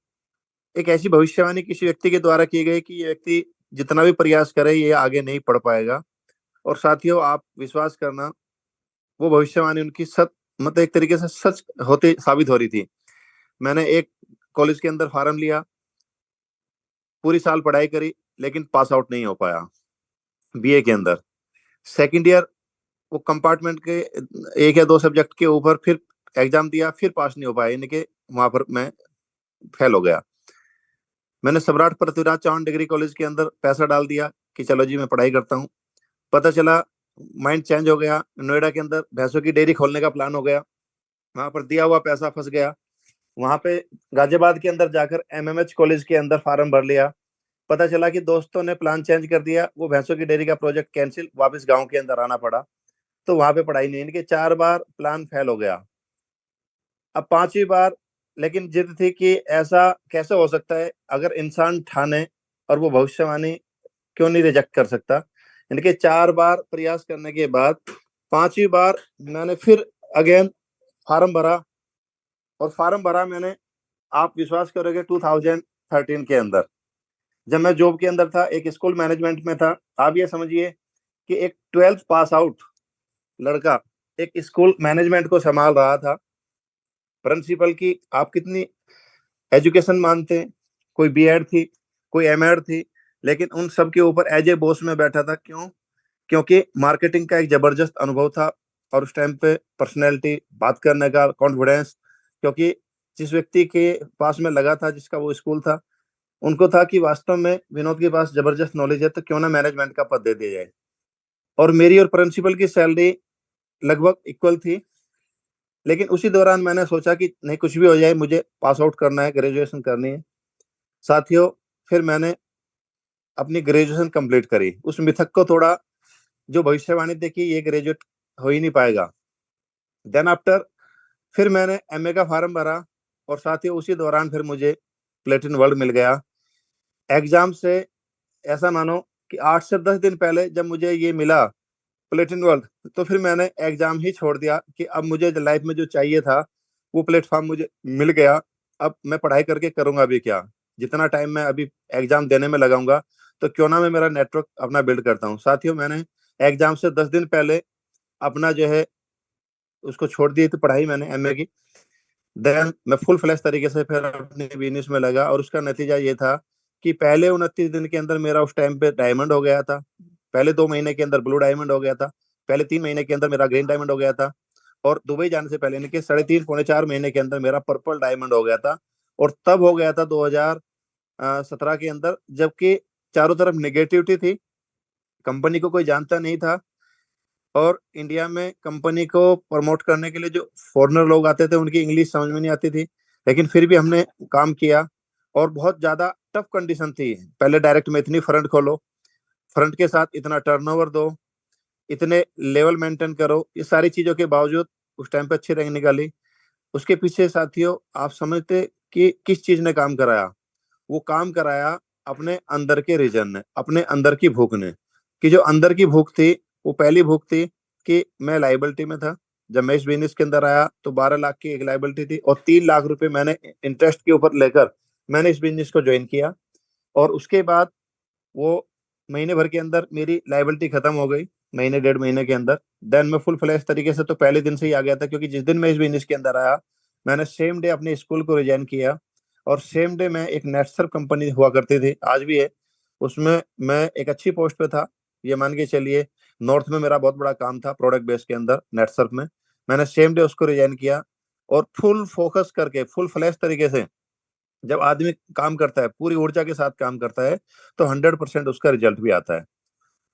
J: एक ऐसी भविष्यवाणी किसी व्यक्ति के द्वारा की गई कि ये व्यक्ति जितना भी प्रयास करे ये आगे नहीं पढ़ पाएगा। और साथियों आप विश्वास करना, वो भविष्यवाणी उनकी मतलब एक तरीके से सच होते साबित हो रही थी। मैंने एक कॉलेज के अंदर फार्म लिया, पूरी साल पढ़ाई करी, लेकिन पास आउट नहीं हो पाया बीए के अंदर। सेकंड ईयर वो कंपार्टमेंट के 1 या 2 सब्जेक्ट के ऊपर फिर एग्जाम दिया, फिर पास नहीं हो पाया, यानी कि वहां पर मैं फेल हो गया। मैंने सम्राट पृथ्वीराज चौहान डिग्री कॉलेज के अंदर पैसा डाल दिया कि चलो जी मैं पढ़ाई करता हूँ। पता चला माइंड चेंज हो गया, नोएडा के अंदर भैंसों की डेयरी खोलने का प्लान हो गया, वहां पर दिया हुआ पैसा फंस गया। वहां पे गाजियाबाद के अंदर जाकर एमएमएच कॉलेज के अंदर फार्म भर लिया। पता चला कि दोस्तों ने प्लान चेंज कर दिया, वो भैंसों की डेयरी का प्रोजेक्ट कैंसिल, वापस गांव के अंदर आना पड़ा। तो वहां पे पढ़ाई नहीं, इनके 4 बार प्लान फेल हो गया। अब 5वीं बार लेकिन जिद थी कि ऐसा कैसे हो सकता है, अगर इंसान ठाने और वो भविष्यवाणी क्यों नहीं रिजेक्ट कर सकता। इनके 4 बार प्रयास करने के बाद 5वीं बार मैंने फिर अगेन फार्म भरा, और फार्म भरा मैंने, आप विश्वास करोगे, 2013 के अंदर, जब मैं जॉब के अंदर था, एक स्कूल मैनेजमेंट में था। आप ये समझिए कि एक 12th पास आउट लड़का एक स्कूल मैनेजमेंट को संभाल रहा था। प्रिंसिपल की आप कितनी एजुकेशन मानते हैं, कोई बीएड थी, कोई एमएड थी, लेकिन उन सब के ऊपर एज ए बॉस में बैठा था। क्यों? क्योंकि मार्केटिंग का एक जबरदस्त अनुभव था, और उस टाइम पे पर्सनैलिटी, बात करने का कॉन्फिडेंस, क्योंकि जिस व्यक्ति के पास में लगा था, जिसका वो स्कूल था, उनको था कि वास्तव में विनोद के पास जबरदस्त नॉलेज है, तो क्यों ना मैनेजमेंट का पद दे दिया जाए। और मेरी और प्रिंसिपल की सैलरी लगभग इक्वल थी, लेकिन उसी दौरान मैंने सोचा कि नहीं, कुछ भी हो जाए, मुझे पास आउट करना है, ग्रेजुएशन करनी है। साथियों फिर मैंने अपनी ग्रेजुएशन कंप्लीट करी। उस मिथक को थोड़ा, जो भविष्यवाणी देखी ये ग्रेजुएट हो ही नहीं पाएगा। देन आफ्टर फिर मैंने एमए का फार्म भरा, और साथियों उसी दौरान फिर मुझे प्लेटिन वर्ल्ड मिल गया। एग्जाम से ऐसा मानो कि 8 से 10 दिन पहले जब मुझे ये मिला प्लेटिन वर्ल्ड, तो फिर मैंने एग्जाम ही छोड़ दिया कि अब मुझे लाइफ में जो चाहिए था वो प्लेटफॉर्म मुझे मिल गया। अब मैं पढ़ाई करके करूंगा अभी क्या, जितना टाइम मैं अभी एग्जाम देने में लगाऊंगा, तो क्यों ना मैं मेरा नेटवर्क अपना बिल्ड करता हूँ। साथियों मैंने एग्जाम से 10 दिन पहले अपना जो है उसको छोड़ दी थी पढ़ाई मैंने एमए की। देन मैं फुल फ्लैश तरीके से फिर अपने बिजनेस में लगा, और उसका नतीजा ये था कि पहले 29 दिन के अंदर मेरा उस टाइम पे डायमंड हो गया था, पहले 2 महीने के अंदर ब्लू डायमंड हो गया था, पहले 3 महीने के अंदर मेरा ग्रीन डायमंड हो गया था, और दुबई जाने से पहले, यानी कि 3.5 पौने 4 महीने के अंदर मेरा पर्पल डायमंड हो गया था। और तब हो गया था 2017 के अंदर, जबकि चारों तरफ नेगेटिविटी थी, कंपनी को कोई जानता नहीं था, और इंडिया में कंपनी को प्रमोट करने के लिए जो फॉरेनर लोग आते थे उनकी इंग्लिश समझ में नहीं आती थी, लेकिन फिर भी हमने काम किया। और बहुत ज्यादा टफ कंडीशन थी, पहले डायरेक्ट में इतनी फ्रंट खोलो, फ्रंट के साथ इतना टर्नओवर दो, इतने लेवल मेंटेन करो, ये सारी चीजों के बावजूद उस टाइम पे अच्छी रैंक निकाली। उसके पीछे साथियों आप समझते कि किस चीज ने काम कराया? वो काम कराया अपने अंदर के रीजन ने, अपने अंदर की भूख ने। कि जो अंदर की भूख थी, वो पहली भूख थी कि मैं लाइबिलिटी में था। जब मैं इस बिजनेस के अंदर आया तो 12 लाख की एक लाइबिलिटी थी, और 3 लाख रुपए मैंने इंटरेस्ट के ऊपर लेकर मैंने इस बिजनेस को ज्वाइन किया। और उसके बाद वो महीने भर के अंदर मेरी लाइबिलिटी खत्म हो गई, महीने 1.5 महीने के अंदर। देन मैं फुल फ्लैश तरीके से तो पहले दिन से ही आ गया था, क्योंकि जिस दिन मैं इस बिजनेस के अंदर आया, मैंने सेम डे अपने स्कूल को रिजाइन किया, और सेम डे मैं एक नेटसर्फ कंपनी हुआ करती थी, आज भी है, उसमें मैं एक अच्छी पोस्ट पे था। ये मान के चलिए नॉर्थ में मेरा बहुत बड़ा काम था प्रोडक्ट बेस के अंदर नेटसर्फ में। मैंने सेम डे उसको रिजाइन किया, और फुल फोकस करके फुल फ्लैश तरीके से जब आदमी काम करता है, पूरी ऊर्जा के साथ काम करता है, तो 100% उसका रिजल्ट भी आता है।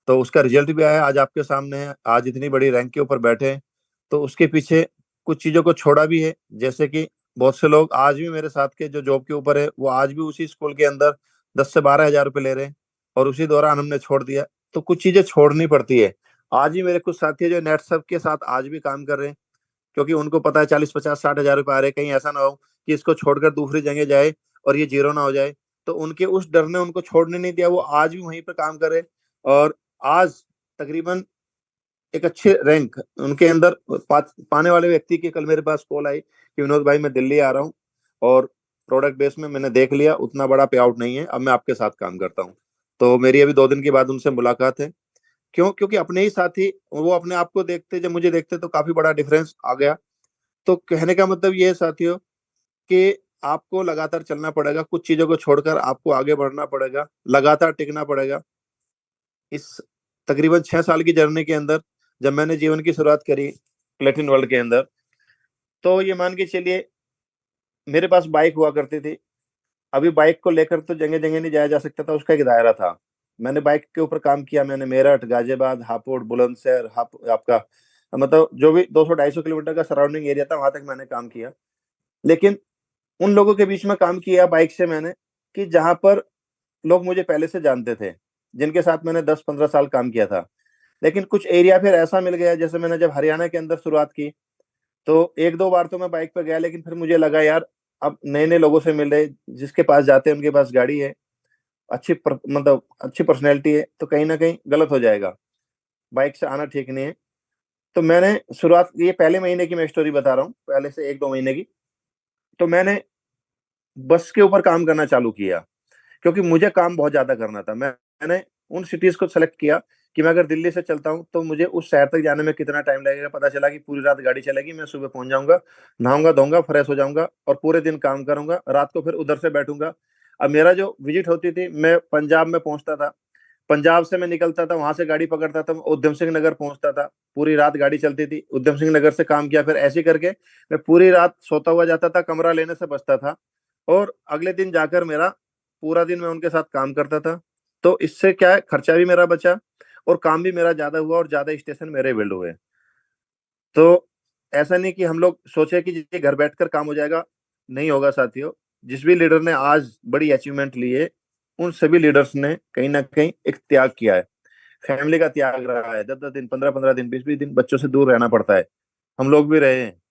J: तो उसका रिजल्ट भी आया, आज आपके सामने है, आज इतनी बड़ी रैंक के ऊपर बैठे हैं। तो उसके पीछे कुछ चीजों को छोड़ा भी है, जैसे कि बहुत से लोग आज भी मेरे साथ के जो जॉब के ऊपर है, वो आज भी उसी स्कूल के अंदर 10 से 12 हजार रुपए ले रहे हैं, और उसी दौरान हमने छोड़ दिया। तो कुछ चीजें छोड़नी पड़ती है। आज ही मेरे कुछ साथी है जो नेटसर्फ के साथ आज भी काम कर रहे हैं, क्योंकि उनको पता है 40, 50, 60 हजार रुपए आ रहे हैं, कहीं ऐसा ना हो कि इसको छोड़कर दूसरी जगह जाए और ये जीरो ना हो जाए। तो उनके उस डर ने उनको छोड़ने नहीं दिया, वो आज भी वहीं पर काम कर रहे हैं। और आज तकरीबन एक अच्छे रैंक उनके अंदर पाने वाले व्यक्ति की कल मेरे पास कॉल आई कि विनोद भाई मैं दिल्ली आ रहा हूँ, और प्रोडक्ट बेस में मैंने देख लिया उतना बड़ा पे आउट नहीं है, अब मैं आपके साथ काम करता हूँ। तो मेरी अभी 2 दिन के बाद उनसे मुलाकात है। क्यों? क्योंकि अपने ही साथी वो अपने आप को देखते, जब मुझे देखते तो काफी बड़ा डिफरेंस आ गया। तो कहने का मतलब ये है साथियों कि आपको लगातार चलना पड़ेगा, कुछ चीजों को छोड़कर आपको आगे बढ़ना पड़ेगा, लगातार टिकना पड़ेगा। इस तकरीबन 6 साल की जर्नी के अंदर जब मैंने जीवन की शुरुआत करी प्लेटिन वर्ल्ड के अंदर, तो ये मान के चलिए मेरे पास बाइक हुआ करती थी। अभी बाइक को लेकर तो जगह-जगह नहीं जाया जा सकता था, उसका एक दायरा था। मैंने बाइक के ऊपर काम किया, मैंने मेरठ, गाजियाबाद, हापुड़, बुलंदशहर, आपका मतलब जो भी 200-250 किलोमीटर का सराउंडिंग एरिया था, वहाँ तक मैंने काम किया। लेकिन उन लोगों के बीच में काम किया बाइक से मैंने, कि जहाँ पर लोग मुझे पहले से जानते थे, जिनके साथ मैंने 10-15 साल काम किया था। लेकिन कुछ एरिया फिर ऐसा मिल गया, जैसे मैंने जब हरियाणा के अंदर शुरुआत की, तो 1-2 बार तो मैं बाइक पे गया, लेकिन फिर मुझे लगा यार अब नए-नए लोगों से मिल रहे, जिसके पास जाते हैं उनके पास गाड़ी है, मतलब अच्छी पर्सनैलिटी है, तो कहीं न कहीं गलत हो जाएगा। बाइक से आना ठीक नहीं है। तो मैंने शुरुआत, ये पहले महीने की मैं स्टोरी बता रहा हूँ, पहले से 1-2 महीने की। तो मैंने बस के ऊपर काम करना चालू किया, क्योंकि मुझे काम बहुत ज़्यादा करना था। मैंने उन सिटीज़ को सेलेक्ट किया कि मैं अगर दिल्ली से चलता हूँ, तो मुझे उस शहर तक जाने में कितना टाइम लगेगा। पता चला कि पूरी रात गाड़ी चलेगी, मैं सुबह पहुँच जाऊँगा, नहाऊँगा-धोऊँगा, फ्रेश हो जाऊँगा और पूरे दिन काम करूँगा, रात को फिर उधर से बैठूँगा। अब मेरा जो विज़िट होती थी, मैं पंजाब में पहुँचता था, पंजाब से मैं निकलता था, वहाँ से गाड़ी पकड़ता था, उधम सिंह नगर पहुँचता था, पूरी रात गाड़ी चलती थी, उधम सिंह नगर से काम किया, फिर ऐसे करके मैं पूरी रात सोता हुआ जाता था, कमरा लेने से बचता था और अगले दिन जाकर मेरा पूरा दिन मैं उनके साथ काम करता था। तो इससे क्या है, खर्चा भी मेरा बचा और काम भी मेरा ज़्यादा हुआ और ज़्यादा स्टेशन मेरे बिल्ड हुए। तो ऐसा नहीं कि हम लोग सोचे कि जी घर बैठकर काम हो जाएगा, नहीं होगा साथियों। जिस भी लीडर ने आज बड़ी अचीवमेंट ली है, उन सभी लीडर्स ने कहीं न कहीं एक त्याग किया है। फैमिली का त्याग रहा है, 10-10 दिन, 15-15 दिन, 20-20 दिन बच्चों से दूर रहना पड़ता है। हम लोग भी रहे हैं।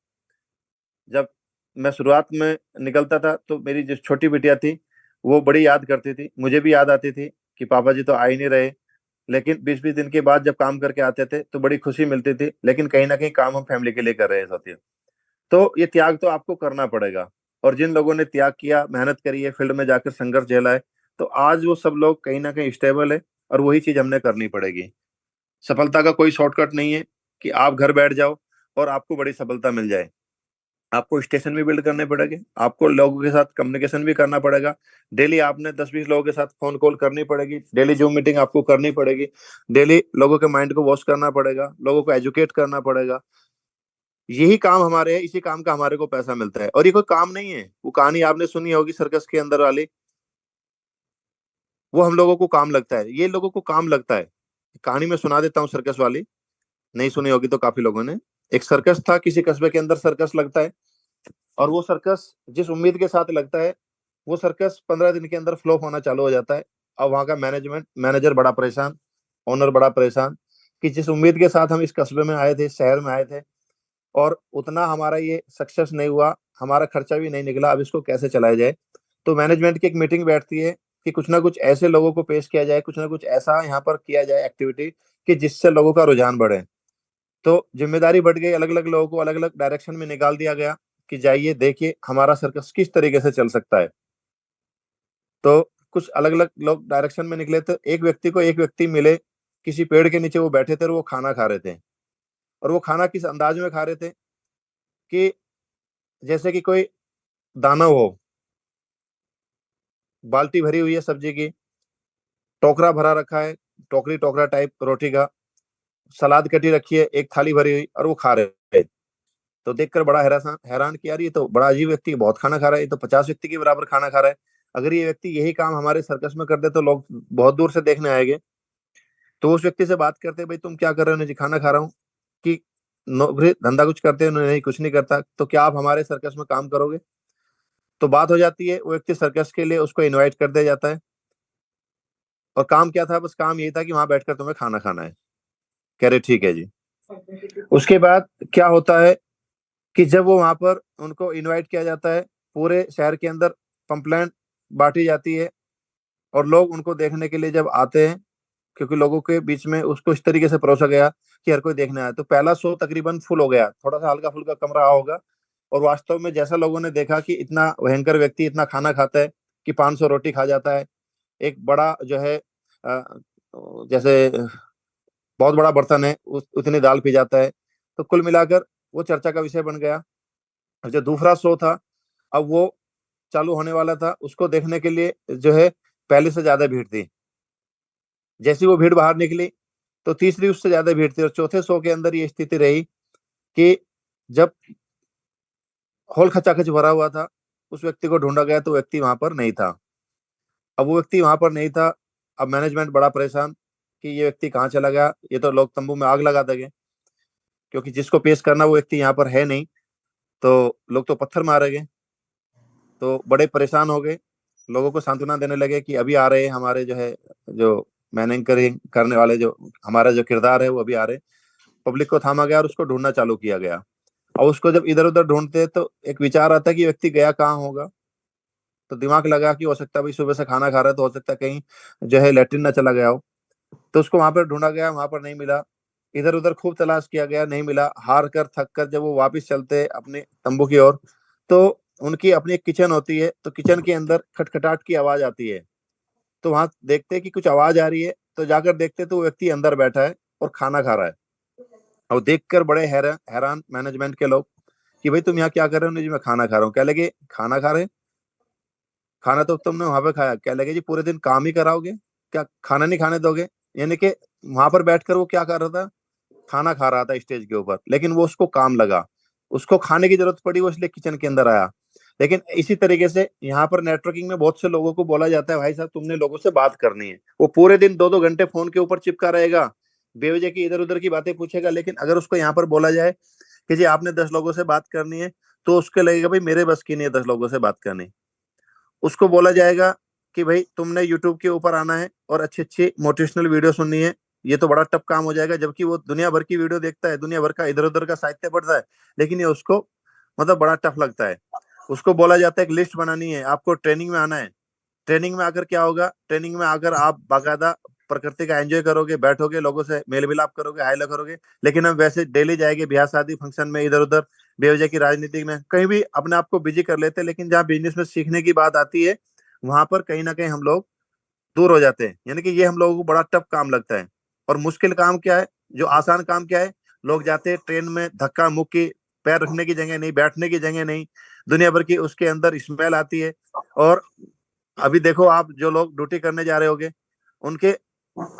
J: जब मैं शुरुआत में निकलता था, तो मेरी जो छोटी बिटिया थी, वो बड़ी याद करती थी। मुझे भी याद आती थी कि पापा जी तो आ ही नहीं रहे। लेकिन 20-20 दिन के बाद जब काम करके आते थे, तो बड़ी खुशी मिलती थी। लेकिन कहीं न कहीं काम हम फैमिली के लिए कर रहे हैं साथियों। तो ये त्याग तो आपको करना पड़ेगा और जिन लोगों ने त्याग किया, मेहनत करी है, फील्ड में जाकर संघर्ष झेला है, तो आज वो सब लोग कहीं न कहीं स्टेबल है और वही चीज़ हमने करनी पड़ेगी। सफलता का कोई शॉर्टकट नहीं है कि आप घर बैठ जाओ और आपको बड़ी सफलता मिल जाए। आपको स्टेशन भी बिल्ड करने पड़ेंगे, आपको लोगों के साथ कम्युनिकेशन भी करना पड़ेगा। डेली आपने 10-20 लोगों के साथ फ़ोन कॉल करनी पड़ेगी, डेली ज़ूम मीटिंग आपको करनी पड़ेगी, डेली लोगों के माइंड को वॉश करना पड़ेगा, लोगों को एजुकेट करना पड़ेगा। यही काम हमारे है, इसी काम का हमारे को पैसा मिलता है और ये कोई काम नहीं है। वो कहानी आपने सुनी होगी सर्कस के अंदर वाली, वो हम लोगों को काम लगता है, ये लोगों को काम लगता है। कहानी मैं सुना देता हूँ सर्कस वाली, नहीं सुनी होगी तो काफ़ी लोगों ने। एक सर्कस था, किसी कस्बे के अंदर सर्कस लगता है और वो सर्कस जिस उम्मीद के साथ लगता है, वो सर्कस 15 दिन के अंदर फ्लॉप होना चालू हो जाता है। अब वहाँ का मैनेजर बड़ा परेशान, ओनर बड़ा परेशान कि जिस उम्मीद के साथ हम इस कस्बे में आए थे, इस शहर में आए थे और उतना हमारा ये सक्सेस नहीं हुआ, हमारा खर्चा भी नहीं निकला, अब इसको कैसे चलाया जाए? तो मैनेजमेंट की एक मीटिंग बैठती है कि कुछ ना कुछ ऐसे लोगों को पेश किया जाए, कुछ ना कुछ ऐसा यहाँ पर किया जाए एक्टिविटी कि जिससे लोगों का रुझान बढ़े। तो ज़िम्मेदारी बढ़ गई, अलग-अलग लोगों को अलग-अलग डायरेक्शन में निकाल दिया गया कि जाइए देखिए हमारा सर्कस किस तरीके से चल सकता है। तो कुछ अलग-अलग लोग डायरेक्शन में निकले, तो एक व्यक्ति मिले, किसी पेड़ के नीचे वो बैठे थे और वो खाना खा रहे थे और वो खाना किस अंदाज में खा रहे थे कि जैसे कि कोई दानव हो। बाल्टी भरी हुई है सब्जी की, टोकरा भरा रखा है, टोकरी-टोकरा टाइप रोटी का, सलाद कटी रखी है, एक थाली भरी हुई और वो खा रहे हैं। तो देखकर बड़ा हैरान कि यार ये तो बड़ा अजीब व्यक्ति है, बहुत खाना खा रहा है, ये तो 50 व्यक्ति के बराबर खाना खा रहा है। अगर ये व्यक्ति यही काम हमारे सर्कस में कर दे तो लोग बहुत दूर से देखने आएँगे। तो उस व्यक्ति से बात करते, "भई तुम क्या कर रहे हो?" "जी खाना खा रहा हूँ।" कि "नौकरी धंधा कुछ करते हो?" "नहीं, कुछ नहीं करता।" "तो क्या आप हमारे सर्कस में काम करोगे?" तो बात हो जाती है, वो व्यक्ति सर्कस के लिए उसको इनवाइट कर दिया जाता है और काम क्या था? बस काम यही था कि वहाँ बैठकर तुम्हें खाना खाना है। कह रहे ठीक है जी। उसके बाद क्या होता है कि जब वो वहाँ पर उनको इनवाइट किया जाता है, पूरे शहर के अंदर पंपलेट बाँटी जाती है और लोग उनको देखने के लिए जब आते हैं, क्योंकि लोगों के बीच में उसको इस तरीके से परोसा गया कि हर कोई देखने आया। तो पहला शो तकरीबन फुल हो गया, थोड़ा-सा हल्का-फुल्का कम रहा होगा और वास्तव में जैसा लोगों ने देखा कि इतना भयंकर व्यक्ति इतना खाना खाता है कि 500 रोटी खा जाता है। एक बड़ा जो है जैसे बहुत बड़ा बर्तन है, उतनी दाल पी जाता है। तो कुल मिलाकर वो चर्चा का विषय बन गया। और जो दूसरा शो था, अब वो चालू होने वाला था, उसको देखने के लिए जो है पहले से ज्यादा भीड़ थी। जैसी वो भीड़ बाहर निकली तो तीसरी उससे ज्यादा भीड़ थी, और चौथे शो के अंदर ये स्थिति रही कि जब हॉल खचाखच भरा हुआ था, उस व्यक्ति को ढूंढा गया तो व्यक्ति वहां पर नहीं था। अब वो व्यक्ति वहां पर नहीं था। अब मैनेजमेंट बड़ा परेशान कि ये व्यक्ति कहाँ चला गया, ये तो लोग तंबू में आग लगा देंगे, क्योंकि जिसको पेश करना वो व्यक्ति यहाँ पर है नहीं, तो लोग तो पत्थर मारेंगे। तो बड़े परेशान हो गए, लोगों को सांत्वना देने लगे कि अभी आ रहे हैं हमारे जो है, जो मैनेजरिंग करने वाले, जो हमारा जो किरदार है वो अभी आ रहे। पब्लिक को थामा गया और उसको ढूंढना चालू किया गया। और उसको जब इधर उधर ढूंढते तो एक विचार आता है कि व्यक्ति गया कहाँ होगा। तो दिमाग लगा कि हो सकता है भाई सुबह से खाना खा रहा है, तो हो सकता है कहीं जो है लेटरिन ना चला गया हो। तो उसको वहां पर ढूंढा गया, वहां पर नहीं मिला। इधर उधर खूब तलाश किया गया, नहीं मिला। हार कर थक कर जब वो वापस चलते अपने तंबू की ओर, तो उनकी अपनी एक किचन होती है, तो किचन के अंदर खटखटाट की आवाज आती है। तो वहां देखते कि कुछ आवाज आ रही है, तो जाकर देखते तो वो व्यक्ति अंदर बैठा है और खाना खा रहा है। और देखकर बड़े हैरान हैरान मैनेजमेंट के लोग कि भाई तुम यहाँ क्या कर रहे हो? नहीं जी मैं खाना खा रहा हूँ। क्या लगे खाना खा रहे? खाना तो तुमने वहां पे खाया। क्या लगे जी पूरे दिन काम ही कराओगे, क्या खाना नहीं खाने दोगे? यानी कि वहां पर बैठकर वो क्या कर रहा था, खाना खा रहा था स्टेज के ऊपर, लेकिन वो उसको काम लगा, उसको खाने की जरूरत पड़ी, वो इसलिए किचन के अंदर आया। लेकिन इसी तरीके से यहाँ पर नेटवर्किंग में बहुत से लोगों को बोला जाता है भाई साहब तुमने लोगों से बात करनी है, वो पूरे दिन 2-2 घंटे फोन के ऊपर चिपका रहेगा, बेवजह की इधर उधर की बातें पूछेगा। लेकिन अगर उसको यहाँ पर बोला जाए कि जी आपने 10 लोगों से बात करनी है, तो उसके लगेगा भाई मेरे बस की नहीं है 10 लोगों से बात करनी। उसको बोला जाएगा कि भाई तुमने यूट्यूब के ऊपर आना है और अच्छी अच्छी मोटिवेशनल वीडियो सुननी है, ये तो बड़ा टफ काम हो जाएगा। जबकि वो दुनिया भर की वीडियो देखता है, दुनिया भर का इधर उधर का साहित्य पढ़ता है, लेकिन ये उसको मतलब बड़ा टफ लगता है। उसको बोला जाता है एक लिस्ट बनानी है, आपको ट्रेनिंग में आना है। ट्रेनिंग में आकर क्या होगा, ट्रेनिंग में आकर आप बाकायदा प्रकृति का एंजॉय करोगे, बैठोगे, लोगों से मेल मिलाप करोगे, हाय हेलो करोगे। लेकिन हम वैसे डेली जाएंगे ब्याह शादी फंक्शन में, इधर उधर बेवजह की राजनीति में कहीं भी अपने आप को बिजी कर लेते हैं। लेकिन जहाँ बिजनेस में सीखने की बात आती है, वहां पर कहीं ना कहीं हम लोग दूर हो जाते हैं। यानी कि ये हम लोगों को बड़ा टफ काम लगता है। और मुश्किल काम क्या है, जो आसान काम क्या है, लोग जाते हैं ट्रेन में धक्का मुक्की, पैर रखने की जगह नहीं, बैठने की जगह नहीं, दुनिया भर की उसके अंदर स्मेल आती है। और अभी देखो आप जो लोग ड्यूटी करने जा रहे होगे, उनके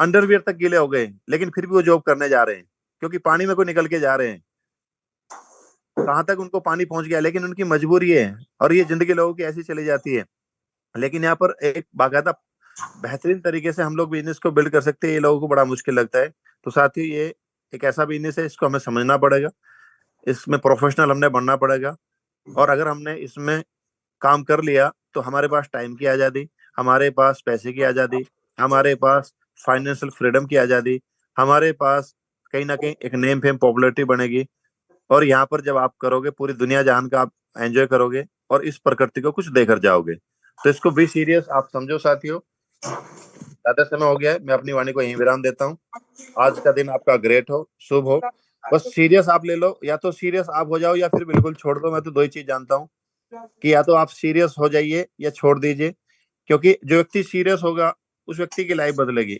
J: अंडरवियर तक गीले हो गए, लेकिन फिर भी वो जॉब करने जा रहे हैं, क्योंकि पानी में को निकल के जा रहे हैं। कहाँ तक उनको पानी पहुंच गया, लेकिन उनकी मजबूरी है। और ये जिंदगी लोगों की ऐसी चली जाती है। लेकिन यहाँ पर एक बाकायदा बेहतरीन तरीके से हम लोग बिजनेस को बिल्ड कर सकते हैं, ये लोगों को बड़ा मुश्किल लगता है। तो साथ ही ये एक ऐसा बिजनेस है, इसको हमें समझना पड़ेगा, इसमें प्रोफेशनल हमने बनना पड़ेगा। और अगर हमने इसमें काम कर लिया तो हमारे पास टाइम की आज़ादी, हमारे पास पैसे की आज़ादी, हमारे पास फाइनेंशियल फ्रीडम की आज़ादी, हमारे पास कहीं ना कहीं एक नेम फेम पॉपुलैरिटी बनेगी। और यहाँ पर जब आप करोगे, पूरी दुनिया जहान का आप एंजॉय करोगे और इस प्रकृति को कुछ देकर जाओगे। तो इसको बी सीरियस आप समझो साथियों। ज्यादा समय हो गया है, मैं अपनी वाणी को यहीं विराम देता हूँ। आज का दिन आपका ग्रेट हो, शुभ हो। बस सीरियस आप ले लो, या तो सीरियस आप हो जाओ या फिर बिल्कुल छोड़ दो। मैं तो दो ही चीज जानता हूँ कि या तो आप सीरियस हो जाइए या छोड़ दीजिए, क्योंकि जो व्यक्ति सीरियस होगा उस व्यक्ति की लाइफ बदलेगी।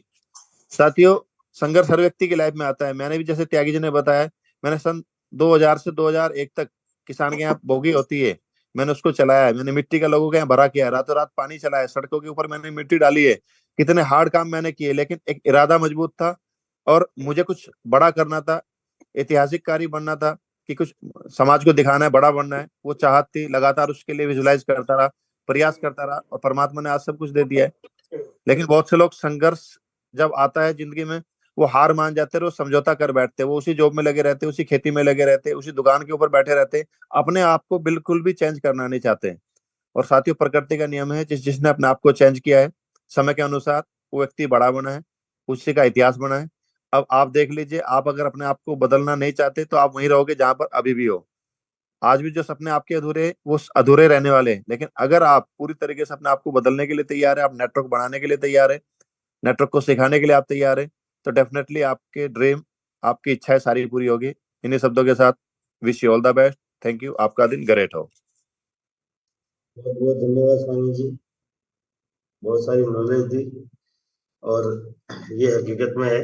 J: साथियों, संघर्ष हर व्यक्ति की लाइफ में आता है। मैंने भी, जैसे त्यागी जी ने बताया, मैंने सन 2000 से 2001 तक किसान के यहाँ बोगी होती है, मैंने उसको चलाया है। मैंने मिट्टी का लोगों के यहाँ भरा किया, रातों रात पानी चलाया, सड़कों के ऊपर मैंने मिट्टी डाली है। कितने हार्ड काम मैंने किए, लेकिन एक इरादा मजबूत था और मुझे कुछ बड़ा करना था, ऐतिहासिक कार्य बनना था, कि कुछ समाज को दिखाना है, बड़ा बनना है। वो चाहत थी, लगातार उसके लिए विजुलाइज करता रहा, प्रयास करता रहा, और परमात्मा ने आज सब कुछ दे दिया है। लेकिन बहुत से लोग संघर्ष जब आता है जिंदगी में, वो हार मान जाते हैं, वो समझौता कर बैठते हैं, वो उसी जॉब में लगे रहते हैं, उसी खेती में लगे रहते हैं, उसी दुकान के ऊपर बैठे रहते हैं, अपने आप को बिल्कुल भी चेंज करना नहीं चाहते हैं। और साथियों, प्रकृति का नियम है, जिसने अपने आप को चेंज किया है समय के अनुसार, वो व्यक्ति बड़ा बना है, उसी का इतिहास बना है। अब आप देख लीजिए, आप अगर अपने आप को बदलना नहीं चाहते तो आप वहीं रहोगे जहां पर अभी भी हो। आज भी जो सपने आपके अधूरे हैं, वो अधूरे रहने वाले हैं। लेकिन अगर आप पूरी तरीके से अपने आप को बदलने के लिए तैयार है, आप नेटवर्क बढ़ाने के लिए तैयार है, नेटवर्क को सिखाने के लिए आप तैयार है, तो डेफिनेटली आपके ड्रीम, आपकी इच्छाएं सारी पूरी होगी। इन्हीं शब्दों के साथ wish you all the best. Thank you. आपका दिन ग्रेट हो।
A: बहुत बहुत धन्यवाद स्वामी जी, बहुत सारी नॉलेज दी। और ये हकीकत में है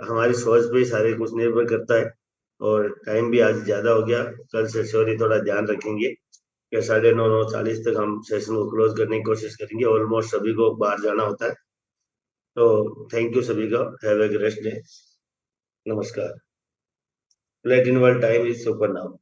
A: हमारी सोच पे सारे कुछ निर्भर करता है। और टाइम भी आज ज्यादा हो गया, कल से सॉरी थोड़ा ध्यान रखेंगे कि 9:30 तक हम सेशन को क्लोज करने की कोशिश करेंगे। ऑलमोस्ट सभी को बाहर जाना होता है। तो थैंक यू सभी का, हैव ए ग्रेट डे, नमस्कार। Platinum World time is super now.